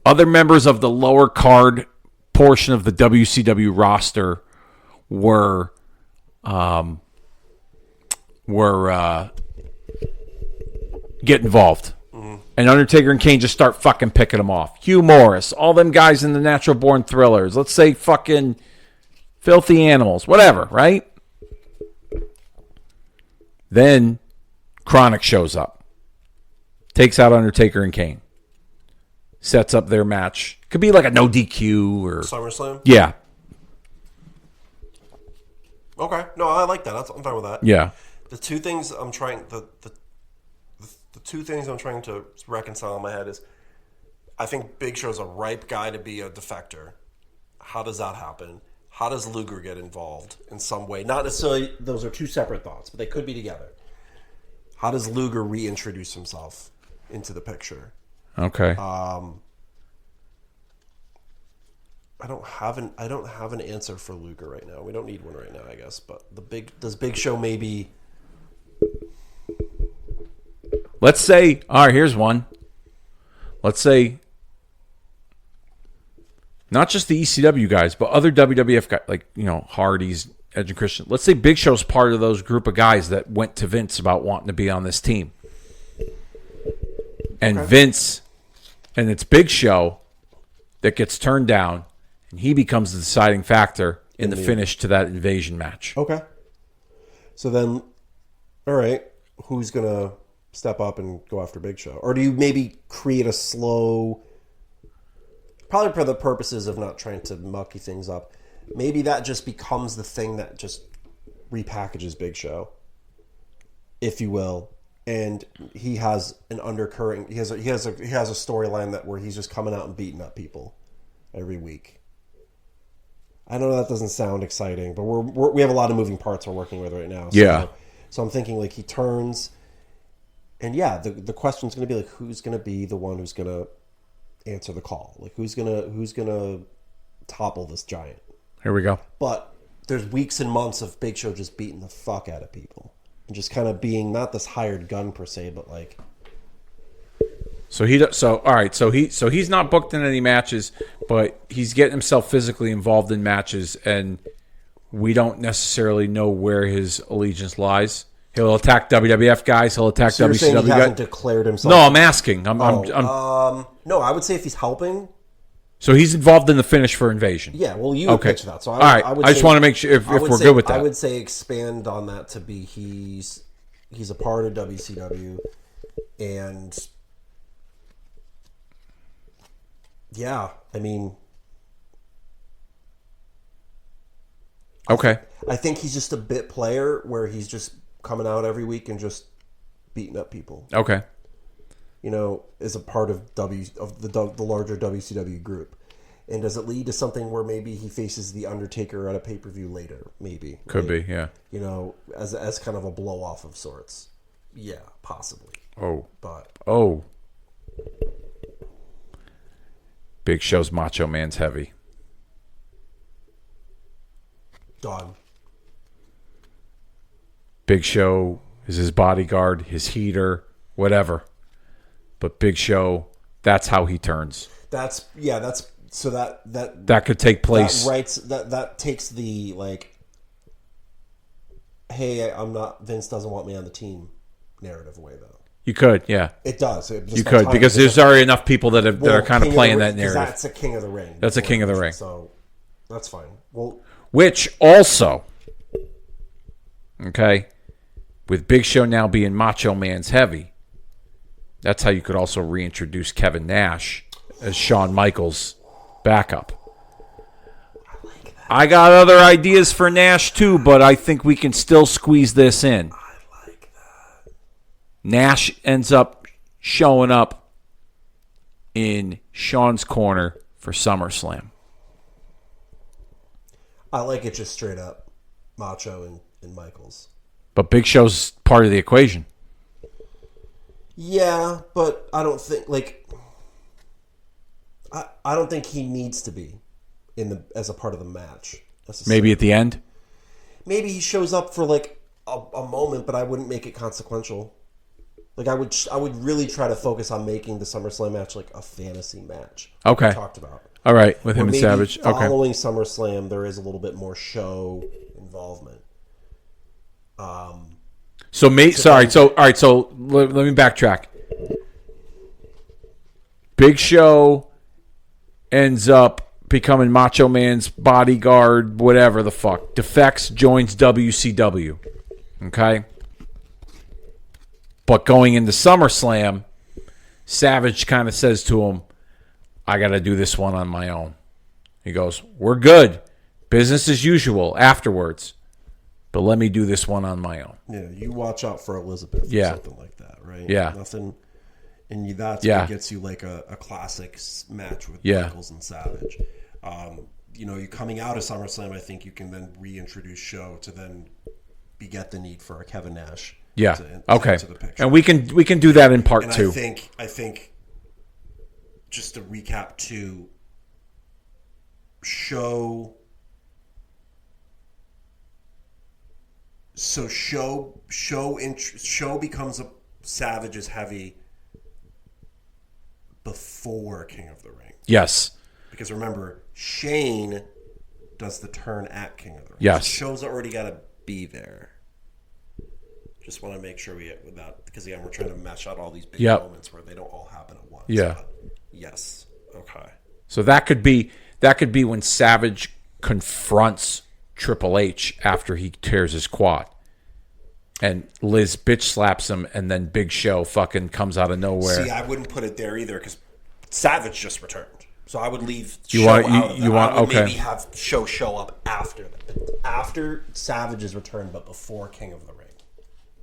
other members of the lower card portion of the WCW roster were get involved. Mm-hmm. And Undertaker and Kane just start fucking picking them off. Hugh Morris, all them guys in the Natural Born Thrillers. Let's say fucking Filthy Animals, whatever, right? Then Chronic shows up. Takes out Undertaker and Kane. Sets up their match. Could be like a no DQ or SummerSlam? Yeah. Okay. No, I like that. I'm fine with that. Yeah. The two things I'm trying to reconcile in my head is I think Big Show's a ripe guy to be a defector. How does that happen? How does Luger get involved in some way? Not necessarily, those are two separate thoughts, but they could be together. How does Luger reintroduce himself into the picture? Okay. I don't have an answer for Luger right now. We don't need one right now, I guess. But does Big Show maybe? Let's say, all right, here's one. Let's say not just the ECW guys, but other WWF guys, like, you know, Hardy's, Edge and Christian. Let's say Big Show's part of those group of guys that went to Vince about wanting to be on this team. And Vince, and it's Big Show that gets turned down, and he becomes the deciding factor in the finish to that Invasion match. Okay. So then, all right, who's going to step up and go after Big Show? Or do you maybe create a slow, probably for the purposes of not trying to mucky things up, maybe that just becomes the thing that just repackages Big Show, if you will. And he has an undercurrent. He has a storyline that where he's just coming out and beating up people every week. I know that doesn't sound exciting, but we have a lot of moving parts we're working with right now. So, yeah. So I'm thinking like he turns, and yeah, the question's going to be like, who's going to be the one who's going to answer the call? Like who's gonna topple this giant? Here we go. But there's weeks and months of Big Show just beating the fuck out of people. And just kind of being not this hired gun per se, but like. So he's not booked in any matches, but he's getting himself physically involved in matches, and we don't necessarily know where his allegiance lies. He'll attack WWF guys. He'll attack so WCW guys. He hasn't declared himself. No, I'm asking. I'm no, I would say if he's helping. So he's involved in the finish for Invasion. Yeah, well, you would pitch that. So I just want to make sure if we're good with that. I would say expand on that to be he's a part of WCW, and yeah, I mean, okay. I think he's just a bit player where he's just coming out every week and just beating up people. Okay. You know, is a part of the larger WCW group. And does it lead to something where maybe he faces the Undertaker at a pay-per-view later? Maybe. Right? Could be, yeah. You know, as kind of a blow-off of sorts. Yeah, possibly. Oh. But Big Show's Macho Man's Heavy. Done. Big Show is his bodyguard, his heater, whatever. But Big Show, that's how he turns. That could take place. That takes the like, hey, I'm not. Vince doesn't want me on the team narrative away though. You could, yeah. It does. You could because there's already enough people that are kind of playing that narrative. That's a King of the Ring. That's a King of the Ring. So that's fine. Well, which also, okay, with Big Show now being Macho Man's Heavy, that's how you could also reintroduce Kevin Nash as Shawn Michaels' backup. I like that. I got other ideas for Nash too, but I think we can still squeeze this in. I like that. Nash ends up showing up in Shawn's corner for SummerSlam. I like it just straight up Macho and Michaels. But Big Show's part of the equation. Yeah, but I don't think I don't think he needs to be as a part of the match. Maybe at the end? Maybe he shows up for like a moment, but I wouldn't make it consequential. Like I would really try to focus on making the SummerSlam match like a fantasy match. Okay. Like we talked about. All right, with him and Savage. Okay. Following SummerSlam, there is a little bit more show involvement. So let me backtrack. Big Show ends up becoming Macho Man's bodyguard, whatever the fuck. Defects, joins WCW. Okay? But going into SummerSlam, Savage kind of says to him, I got to do this one on my own. He goes, we're good. Business as usual afterwards. But let me do this one on my own. Yeah, you watch out for Elizabeth or something like that, right? Yeah. Nothing, and that's what gets you like a classic match with Michaels and Savage. You coming out of SummerSlam, I think you can then reintroduce Show to then beget the need for a Kevin Nash. Yeah. To the picture. And we can do that in part two. I think just to recap too, Show. So Show becomes a Savage's Heavy before King of the Ring. Yes. Because remember, Shane does the turn at King of the Ring. Yes. So Show's already got to be there. Just want to make sure we get with that because we're trying to mesh out all these big moments where they don't all happen at once. Yeah. But yes. Okay. So that could be when Savage confronts Triple H after he tears his quad. And Liz bitch slaps him, and then Big Show fucking comes out of nowhere. See, I wouldn't put it there either because Savage just returned. So I would leave Show out of that. Maybe have Show up after Savage's return, but before King of the Ring.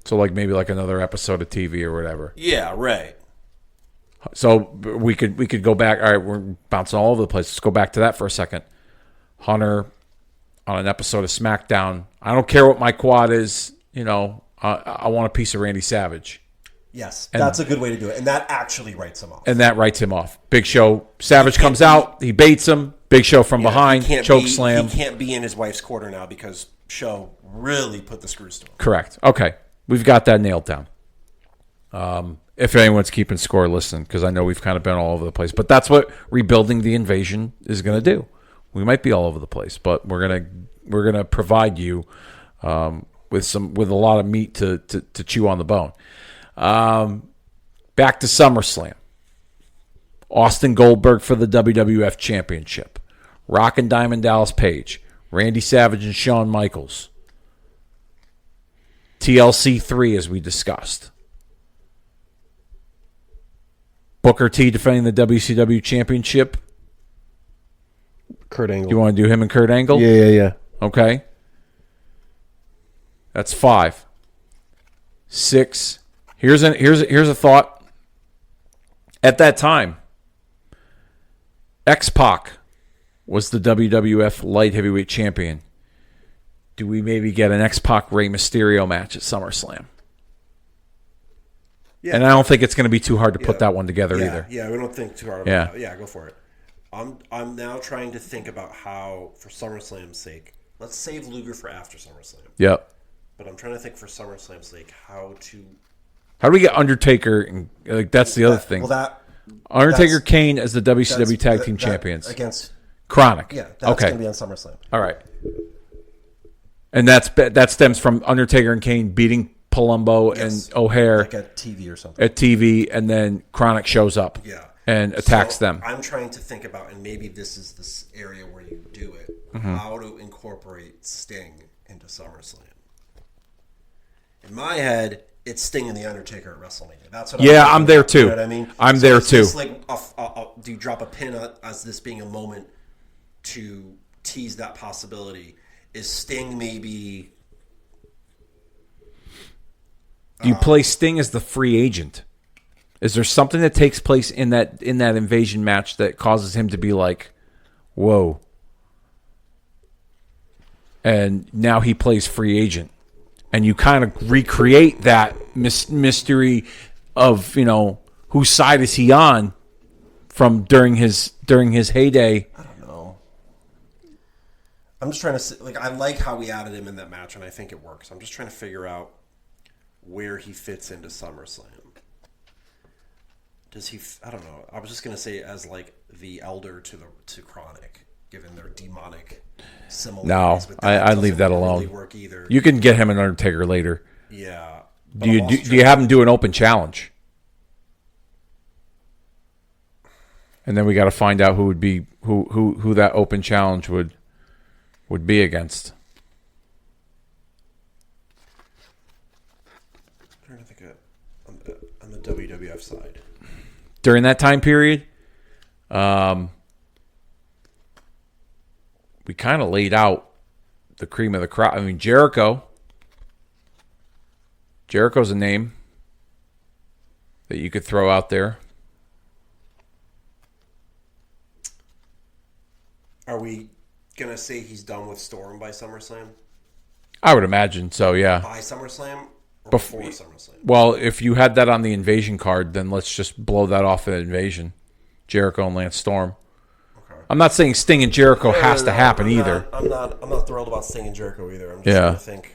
So maybe another episode of TV or whatever. Yeah, right. So we could go back. All right, we're bouncing all over the place. Let's go back to that for a second. Hunter on an episode of SmackDown. I don't care what my quad is. I want a piece of Randy Savage. Yes, that's a good way to do it. And that actually writes him off. Big Show, Savage comes out, he baits him. Big Show from behind, choke slam. He can't be in his wife's corner now because Show really put the screws to him. Correct. Okay, we've got that nailed down. If anyone's keeping score, listen, because I know we've kind of been all over the place. But that's what rebuilding the invasion is going to do. We might be all over the place, but we're gonna provide you with a lot of meat to chew on the bone. Back to SummerSlam. Austin Goldberg for the WWF Championship. Rock and Diamond Dallas Page. Randy Savage and Shawn Michaels. TLC 3 as we discussed. Booker T defending the WCW Championship. Kurt Angle. You want to do him and Kurt Angle? Yeah. Okay. That's 5. 6. Here's a thought. At that time, X-Pac was the WWF Light Heavyweight Champion. Do we maybe get an X-Pac Rey Mysterio match at SummerSlam? Yeah. And I don't think it's going to be too hard to put that one together either. Yeah, we don't think too hard about it. Yeah, go for it. I'm now trying to think about how, for SummerSlam's sake, let's save Luger for after SummerSlam. Yep. But I'm trying to think for SummerSlam's sake how do we get Undertaker? And that's the other thing. Well, Undertaker Kane as the WCW Tag Team Champions against Chronic. Yeah, that's going to be on SummerSlam. All right. And that stems from Undertaker and Kane beating Palumbo and O'Hare at TV or something. At TV, and then Chronic shows up. Yeah. And attacks them. I'm trying to think about, and maybe this is this area where you do it, how to incorporate Sting into SummerSlam. In my head, it's Sting and The Undertaker at WrestleMania. That's what I'm there too. You know what I mean? I'm there too. Do you drop a pin as this being a moment to tease that possibility? Is Sting maybe... Do you play Sting as the free agent? Is there something that takes place in that invasion match that causes him to be like, whoa? And now he plays free agent. And you kind of recreate that mystery of, whose side is he on from during his heyday. I don't know. I'm just trying to I like how we added him in that match, and I think it works. I'm just trying to figure out where he fits into SummerSlam. Does he? I don't know. I was just gonna say as the elder to Chronic, given their demonic similarities. No, I'd leave that alone. Really work either. You can get him an Undertaker later. Yeah. Do you have him do an open challenge? And then we got to find out who would be who that open challenge would be against. I'm trying to think of on the WWF side. During that time period, we kind of laid out the cream of the crop. I mean, Jericho's a name that you could throw out there. Are we going to say he's done with Storm by SummerSlam? I would imagine so, yeah. By SummerSlam? Before SummerSlam. Well, if you had that on the Invasion card, then let's just blow that off at Invasion. Jericho and Lance Storm. Okay. I'm not saying Sting and Jericho has to happen either. I'm not thrilled about Sting and Jericho either. I'm just trying to think.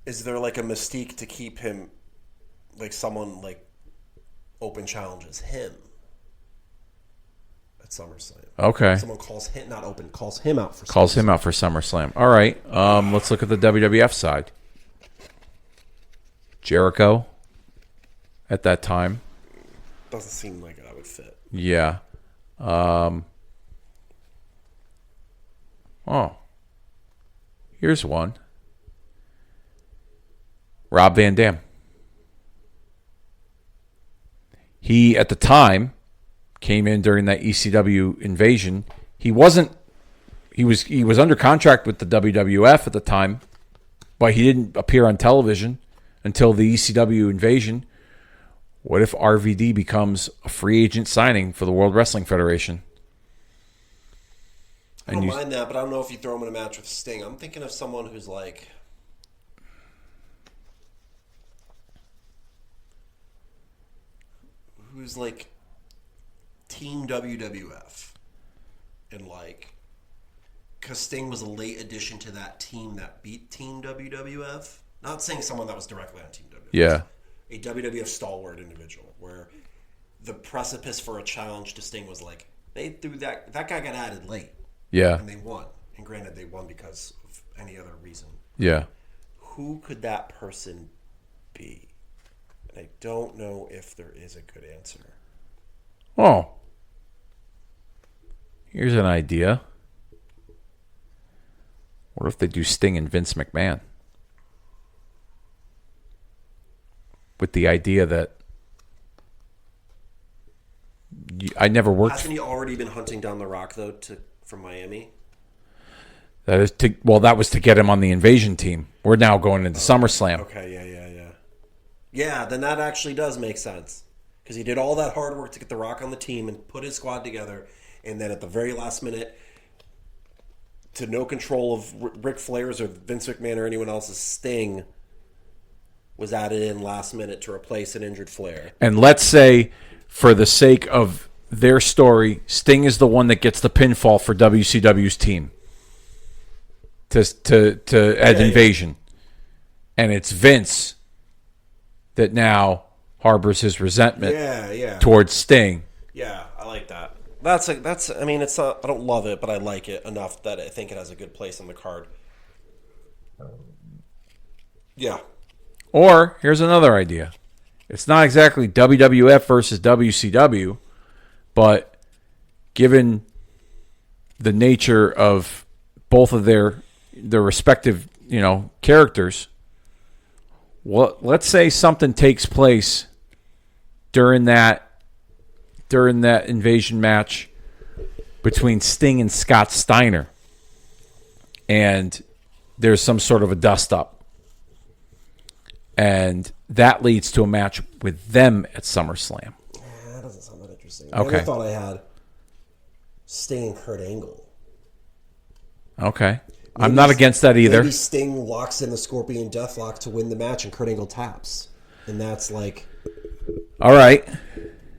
Is there a mystique to keep him someone open challenges him at SummerSlam? Okay. Someone calls him calls him out for SummerSlam. All right. Let's look at the WWF side. Jericho at that time. Doesn't seem like that would fit. Yeah. Here's one. Rob Van Dam. He, at the time, came in during that ECW invasion. He was under contract with the WWF at the time, but he didn't appear on television until the ECW invasion. What if RVD becomes a free agent signing for the World Wrestling Federation? I don't mind that, but I don't know if you throw him in a match with Sting. I'm thinking of someone who's Team WWF. And because Sting was a late addition to that team that beat Team WWF. Not saying someone that was directly on Team WWF. Yeah. A WWF stalwart individual where the precipice for a challenge to Sting was they threw that guy got added late. Yeah. And they won. And granted, they won because of any other reason. Yeah. Who could that person be? And I don't know if there is a good answer. Oh. Here's an idea. What if they do Sting and Vince McMahon? With the idea that I never worked. Hasn't he already been hunting down The Rock though from Miami? That was to get him on the Invasion team. We're now going into SummerSlam. Okay, yeah. Yeah, then that actually does make sense because he did all that hard work to get The Rock on the team and put his squad together, and then at the very last minute, to no control of Ric Flair's or Vince McMahon or anyone else's, Sting was added in last minute to replace an injured Flair. And let's say, for the sake of their story, Sting is the one that gets the pinfall for WCW's team at Invasion. And it's Vince that now harbors his resentment towards Sting. Yeah, I like that. I mean, it's not, I don't love it, but I like it enough that I think it has a good place on the card. Yeah. Or, here's another idea. It's not exactly WWF versus WCW, but given the nature of both of their respective, characters, let's say something takes place during that Invasion match between Sting and Scott Steiner, and there's some sort of a dust-up. And that leads to a match with them at SummerSlam. That doesn't sound that interesting. Okay. I thought I had Sting and Kurt Angle. Okay. I'm not against that either. Maybe Sting locks in the Scorpion Deathlock to win the match, and Kurt Angle taps. And that's like... All right.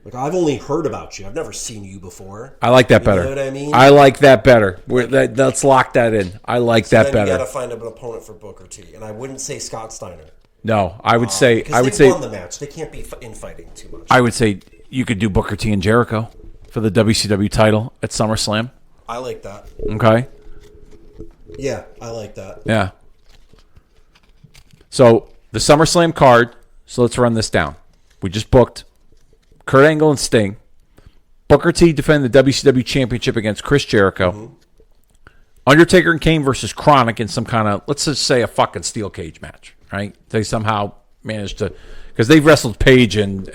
Like, I've only heard about you. I've never seen you before. I like that better. You know what I mean? I like that better. Let's lock that in. I like that better. You got to find an opponent for Booker T. And I wouldn't say Scott Steiner. No, I would say... Because they won the match. They can't be infighting too much. I would say you could do Booker T and Jericho for the WCW title at SummerSlam. I like that. Okay. Yeah, I like that. Yeah. So, the SummerSlam card. So, let's run this down. We just booked Kurt Angle and Sting. Booker T defending the WCW Championship against Chris Jericho. Mm-hmm. Undertaker and Kane versus Chronic in some kind of, let's just say, a fucking steel cage match. Right? They somehow managed to, because they've wrestled Page and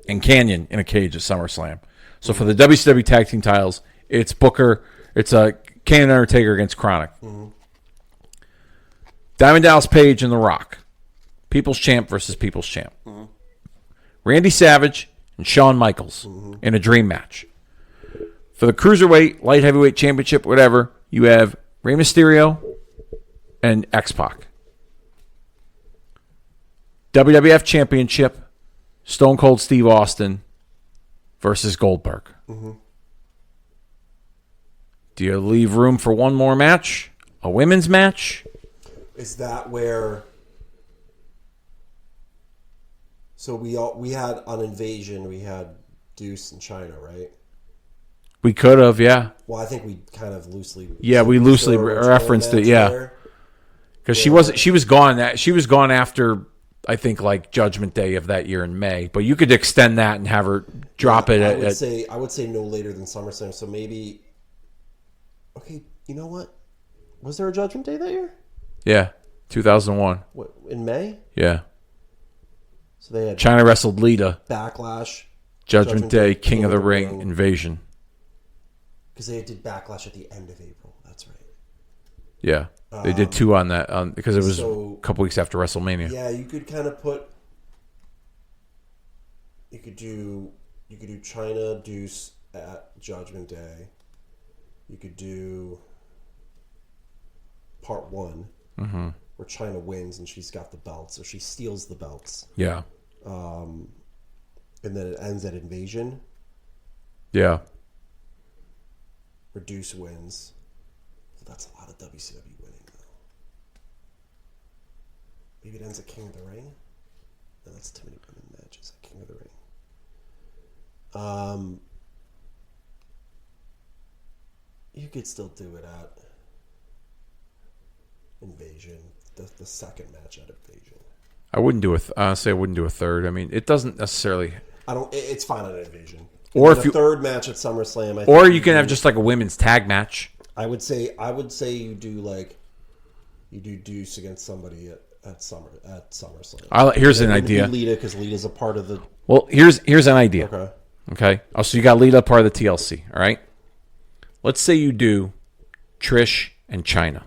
Canyon in a cage at SummerSlam. So for the WCW Tag Team titles, it's Booker, it's Kane and Undertaker against Chronic. Mm-hmm. Diamond Dallas Page and The Rock. People's Champ versus People's Champ. Mm-hmm. Randy Savage and Shawn Michaels in a dream match. For the Cruiserweight, Light Heavyweight Championship, whatever, you have Rey Mysterio and X-Pac. WWF Championship, Stone Cold Steve Austin versus Goldberg. Mm-hmm. Do you leave room for one more match? A women's match? Is that where... So we had on Invasion, we had Deuce and China, right? We could have, yeah. Well, I think we kind of loosely... Yeah, we loosely referenced it, yeah. Because she was gone. She was gone after, I think, like Judgment Day of that year in May. But you could extend that and have her drop it. I would say no later than SummerSlam. So maybe... Okay, you know what? Was there a Judgment Day that year? Yeah, 2001. What, in May? Yeah. So they had China wrestled Lita. Backlash. Judgment Day, King of the Ring, Invasion. Because they did Backlash at the end of April. That's right. Yeah. They did two on that because it was a couple weeks after WrestleMania. Yeah, you could kind of put... You could do China Deuce at Judgment Day. You could do part 1, where China wins and she's got the belts, or she steals the belts. Yeah. And then it ends at Invasion. Yeah. Where Deuce wins. That's a lot of WCW winning, though. Maybe it ends at King of the Ring. No, that's too many women matches at King of the Ring. You could still do it at Invasion, the second match at Invasion. I wouldn't do honestly, I wouldn't do a third. I mean, it doesn't necessarily. It's fine at Invasion. Or if you third match at SummerSlam, or you can have just like a women's tag match. I would say you do Deuce against somebody at SummerSlam. Here's an idea. Lita, because Lita's a part of the. Well, here's an idea. Okay. Oh, so you got Lita part of the TLC. All right. Let's say you do Trish and China,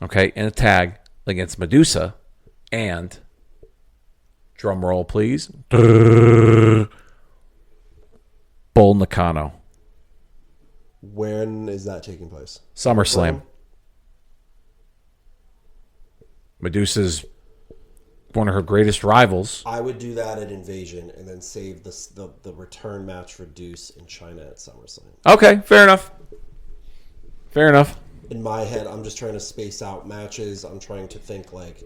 okay, in a tag against Medusa and, drum roll please, Bull Nakano. When is that taking place? SummerSlam. Medusa's one of her greatest rivals. I would do that at Invasion and then save the return match for Deuce in China at SummerSlam. Okay, fair enough. Fair enough. In my head, I'm just trying to space out matches. I'm trying to think like...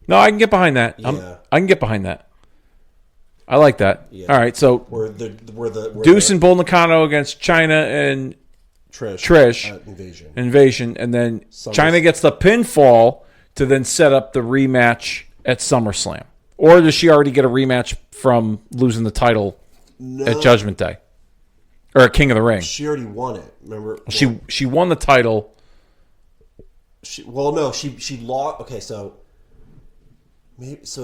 No, I can get behind that. Yeah. I can get behind that. I like that. Yeah. All right, so we're Deuce and Bull Nakano against China and Trish at Invasion, and then China gets the pinfall to then set up the rematch at SummerSlam. Or does she already get a rematch from losing the title at Judgment Day? Or at King of the Ring? She already won it, remember? She won the title. She lost. Okay, so is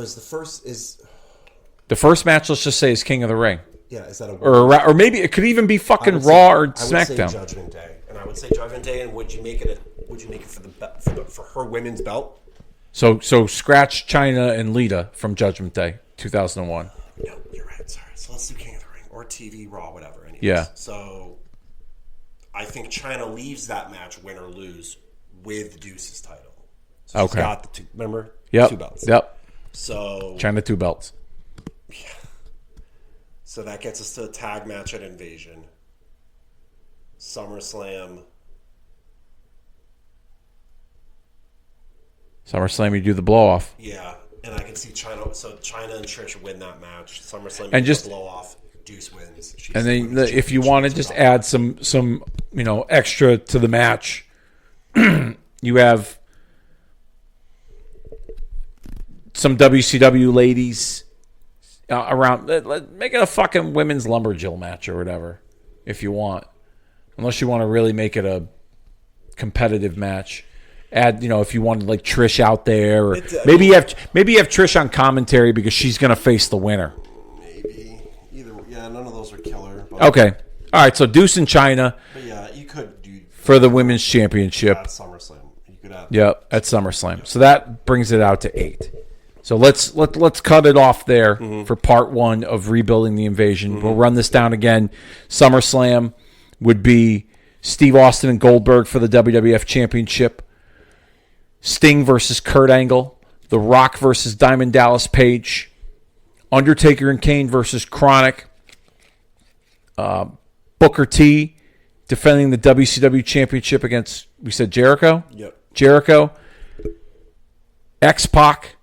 the first match, let's just say, is King of the Ring. Yeah, is that or maybe it could even be fucking Raw or SmackDown. I would say Judgment Day, and I would say Judgment Day. And would you make it for her women's belt? So scratch China and Lita from Judgment Day 2001. No, you're right. Sorry. So let's do King of the Ring or TV Raw, whatever. Anyways. Yeah. So I think China leaves that match, win or lose, with Deuce's title. So she's got the two. Remember? Yep. 2 belts. Yep. So China 2 belts. Yeah. So that gets us to a tag match at Invasion. SummerSlam, you do the blow off. Yeah, and I can see China. So China and Trish win that match. SummerSlam, and just blow off. Deuce wins. And then if you want to just add some extra to the match, you have some WCW ladies around. Make it a fucking women's lumberjill match or whatever, if you want. Unless you want to really make it a competitive match. Add, if you wanted like Trish out there, or maybe you have Trish on commentary because she's going to face the winner. Maybe either. Yeah, none of those are killer. But okay, all right. So Deuce in China. But yeah, you could do for the women's championship at SummerSlam. You could add. Yep, at SummerSlam. Yep. So that brings it out to 8. So let's cut it off there for part 1 of rebuilding the Invasion. We'll run this down again. SummerSlam would be Steve Austin and Goldberg for the WWF Championship. Sting versus Kurt Angle. The Rock versus Diamond Dallas Page. Undertaker and Kane versus Chronic. Booker T defending the WCW Championship against, we said Jericho? Yep. Jericho. X-Pac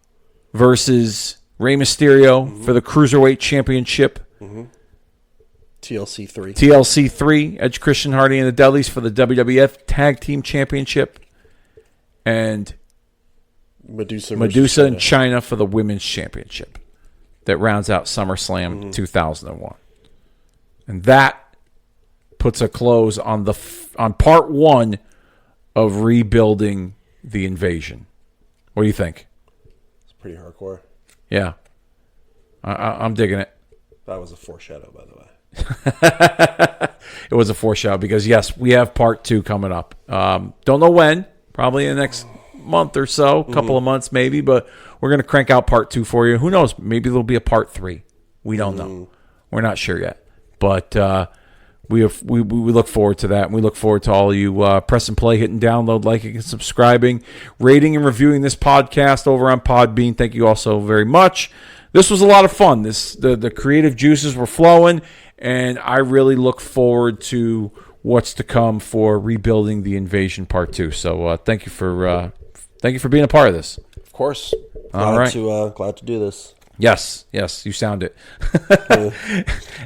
versus Rey Mysterio for the Cruiserweight Championship. TLC 3. TLC 3. Edge, Christian, Hardy, and the Dudleys for the WWF Tag Team Championship. And Medusa and China for the Women's Championship. That rounds out SummerSlam 2001. And that puts a close on part 1 of rebuilding the Invasion. What do you think? It's pretty hardcore. Yeah. I'm digging it. That was a foreshadow, by the way. It was a foreshadow because, yes, we have part 2 coming up. Don't know when. Probably in the next month or so. A couple of months maybe. But we're going to crank out part 2 for you. Who knows? Maybe there'll be a part 3. We don't know. We're not sure yet. But we look forward to that. And we look forward to all of you pressing play, hitting download, liking, and subscribing, rating and reviewing this podcast over on Podbean. Thank you all so very much. This was a lot of fun. The creative juices were flowing, and I really look forward to what's to come for rebuilding the Invasion Part 2. So thank you for being a part of this. Of course. Glad to do this. Yes, you sound it.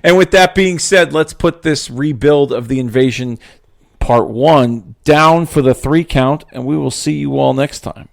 And with that being said, let's put this rebuild of the Invasion Part 1 down for the 3 count, and we will see you all next time.